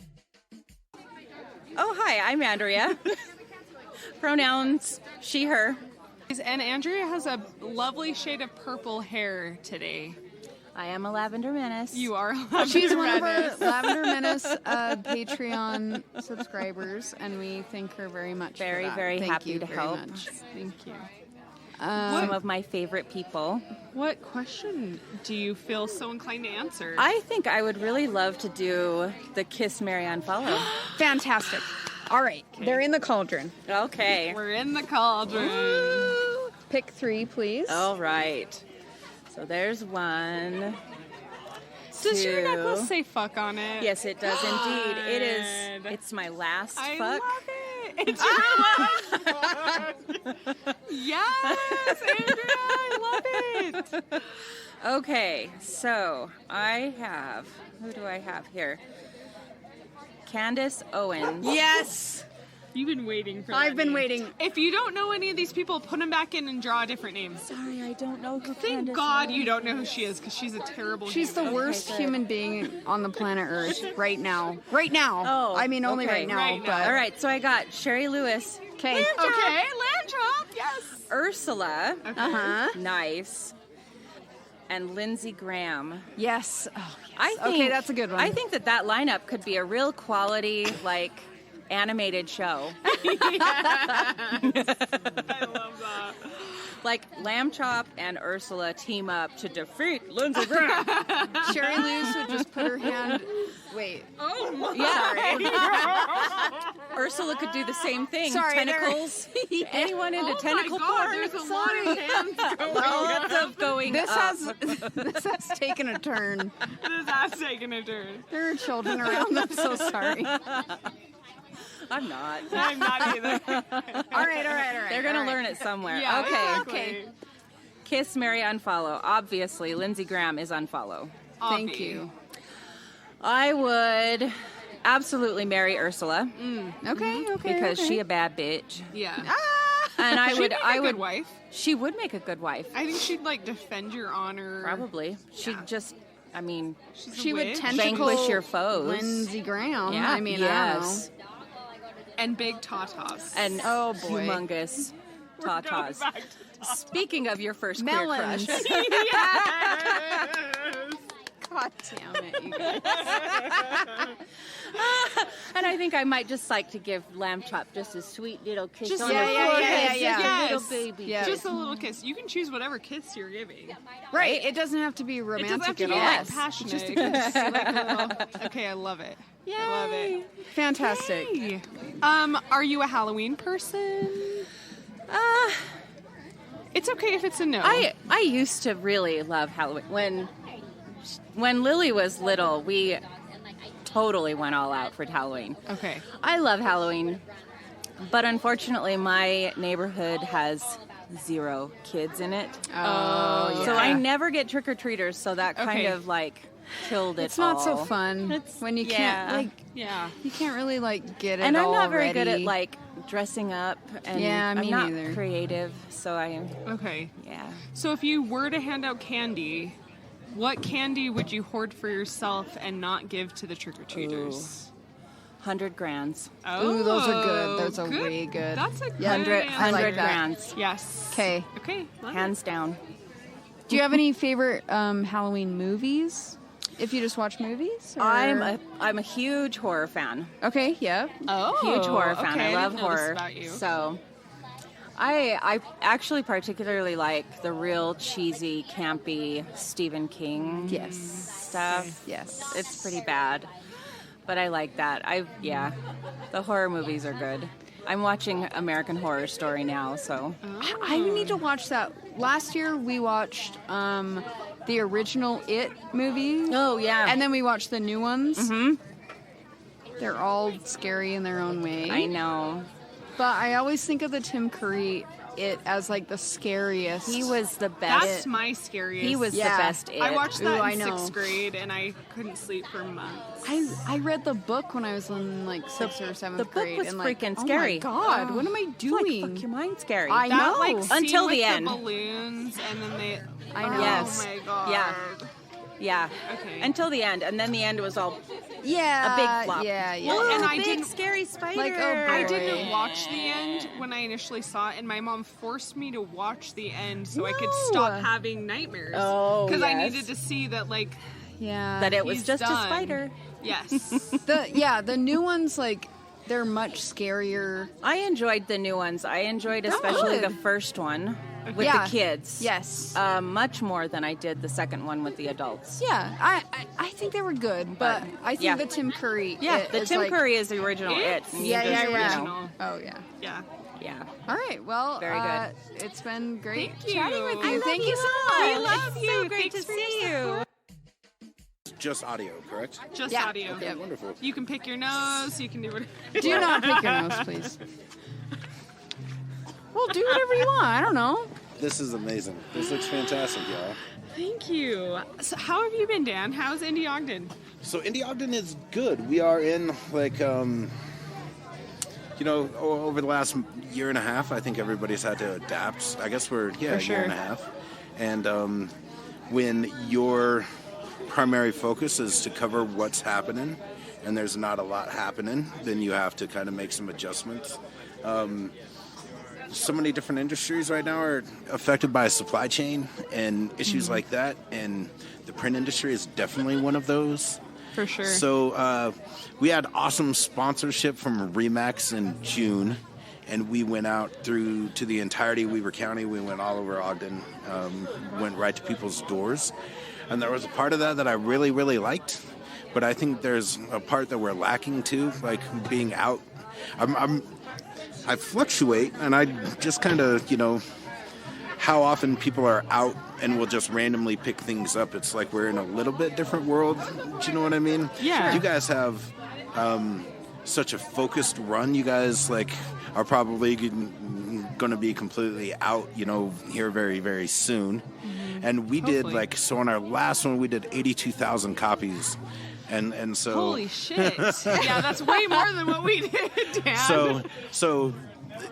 Oh, hi, I'm Andrea. Pronouns she, her. And Andrea has a lovely shade of purple hair today. I am a lavender menace. You are. A She's Lavender one of our Menace. Lavender Menace Patreon subscribers, and we thank her very much. Very, for that. very Thank happy you to very help. much. Thank you. Some of my favorite people. What question do you feel so inclined to answer? I think I would really love to do the Kiss, Marry, Unfollow. Fantastic. All right, they're in the cauldron. Okay. We're in the cauldron. Ooh. Pick 3, please. All right. So there's one. Does your two. necklace say fuck on it? Yes, it does indeed. It is. It's my last I fuck. love it. It's your last fuck. Yes, Andrea, I love it. Okay, so I have. Who do I have here? Candace Owens. Yes. You've been waiting for that I've been name. waiting. If you don't know any of these people, put them back in and draw a different name. Sorry, I don't know who Thank God you don't know who she is, because she's a terrible She's the human. worst human being on the planet Earth right now. Right now. Oh, I mean, only okay. right now. But All right, so I got Sherry Lewis. Okay. Okay, land drop. Yes. Ursula. Uh-huh. Nice. And Lindsey Graham. Yes. Oh, yes. I think, okay, that's a good one. I think that lineup could be a real quality, like, animated show. I love that. Like Lamb Chop and Ursula team up to defeat Lindsey Graham. Sherry Lewis would just put her hand. Wait. Oh my. Yeah. Ursula could do the same thing. Sorry, Tentacles. Anyone into tentacle my God, porn? there's a lot of hands going. Lots of going This up. has taken a turn. This has taken a turn. There are children around. I'm so sorry. I'm not. I'm not either. All right. They're going to learn it somewhere. Yeah, okay. exactly. Okay. Kiss, marry, unfollow. Obviously, Lindsey Graham is unfollow. Thank you. I would absolutely marry Ursula. Okay. Because she a bad bitch. Yeah. And I She'd would make a I good would wife. She would make a good wife. I think she'd like defend your honor. Probably. She'd just She's a She would witch. tentacle vanquish your foes. Lindsey Graham. Yeah. I mean, yes. And big tatas. And Oh, boy. humongous tatas. Back Speaking of your first Melons. queer crush. Yes. God damn it, you guys. And I think I might just like to give Lamb Chop just a sweet little kiss Just on yeah, the yeah, forehead. yeah, Just yeah. a Yes. little baby. Yeah. Just a little kiss. You can choose whatever kiss you're giving. Right. It doesn't have to be It romantic doesn't have to at be all. like passionate. Just a It can kiss. just be like a little. Okay, I love it. I love it. Fantastic. Yay. Are you a Halloween person? It's okay if it's a no. I used to really love Halloween. When Lily was little, we totally went all out for Halloween. Okay. I love Halloween, but unfortunately my neighborhood has 0 kids in it. Oh, yeah. So I never get trick-or-treaters, so that kind Okay. of like killed it It's not so all. fun when you can't like. Yeah. You can't really like get it. And I'm all not very good ready. at like dressing up, and Yeah, me I'm not neither. creative, so Okay. yeah. So if you were to hand out candy, what candy would you hoard for yourself and not give to the trick-or-treaters? 100 grands. Oh, Ooh, those are good. Those are good. way good. That's a good 100 answer. I like that. grands. Yes. Okay. Okay. love it. Hands down. Do you have any favorite Halloween movies? If you just watch movies, or? I'm a huge horror fan. Okay. Yeah. Oh, Huge horror fan. okay, I love didn't know this horror. about you. So I actually particularly like the real cheesy, campy Stephen King stuff. Yes. It's pretty bad, but I like that. The horror movies are good. I'm watching American Horror Story now, so I need to watch that. Last year we watched the original It movie. Oh yeah. And then we watched the new ones. Mm-hmm. They're all scary in their own way. I know. But I always think of the Tim Curry It as like the scariest. He was the best. That's my scariest. He was the best It. I watched that Ooh, I in know. 6th grade and I couldn't sleep for months. I read the book when I was in like 6th or 7th The book grade. was and like, freaking oh scary. my God, what am I doing? Fuck your mind scary. I that, know. Like, scene Until the with end. The balloons and then they. I know. Yes. Oh my God. Yeah. Yeah. Okay. Until the end, and then the end was all Yeah. a big flop. Yeah. Well, and I big didn't. scary spider. Like, oh, I boy. didn't watch the end when I initially saw it, and my mom forced me to watch the end so I could No. stop having nightmares. Oh, because I yes. needed to see that, like, Yeah. that it was he's just done. a spider. Yes. the new ones like they're much scarier. I enjoyed the new ones. I enjoyed especially the first one with Yeah. the kids. Yes. Much more than I did the second one with the adults. Yeah, I think they were good, but I think yeah. the Tim Curry. Yeah, It the is Tim like, Curry is the original It. and you Yeah, just, yeah, yeah. you know, Oh yeah. Yeah. yeah. All right. Well, Very good. It's been great Thank you. chatting with I you. love Thank you so We much. love you. So great to see you. Just audio, correct? Just Yeah. audio. Okay, wonderful. You can pick your nose. You can do whatever. Do not pick your nose, please. Well, do whatever you want. I don't know. This is amazing. This looks fantastic, y'all. Thank you. So, how have you been, Dan? How's Indy Ogden? So Indy Ogden is good. We are in like over the last year and a half, I think everybody's had to adapt. I guess we're, a year and a half. And when your primary focus is to cover what's happening, and there's not a lot happening, then you have to kind of make some adjustments. So many different industries right now are affected by supply chain and issues like that, and the print industry is definitely one of those. For sure. So we had awesome sponsorship from Remax in June, and we went out through to the entirety of Weber County. We went all over Ogden, went right to people's doors. And there was a part of that I really, really liked. But I think there's a part that we're lacking too, like being out. I fluctuate, and I just kind of, how often people are out and will just randomly pick things up. It's like we're in a little bit different world. Do you know what I mean? Yeah. You guys have such a focused run. You guys are probably going to be completely out, here very, very soon. Mm-hmm. And we did so on our last one, we did 82,000 copies. And so holy shit. Yeah, that's way more than what we did, Dan. So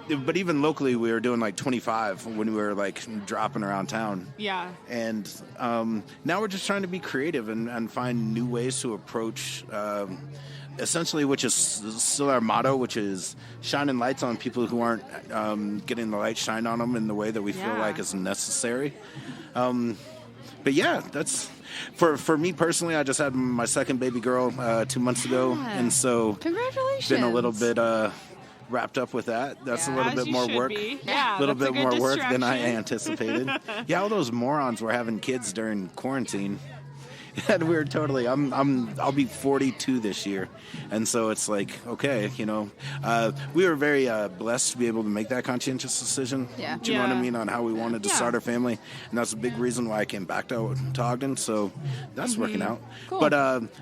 but even locally we were doing 25 when we were dropping around town. Yeah. And now we're just trying to be creative and find new ways to approach essentially, which is still our motto, which is shining lights on people who aren't getting the light shined on them in the way that we feel like is necessary. But yeah, that's for me personally. I just had my second baby girl 2 months ago, and so congratulations. Been a little bit wrapped up with that. That's a little bit more work. Yeah, a little bit more work than I distraction. anticipated. Yeah, all those morons were having kids during quarantine. And we were totally. I'll be 42 this year, and so it's okay, we were very blessed to be able to make that conscientious decision. Yeah. Do you know what I mean, on how we wanted to start our family, and that's a big reason why I came back to Ogden. So that's working out. Cool. But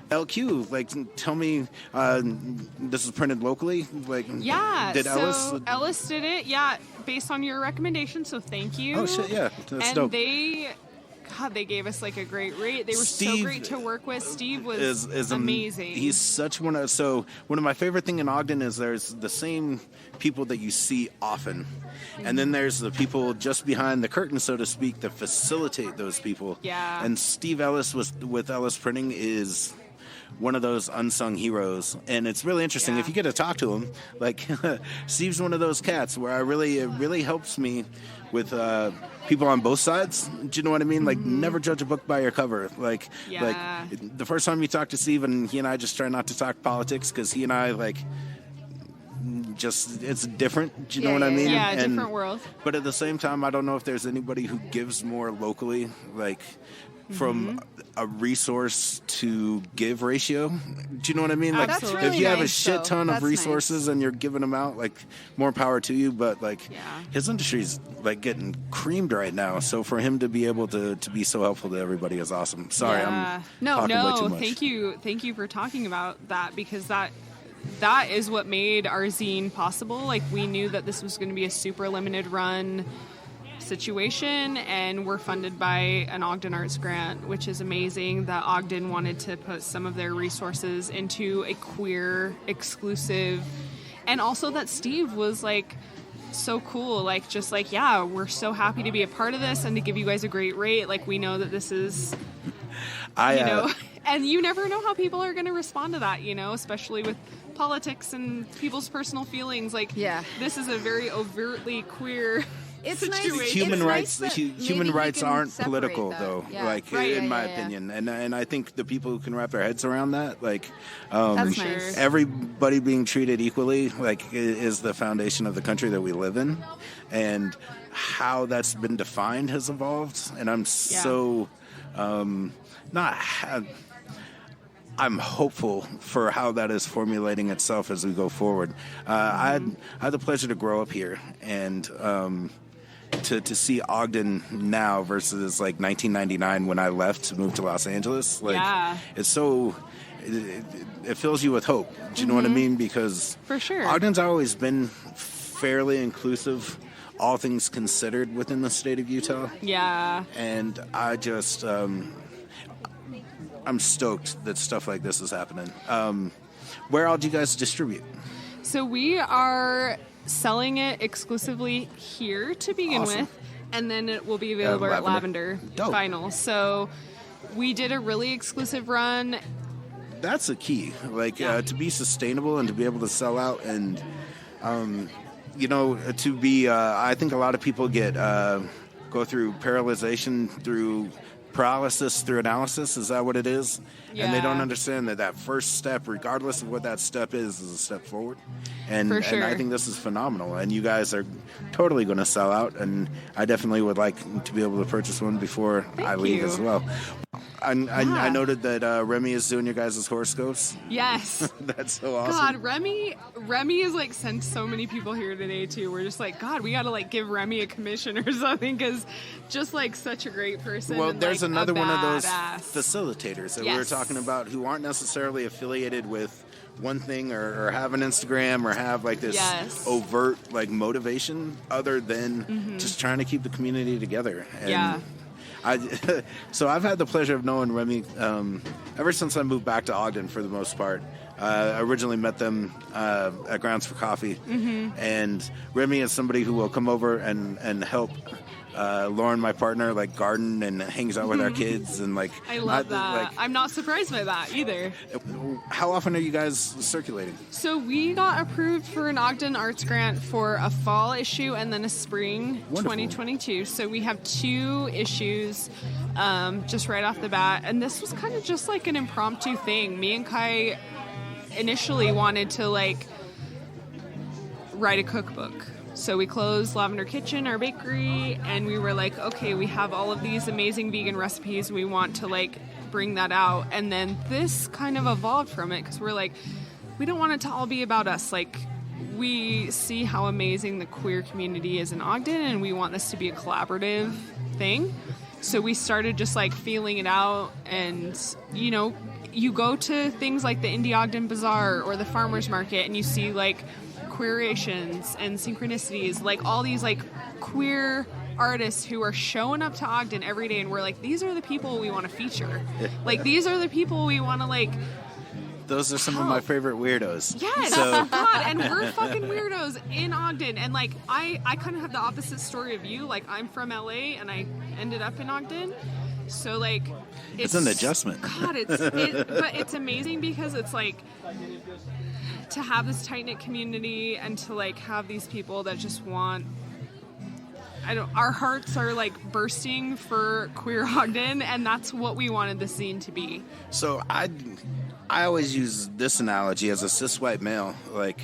LQ, tell me, this is printed locally. Yeah. Did Ellis did it. Yeah, based on your recommendation. So thank you. Oh shit, yeah, that's dope. They gave us a great rate. They were so great to work with. Steve was is amazing. He's such one of my favorite thing in Ogden is there's the same people that you see often, and then there's the people just behind the curtain, so to speak, that facilitate those people. Yeah. And Steve Ellis with Ellis Printing is one of those unsung heroes, and it's really interesting if you get to talk to him. Steve's one of those cats where it really helps me with people on both sides. Do you know what I mean? Never judge a book by your cover. The first time you talk to Steve, and he and I just try not to talk politics, because he and I it's different. Do you know what I mean? Yeah, different world. But at the same time, I don't know if there's anybody who gives more locally, from a resource to give ratio. Do you know what I mean? That's really if you have a nice, shit ton of resources and you're giving them out, more power to you. But his industry's getting creamed right now. So for him to be able to be so helpful to everybody is awesome. Sorry, I'm talking way too much. Thank you for talking about that, because that is what made our zine possible. We knew that this was going to be a super limited run situation, and we're funded by an Ogden Arts grant, which is amazing that Ogden wanted to put some of their resources into a queer exclusive, and also that Steve was so cool, yeah, we're so happy to be a part of this and to give you guys a great rate. We know that this is and you never know how people are going to respond to that, especially with politics and people's personal feelings. This is a very overtly queer situation. Human rights aren't political, though. Yeah. In my opinion, and I think the people who can wrap their heads around that, That's nice. Everybody being treated equally, is the foundation of the country that we live in, and how that's been defined has evolved. And I'm I'm hopeful for how that is formulating itself as we go forward. I had the pleasure to grow up here, and to see Ogden now versus 1999 when I left to move to Los Angeles, it's so it fills you with hope. Do you know what I mean? Because for sure, Ogden's always been fairly inclusive, all things considered, within the state of Utah. Yeah, and I just. I'm stoked that stuff like this is happening. Where all do you guys distribute? So we are selling it exclusively here to begin Awesome. with, and then it will be available at Lavender Dope. Final. So we did a really exclusive run. That's the key, like to be sustainable and to be able to sell out, and to be. I think a lot of people go through paralysis through analysis. Is that what it is? Yeah. And they don't understand that first step, regardless of what that step is a step forward. And, For sure. and I think this is phenomenal. And you guys are totally going to sell out. And I definitely would like to be able to purchase one before I leave you. as well. I noted that Remy is doing your guys' horoscopes. Yes. That's so awesome. God, Remy has like sent so many people here today too. We're just like, God, we got to like give Remy a commission or something, because just like such a great person. Well, and, there's like, another a one of those badass. facilitators that we were Yes. talking about who aren't necessarily affiliated with one thing or have an Instagram or have like this Yes. overt like motivation other than Mhm. just trying to keep the community together. And Yeah. So I've had the pleasure of knowing Remy ever since I moved back to Ogden for the most part. I originally met them at Grounds for Coffee, Mhm. and Remy is somebody who will come over and help Lauren, my partner, like garden and hangs out with our kids and like. I love that. Like, I'm not surprised by that either. how often are you guys circulating? So we got approved for an Ogden Arts grant for a fall issue and then a spring Wonderful. 2022. So we have 2 issues just right off the bat. And this was kind of just like an impromptu thing. Me and Kai initially wanted to like write a cookbook. So we closed Lavender Kitchen, our bakery, and we were like, okay, we have all of these amazing vegan recipes. We want to like bring that out. And then this kind of evolved from it, because we're like, we don't want it to all be about us. Like, we see how amazing the queer community is in Ogden, and we want this to be a collaborative thing. So we started just like feeling it out, and you go to things like the Indie Ogden Bazaar or the Farmers Market, and you see like queerations and synchronicities, like all these like queer artists who are showing up to Ogden every day, and we're like, these are the people we want to feature. Like, these are the people we want to like. Those are some of my favorite weirdos. Yes, So, God, and we're fucking weirdos in Ogden. And like, I kind of have the opposite story of you. Like, I'm from LA and I ended up in Ogden. So like, it's an adjustment. God, but it's amazing because it's like to have this tight knit community and to like have these people that just want. Our hearts are like bursting for queer Ogden, and that's what we wanted the scene to be. So I always use this analogy as a cis white male. Like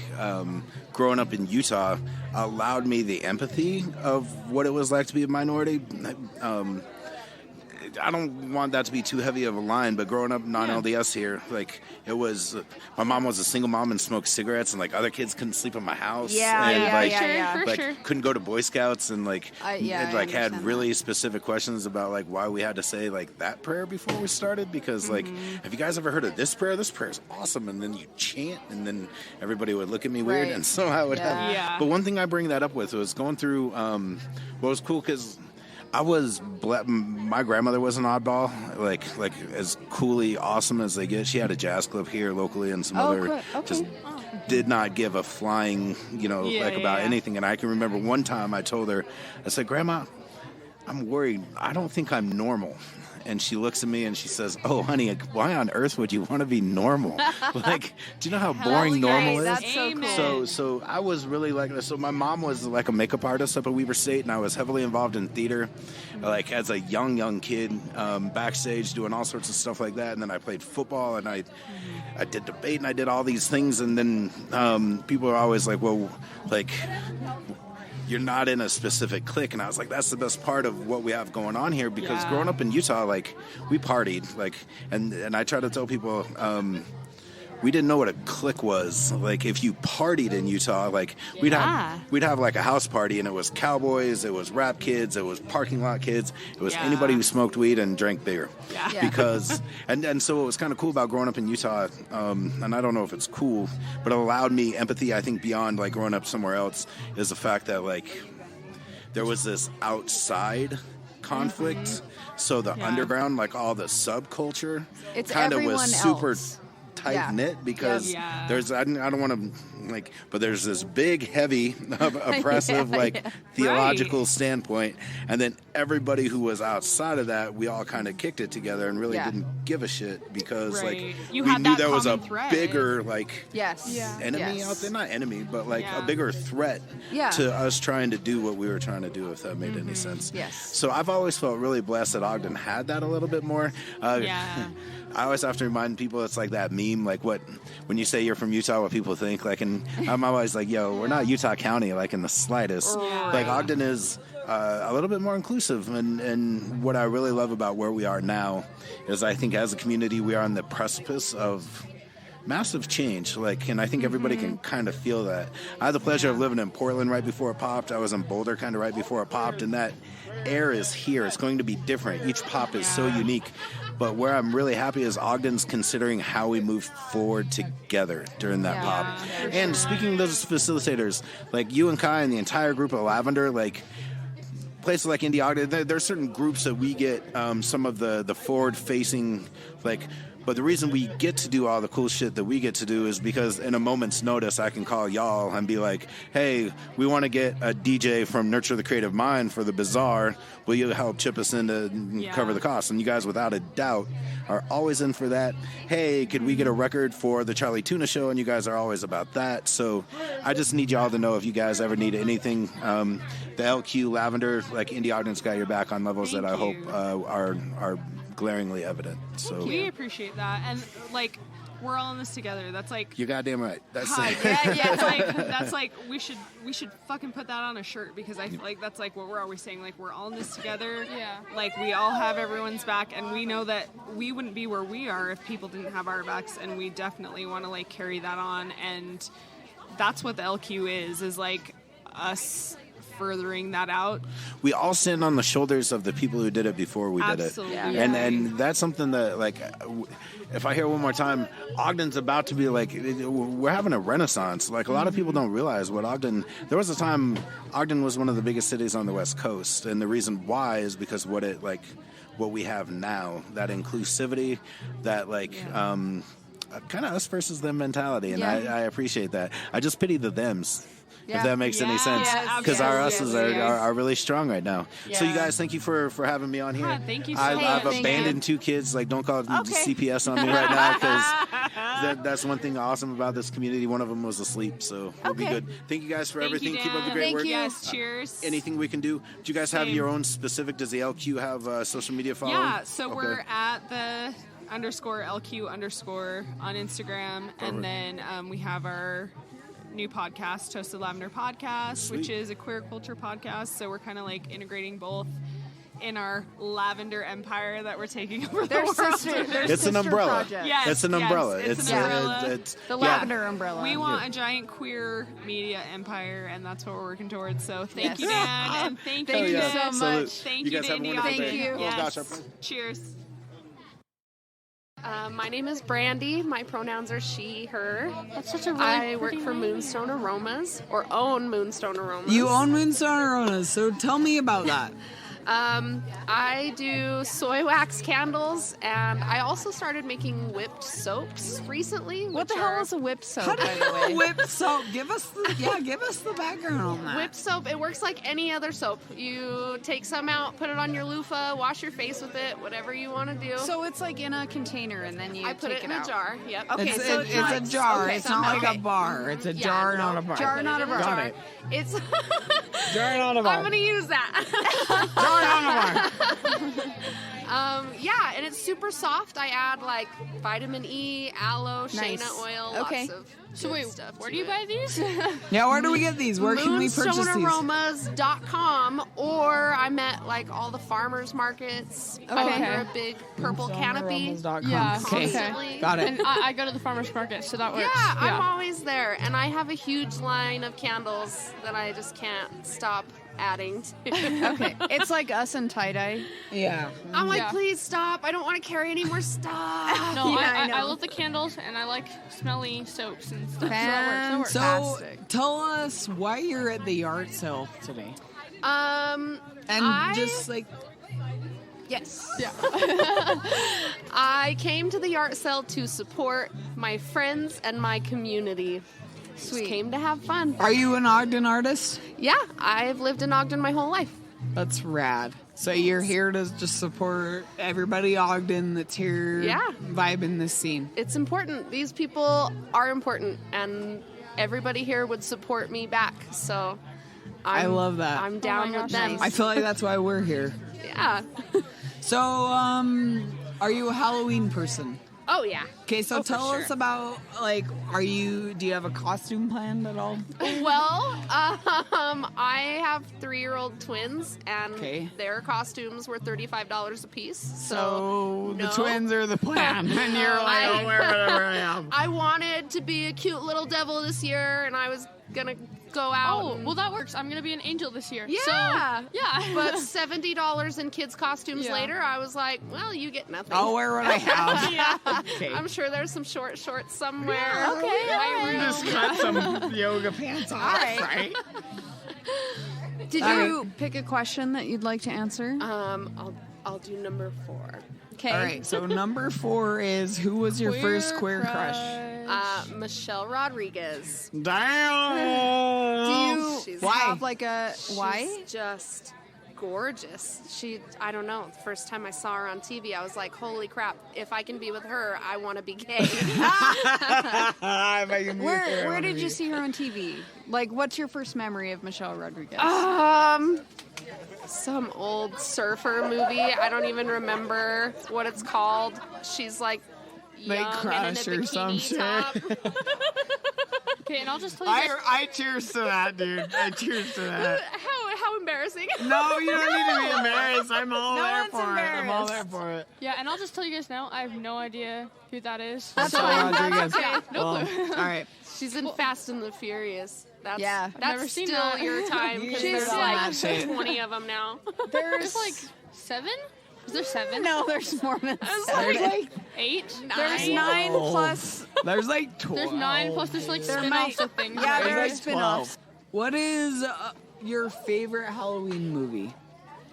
growing up in Utah allowed me the empathy of what it was like to be a minority. I don't want that to be too heavy of a line, but growing up non-LDS here, like it was, my mom was a single mom and smoked cigarettes, and like other kids couldn't sleep in my house. And, For sure. couldn't go to Boy Scouts, and like I had really specific questions about like why we had to say like that prayer before we started, because like, have you guys ever heard of this prayer? This prayer is awesome, and then you chant, and then everybody would look at me weird, Right. and so I would have. Yeah. But one thing I bring that up with was going through. What was cool because. My grandmother was an oddball, like as coolly awesome as they get. She had a jazz club here locally, and some other just did not give a flying, about anything. And I can remember one time I told her, I said, "Grandma, I'm worried. I don't think I'm normal." And she looks at me and she says, "Oh, honey, why on earth would you want to be normal? Like, do you know how boring normal is?" That's so cool. So I was really like, so my mom was like a makeup artist up at Weber State, and I was heavily involved in theater, like as a young kid, backstage doing all sorts of stuff like that. And then I played football, and I did debate, and I did all these things. And then people are always like, well, like, you're not in a specific clique. And I was like, that's the best part of what we have going on here, because growing up in Utah, like, we partied, like, and I try to tell people, we didn't know what a clique was. Like, if you partied in Utah, like, we'd have like a house party, and it was cowboys, it was rap kids, it was parking lot kids, it was anybody who smoked weed and drank beer. Because, and so what was kind of cool about growing up in Utah, and I don't know if it's cool, but it allowed me empathy, I think, beyond like growing up somewhere else, is the fact that like there was this outside conflict. So the underground, like all the subculture, It's kind of was everyone super else. tight knit, because there's I don't want to like, but there's this big, heavy, oppressive, theological standpoint, and then everybody who was outside of that, we all kind of kicked it together and really didn't give a shit because we knew there was a bigger enemy out there, not enemy, but a bigger threat to us trying to do what we were trying to do, if that made any sense. So I've always felt really blessed that Ogden had that a little bit more. I always have to remind people, it's like that meme, when you say you're from Utah, what people think, and I'm always like, yo, we're not Utah County, in the slightest. Ogden is a little bit more inclusive, and what I really love about where we are now is I think as a community we are on the precipice of massive change, and I think everybody can kind of feel that. I had the pleasure of living in Portland right before it popped. I was in Boulder kind of right before it popped, and that air is here. It's going to be different. Each pop is so unique. But where I'm really happy is Ogden's considering how we move forward together during that pop. And speaking of those facilitators, you and Kai and the entire group of Lavender, places like Indie Ogden, there are certain groups that we get some of the forward-facing, but the reason we get to do all the cool shit that we get to do is because in a moment's notice, I can call y'all and be like, hey, we want to get a DJ from Nurture the Creative Mind for the Bazaar. Will you help chip us in to cover the cost? And you guys, without a doubt, are always in for that. Hey, could we get a record for the Charlie Tuna Show? And you guys are always about that. So I just need y'all to know if you guys ever need anything. The LQ Lavender, Indie Ogden's got your back on levels that I hope are glaringly evident. So we appreciate that, and we're all in this together. That's you're goddamn right. That's that's we should fucking put that on a shirt, because I feel like that's what we're always saying. We're all in this together. We all have everyone's back, and we know that we wouldn't be where we are if people didn't have our backs, and we definitely want to carry that on, and that's what the LQ is us furthering that out. We all stand on the shoulders of the people who did it before we did it. And that's something that if I hear one more time, Ogden's about to be we're having a renaissance. A lot of people don't realize what Ogden, there was a time Ogden was one of the biggest cities on the West Coast, and the reason why is because what we have now, that inclusivity, that kind of us versus them mentality, and I appreciate that. I just pity the thems. If that makes any sense, because our us's are really strong right now. So you guys, thank you for having me on here. Thank you so I've abandoned 2 kids. Don't call CPS on me right now, because that's one thing awesome about this community. One of them was asleep, so we'll be good. Thank you guys for everything. Keep up the great work. Yes, cheers. Anything we can do? Do you guys have your own specific? Does the LQ have social media following? Yeah, so we're at the _LQ_ on Instagram, and then we have our new podcast, Toasted Lavender Podcast, which is a queer culture podcast. So we're kind of integrating both in our lavender empire that we're taking over the world. It's an umbrella. Yes, it's an umbrella. It's an umbrella. It's the lavender umbrella. We want a giant queer media empire, and that's what we're working towards. So thank you, Dan, and thank you so much. Thank you you, guys have a Indie wonderful Ogden. day. Thank you. Yes. Cheers. My name is Brandy. My pronouns are she, her. That's such a really I work pretty for name. Moonstone Aromas, or own Moonstone Aromas. You own Moonstone Aromas, so tell me about that. I do soy wax candles, and I also started making whipped soaps recently. What the hell is a whipped soap, by the way? Whipped soap. Give us the background on that. Whipped soap, it works like any other soap. You take some out, put it on your loofah, wash your face with it, whatever you want to do. So it's in a container, and then you I put take it in out. a jar. Yep. Okay, It's so a jar. Okay, It's not like a bar. It's a jar, not a bar. Jar, not a bar. Got it. It's Jar, not a bar. I'm gonna use that. Jar, not a bar. Yeah, and it's super soft. I add vitamin E, aloe, Nice. shea oil, Okay. lots of stuff. Where do you buy these? Yeah, where do we get these? Where can we purchase these? MoonstoneAromas.com, or I'm at all the farmers markets under a big purple canopy. Yeah, Constantly. Got it. And I go to the farmer's market, so that works. Yeah, I'm always there, and I have a huge line of candles that I just can't stop adding to. Okay, it's like us and tie-dye. Yeah. I'm please stop. I don't want to carry any more stuff. No, Yeah, I love the candles, and I like smelly soaps and stuff. So that works. So Fantastic. tell us why you're at the yART sale today. And just Yes. Yeah. I came to the yART sale to support my friends and my community. Just came to have fun. Are you an Ogden artist? Yeah, I've lived in Ogden my whole life. That's rad. So you're here to just support everybody Ogden that's here vibing this scene. It's important. These people are important, and everybody here would support me back. So I love that. I'm down with them. I feel like that's why we're here. Yeah. So, are you a Halloween person? Oh, yeah. Okay, so tell us about, like, do you have a costume planned at all? Well, I have 3-year-old twins, and their costumes were $35 a piece. So the twins are the plan, and you're like, whatever I am. I wanted to be a cute little devil this year, and I was gonna go out. Oh, well, that works. I'm gonna be an angel this year. Yeah, so, yeah. But $70 in kids' costumes later, I was like, well, you get nothing. I'll wear what I have. Yeah. Okay. I'm sure there's some short shorts somewhere. Yeah, okay. You just cut some yoga pants off, right? Did you pick a question that you'd like to answer? I'll do number 4. Okay. All right. So number 4 is, who was your first queer crush? Michelle Rodriguez. Damn. Do you have like a why? She's just gorgeous. I don't know. The first time I saw her on TV, I was like, holy crap, if I can be with her, I want to be gay. Where did you see her on TV? Like, what's your first memory of Michelle Rodriguez? Some old surfer movie. I don't even remember what it's called. She's like young and in a bikini top. Okay, and I'll just tell you guys. I cheers to that, dude. I cheers to that. How embarrassing. No, you don't need to be embarrassed. I'm all there for it. I'm all there embarrassed. for it. Yeah, and I'll just tell you guys now, I have no idea who that is. Michelle Rodriguez. Okay, no clue. All right. She's in Fast and the Furious. That's never seen still that. your time, because She's there's on like that shit. 20 of them now. There's like 7? Is there 7? No, there's more than There's 7. like 8? 9? There's 9 plus. There's like 12. There's 9 plus there's like spin-offs of things. Yeah, right? there are like spin-offs. 12. What is your favorite Halloween movie?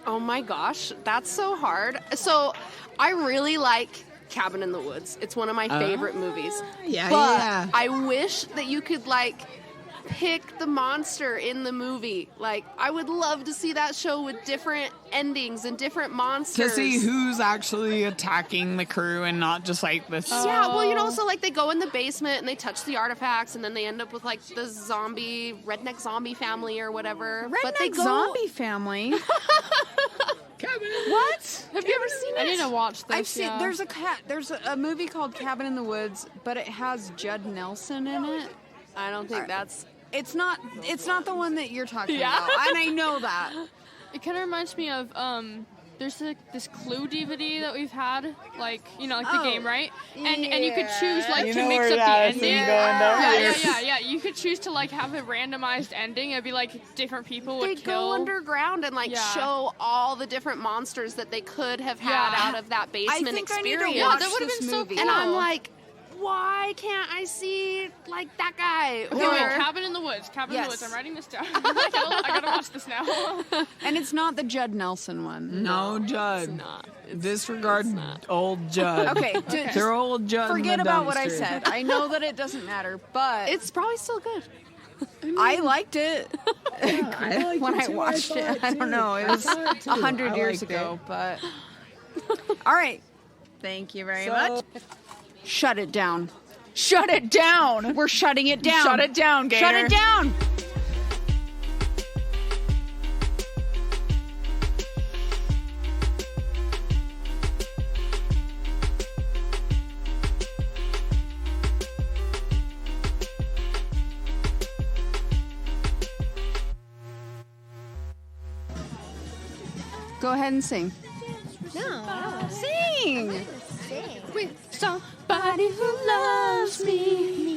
Oh my gosh, that's so hard. So I really like Cabin in the Woods. It's one of my favorite movies. Yeah, but yeah. I wish that you could like pick the monster in the movie. Like, I would love to see that show with different endings and different monsters. To see who's actually attacking the crew and not just like this. Yeah, well, you know, so like they go in the basement and they touch the artifacts and then they end up with like the redneck zombie family or whatever. Zombie family. What? Have you ever seen it? I need to watch this. I've seen. There's a movie called Cabin in the Woods, but it has Judd Nelson in it. I don't think that's. It's not the one that you're talking Yeah. about, and I know that. It kind of reminds me of there's like this Clue DVD that we've had, like, you know, like the game, right? And you could choose like to mix up the ending. Yeah. You could choose to like have a randomized ending. It'd be like different people would They'd kill. go underground and like show all the different monsters that they could have had out of that basement I think experience. I need to watch that would have this been so movie. cool. And I'm like, why can't I see like that guy? Okay, wait, Cabin in the Woods. Cabin in the Woods. I'm writing this down. I gotta watch this now. And it's not the Judd Nelson one. No, Judd. It's not. Disregard old Judd. Okay, They're old Judd. forget in the about what I dumpster. said. I know that it doesn't matter, but It's probably still good. I liked it I liked when it I too. watched saw it. I too. don't know. It I was saw it too. 100 I years liked ago, it. but all right. Thank you very much. Shut it down. Shut it down. We're shutting it down. Shut it down, Gator. Shut it down. Go ahead and sing. No. Sing. Sing. With somebody who loves me.